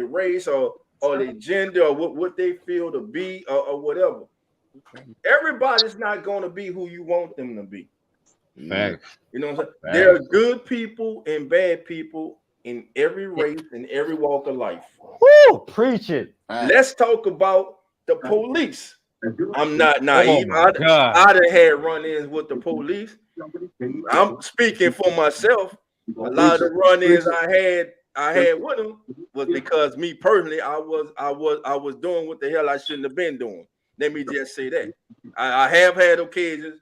race or their gender or what they feel to be or whatever. Everybody's not going to be who you want them to be. Facts. You know what I'm saying? There are good people and bad people in every race and every walk of life. Woo! Preach it. Let's talk about the police. I'm not naive. I done had run-ins with the police. I'm speaking for myself. A lot of the run-ins I had with them was because me personally, I was doing what the hell I shouldn't have been doing. Let me just say that. I have had occasions,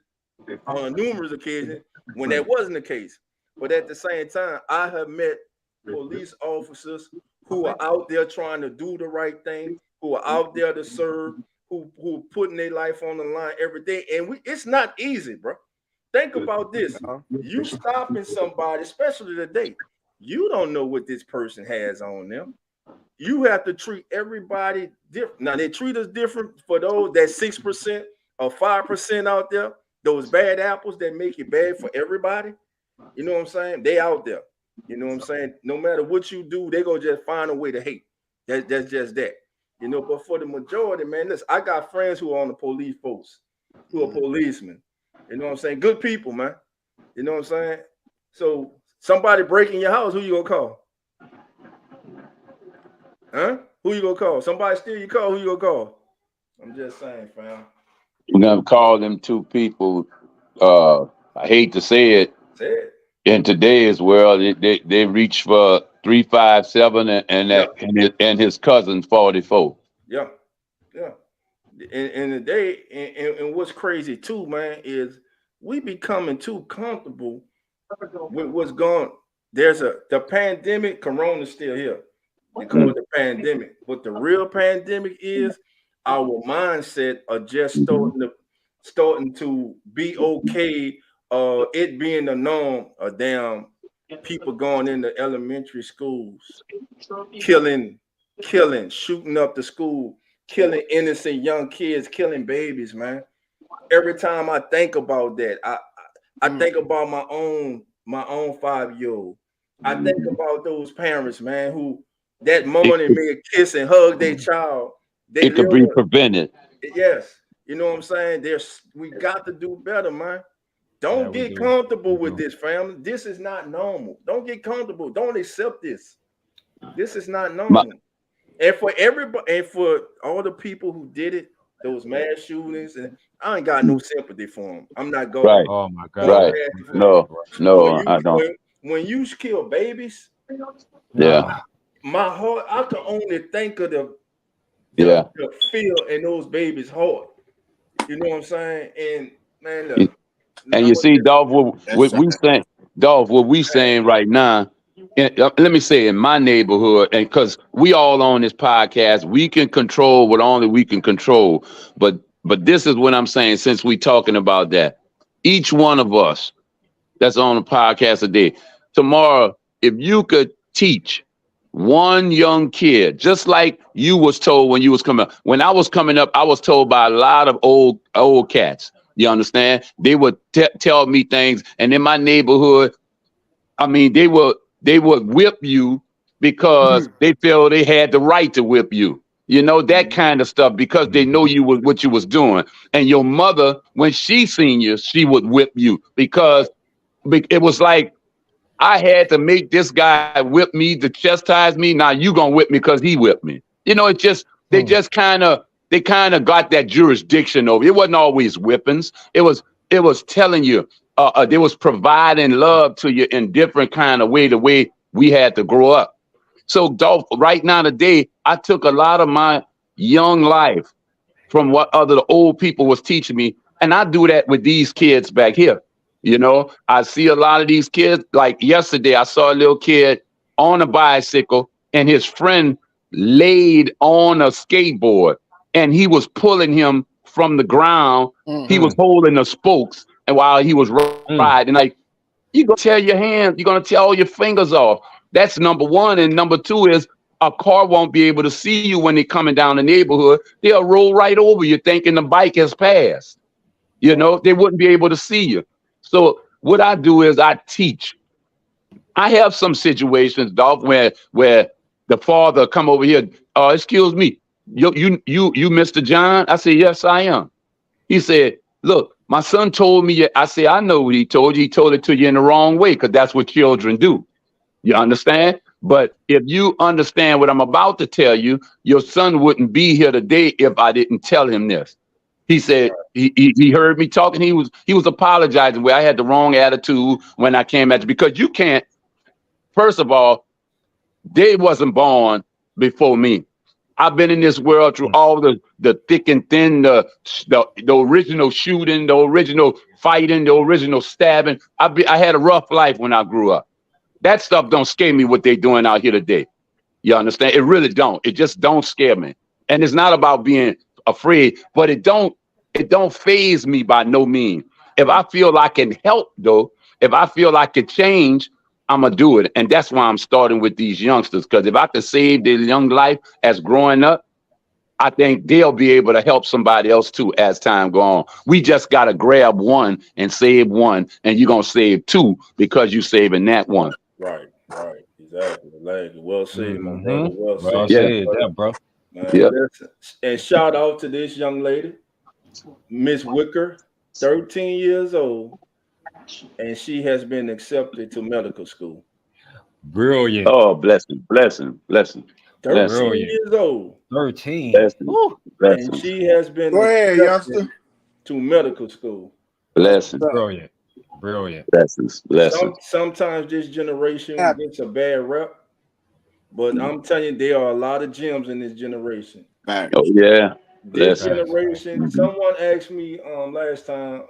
on numerous occasions, when that wasn't the case. But at the same time, I have met police officers who are out there trying to do the right thing, who are out there to serve, who putting their life on the line every day. And it's not easy, bro. Think about this. You stopping somebody, especially today, you don't know what this person has on them. You have to treat everybody different. Now, they treat us different for those that 6% or 5% out there, those bad apples that make it bad for everybody. You know what I'm saying? They out there. You know what I'm saying? No matter what you do, they gonna just find a way to hate. That's just that. You know, but for the majority, man, listen, I got friends who are on the police force, who are policemen. You know what I'm saying? Good people, man. You know what I'm saying? So somebody breaking your house, who you gonna call? Huh? Who you gonna call? Somebody steal your car, who you gonna call? I'm just saying, fam. We're gonna call them two people. I hate to say it. Say it. In today's world, they reach for 357 and his cousin 44. Yeah. in the day, and what's crazy too, man, is we becoming too comfortable with what's going. There's the pandemic, Corona's still here. They call it the pandemic. What the real pandemic is, our mindset are just starting to be okay. It being the norm. Damn people going into elementary schools, killing, shooting up the school, killing innocent young kids, killing babies, man. Every time I think about that, I think about my own 5-year-old. I think about those parents, man, who that morning may kiss and hug their child. It could be prevented. Yes, you know what I'm saying. We got to do better, man. Don't get comfortable with this, family. This is not normal. Don't get comfortable. Don't accept this. This is not normal. And for everybody, and for all the people who did it, those mass shootings, and I ain't got no sympathy for them. I'm not going. Right. Oh my God. Right. No, I don't. When you kill babies, yeah, my heart, I can only think of the feel in those babies' heart. You know what I'm saying? And man, look, and you see, Dolph, what we saying, Dolph, what we saying right now. Let me say, in my neighborhood, and because we all on this podcast, we can control what only we can control. But this is what I'm saying. Since we talking about that, each one of us that's on the podcast today, tomorrow, if you could teach one young kid, just like you was told when you was coming up. When I was coming up, I was told by a lot of old cats. You understand? They would tell me things, and in my neighborhood, I mean, they would whip you because they feel they had the right to whip you. You know, that kind of stuff, because they know you was what you was doing. And your mother, when she seen you, she would whip you because it was like, I had to make this guy whip me to chastise me. Now you gonna whip me because he whipped me. You know, it just they kind of got that jurisdiction over. It wasn't always whippings. It was telling you. They was providing love to you in different kind of way, the way we had to grow up. So, Dolph, right now today, I took a lot of my young life from what the old people was teaching me, and I do that with these kids back here. You know, I see a lot of these kids. Like yesterday, I saw a little kid on a bicycle, and his friend laid on a skateboard, and he was pulling him from the ground. He was holding the spokes. And while he was riding, like, you're going to tear your hands, you're going to tear all your fingers off. That's number one. And number two is a car won't be able to see you when they're coming down the neighborhood. They'll roll right over you thinking the bike has passed. You know, they wouldn't be able to see you. So what I do is I teach. I have some situations, Dolph, where the father come over here. Excuse me, you Mr. John? I said, yes, I am. He said, look, my son told me. I say, I know what he told you. He told it to you in the wrong way, because that's what children do. You understand? But if you understand what I'm about to tell you, your son wouldn't be here today if I didn't tell him this. He said he heard me talking. He was apologizing where I had the wrong attitude when I came at you, because you can't. First of all, they wasn't born before me. I've been in this world through all the thick and thin, the original shooting, the original fighting, the original stabbing. I had a rough life when I grew up. That stuff don't scare me, what they doing out here today. You understand? It really don't. It just don't scare me. And it's not about being afraid, but it don't faze me by no means. If I feel I can help, though, if I feel I can change, I'm going to do it. And that's why I'm starting with these youngsters, because if I could save their young life as growing up, I think they'll be able to help somebody else too as time goes on. We just got to grab one and save one, and you're going to save two because you're saving that one. Right. Exactly. Well said, my brother. Well said. Yeah, bro. Yeah. And shout out to this young lady, Miss Wicker, 13 years old. And she has been accepted to medical school. Brilliant. Oh, blessing. 13 years old. 13. Blessing. And she has been accepted to medical school. Blessing. Brilliant. Blessings. Sometimes this generation gets a bad rep, but I'm telling you, there are a lot of gems in this generation. Oh, yeah. This generation, someone asked me last time,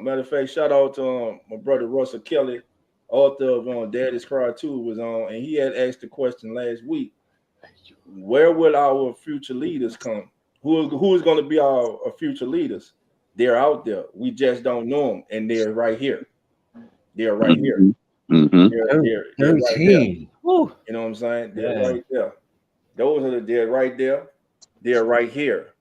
matter of fact, shout out to my brother Russell Kelly, author of Daddy's Cry 2 was on, and he had asked the question last week, where will our future leaders come? Who is going to be our future leaders? They're out there. We just don't know them, and they're right here. They're right here. Mm-hmm. They're right there. You know what I'm saying? They're right there. Those are they're right there. They're right here.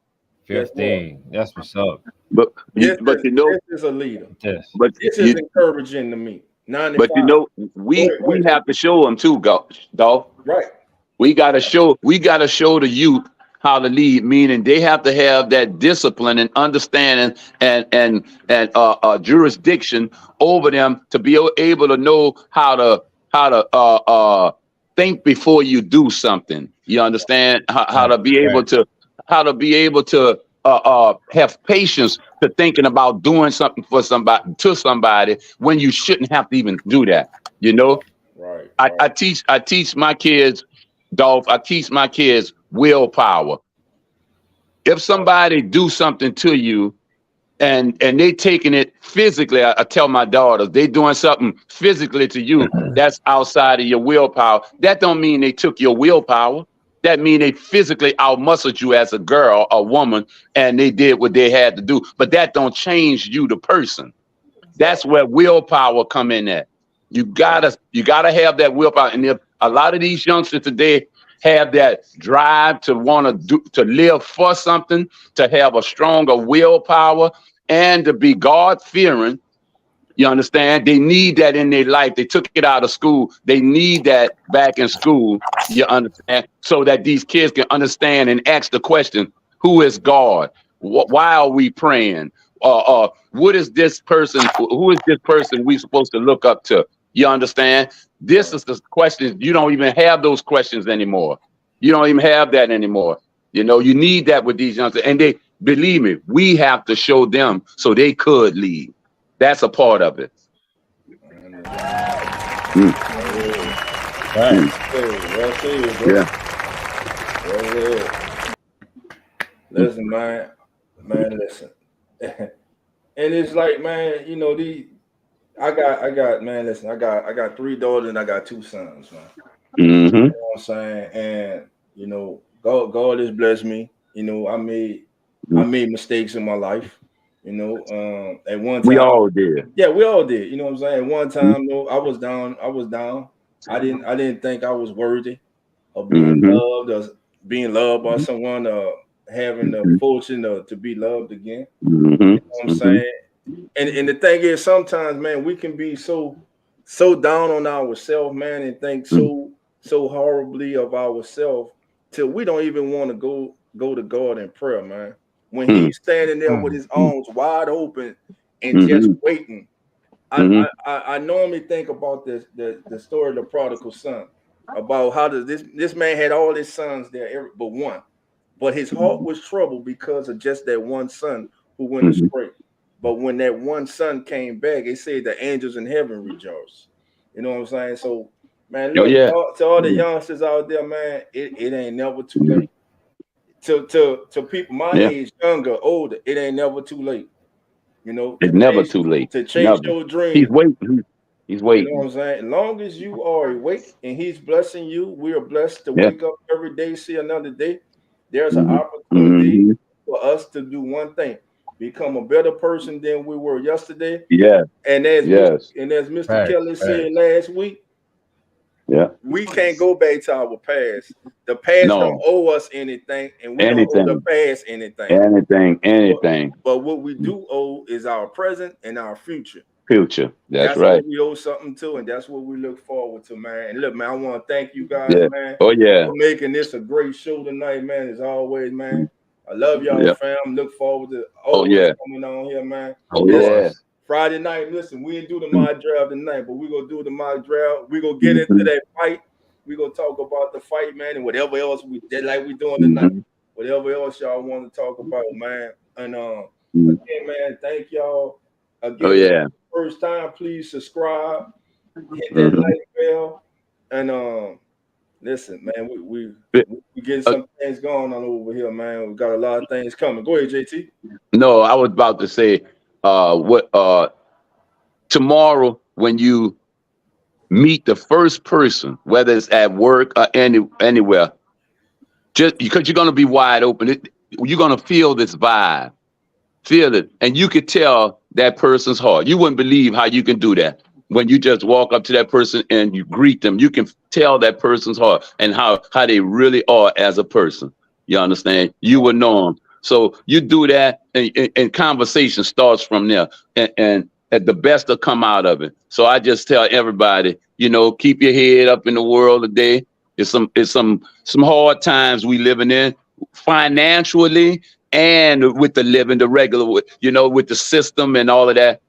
15. That's what's up. But you know, this is a leader. Yes. But this is encouraging to me. 95. But you know, we have to show them too, Dolph. Right. We gotta show the youth how to lead, meaning they have to have that discipline and understanding and jurisdiction over them to be able to know how to think before you do something. You understand how to be able to have patience to thinking about doing something for somebody when you shouldn't have to even do that. You know, right. I teach my kids, Dolph. I teach my kids willpower. If somebody do something to you, and they taking it physically, I tell my daughters, they doing something physically to you that's outside of your willpower. That don't mean they took your willpower. That mean they physically outmuscled you as a girl, a woman, and they did what they had to do. But that don't change you, the person. That's where willpower come in at. You gotta have that willpower. And if a lot of these youngsters today have that drive to want to live for something, to have a stronger willpower, and to be God-fearing, you understand? They need that in their life. They took it out of school. They need that back in school, you understand? So that these kids can understand and ask the question, who is God? Why are we praying? What is this person? Who is this person we supposed to look up to? You understand? This is the question. You don't even have those questions anymore. You don't even have that anymore. You know, you need that with these youngsters. And they, believe me, we have to show them so they could lead. That's a part of it. Listen, man, listen. And it's like, man, you know, I got 3 daughters and I got 2 sons, man. Mm-hmm. You know what I'm saying? And you know, God has blessed me. You know, I made mistakes in my life. You know, at one time we all did. Yeah, we all did. You know what I'm saying? At one time, though, I was down. I didn't think I was worthy of being loved, or being loved by someone, having the fortune to be loved again. You know what I'm saying? And the thing is, sometimes, man, we can be so down on ourselves, man, and think so horribly of ourselves till we don't even want to go to God in prayer, man. When he's standing there with his arms wide open and just waiting. I normally think about the story of the prodigal son, about how this man had all his sons there, but one. But his heart was troubled because of just that one son who went astray. But when that one son came back, they said the angels in heaven rejoiced. You know what I'm saying? So, man, look, to all the youngsters out there, man, it ain't never too late. To people my age, younger, older, it ain't never too late. You know, it's never too late to chase your dream. He's waiting. He's waiting. You know what I'm saying? As long as you are awake and he's blessing you, we are blessed to wake up every day, see another day. There's an opportunity for us to do one thing: become a better person than we were yesterday. Yeah. And as Mr. Kelly said last week, we can't go back to our past. The past don't owe us anything, and we don't owe the past anything. Anything. But what we do owe is our present and our future. That's right. What we owe something to, and that's what we look forward to, man. And look, man, I want to thank you guys, man. For making this a great show tonight, man. As always, man. I love y'all, fam. Look forward to coming on here, man. Friday night, listen, we didn't do the mock draft tonight, but we're going to do the mock draft. We're going to get into that fight. We're going to talk about the fight, man, and whatever else we did like we're doing tonight. Whatever else y'all want to talk about, man. And again, man, thank y'all. Again, first time, please subscribe, hit that like bell, and Listen, man, we getting some things going on over here, man. We got a lot of things coming. Go ahead, JT. No, I was about to say, tomorrow when you meet the first person, whether it's at work or anywhere, just because you're gonna be wide open, you're gonna feel this vibe, feel it, and you could tell that person's heart. You wouldn't believe how you can do that. When you just walk up to that person and you greet them, you can tell that person's heart and how they really are as a person. You understand? You would know them. So you do that, and conversation starts from there, and the best will come out of it. So I just tell everybody, keep your head up in the world today. It's some hard times we living in, financially and with the living, the regular, with the system and all of that.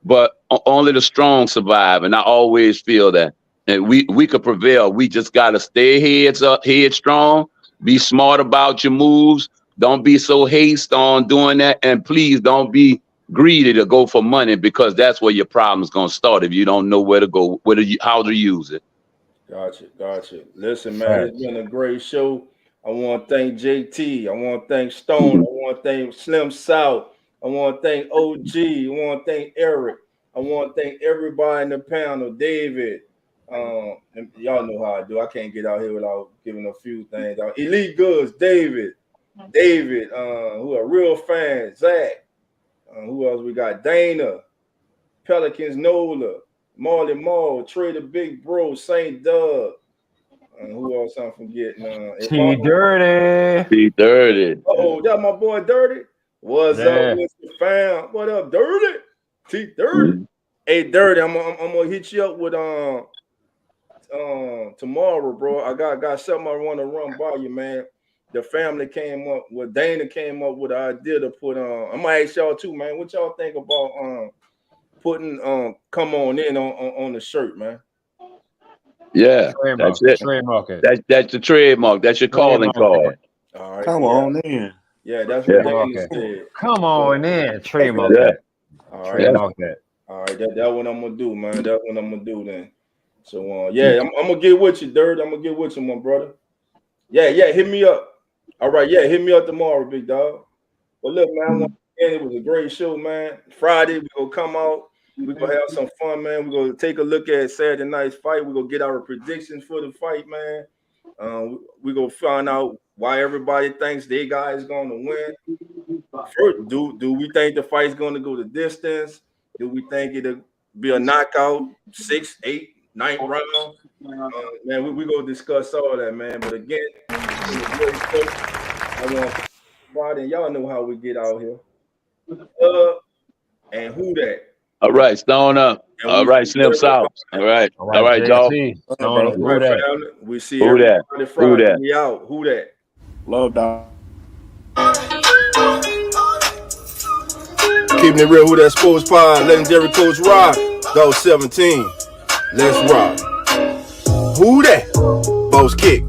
But only the strong survive, and I always feel that. And we could prevail. We just gotta stay head strong, be smart about your moves. Don't be so hasty on doing that, and please don't be greedy to go for money, because that's where your problem's gonna start if you don't know where to go, how to use it. Gotcha. Listen, man, it's been a great show. I want to thank JT. I want to thank Stone. I want to thank Slim South. I want to thank OG. I want to thank Eric. I want to thank everybody in the panel. David. And y'all know how I do. I can't get out here without giving a few things. Elite Goods, David, who are real fans, Zach. Who else we got? Dana, Pelicans, Nola, Marley Mall, Trey the Big Bro, St. Doug. Who else I'm forgetting? T-Dirty. Oh, that my boy Dirty. What's up, Mr. Fam? What up, Dirty? T-Dirty. Hey, Dirty, I'm gonna hit you up with tomorrow, bro. I got something I want to run by you, man. The family Dana came up with an idea to put on. I'm gonna ask y'all too, man. What y'all think about putting "Come On In" on the shirt, man? Yeah, that's it. That's the trademark. That's your calling card. All right, come on in. Yeah, that's what Dana said. Come on in, trademark. Yeah. All right, all right. That what I'm gonna do, man. That's what I'm gonna do then. So I'm gonna get with you, Dirt. I'm gonna get with you, my brother. Yeah, hit me up. All right, hit me up tomorrow, big dog. But look, man, it was a great show, man. Friday, we're gonna come out. We're gonna have some fun, man. We're gonna take a look at Saturday night's fight. We're gonna get our predictions for the fight, man. We're gonna find out why everybody thinks their guy is gonna win. First, do we think the fight's gonna go the distance? Do we think it'll be a knockout, 6, 8, 9 round? Man, we're gonna discuss all that, man. But again, I want everybody, y'all know how we get out here. And who that? All right, Stone up. All right, Slim South. All right, y'all. We see everybody Friday. We out. Who that? Love, dog. Keeping it real. Who that? Sports Pod. Legendary Coach Rock. Go 17. Let's rock. Who that? Boss kick.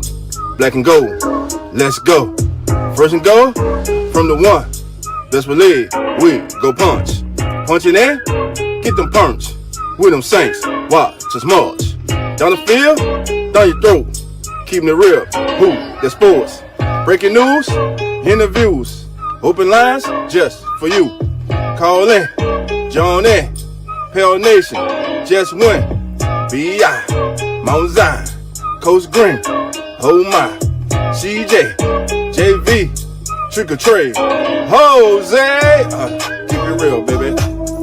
Black and gold. Let's go. First and goal from the one. Best believe we go punch. Punching in. Get them punch. With them Saints. Watch us march. Down the field. Down your throat. Keeping it real. Who that? Sports. Breaking news. Interviews. Open lines just for you. Call in. Join in. Pale Nation. Just win. B.I. Mount Zion. Coach Green. Oh my. CJ. JV. Trick or trade. Jose. Keep it real, baby.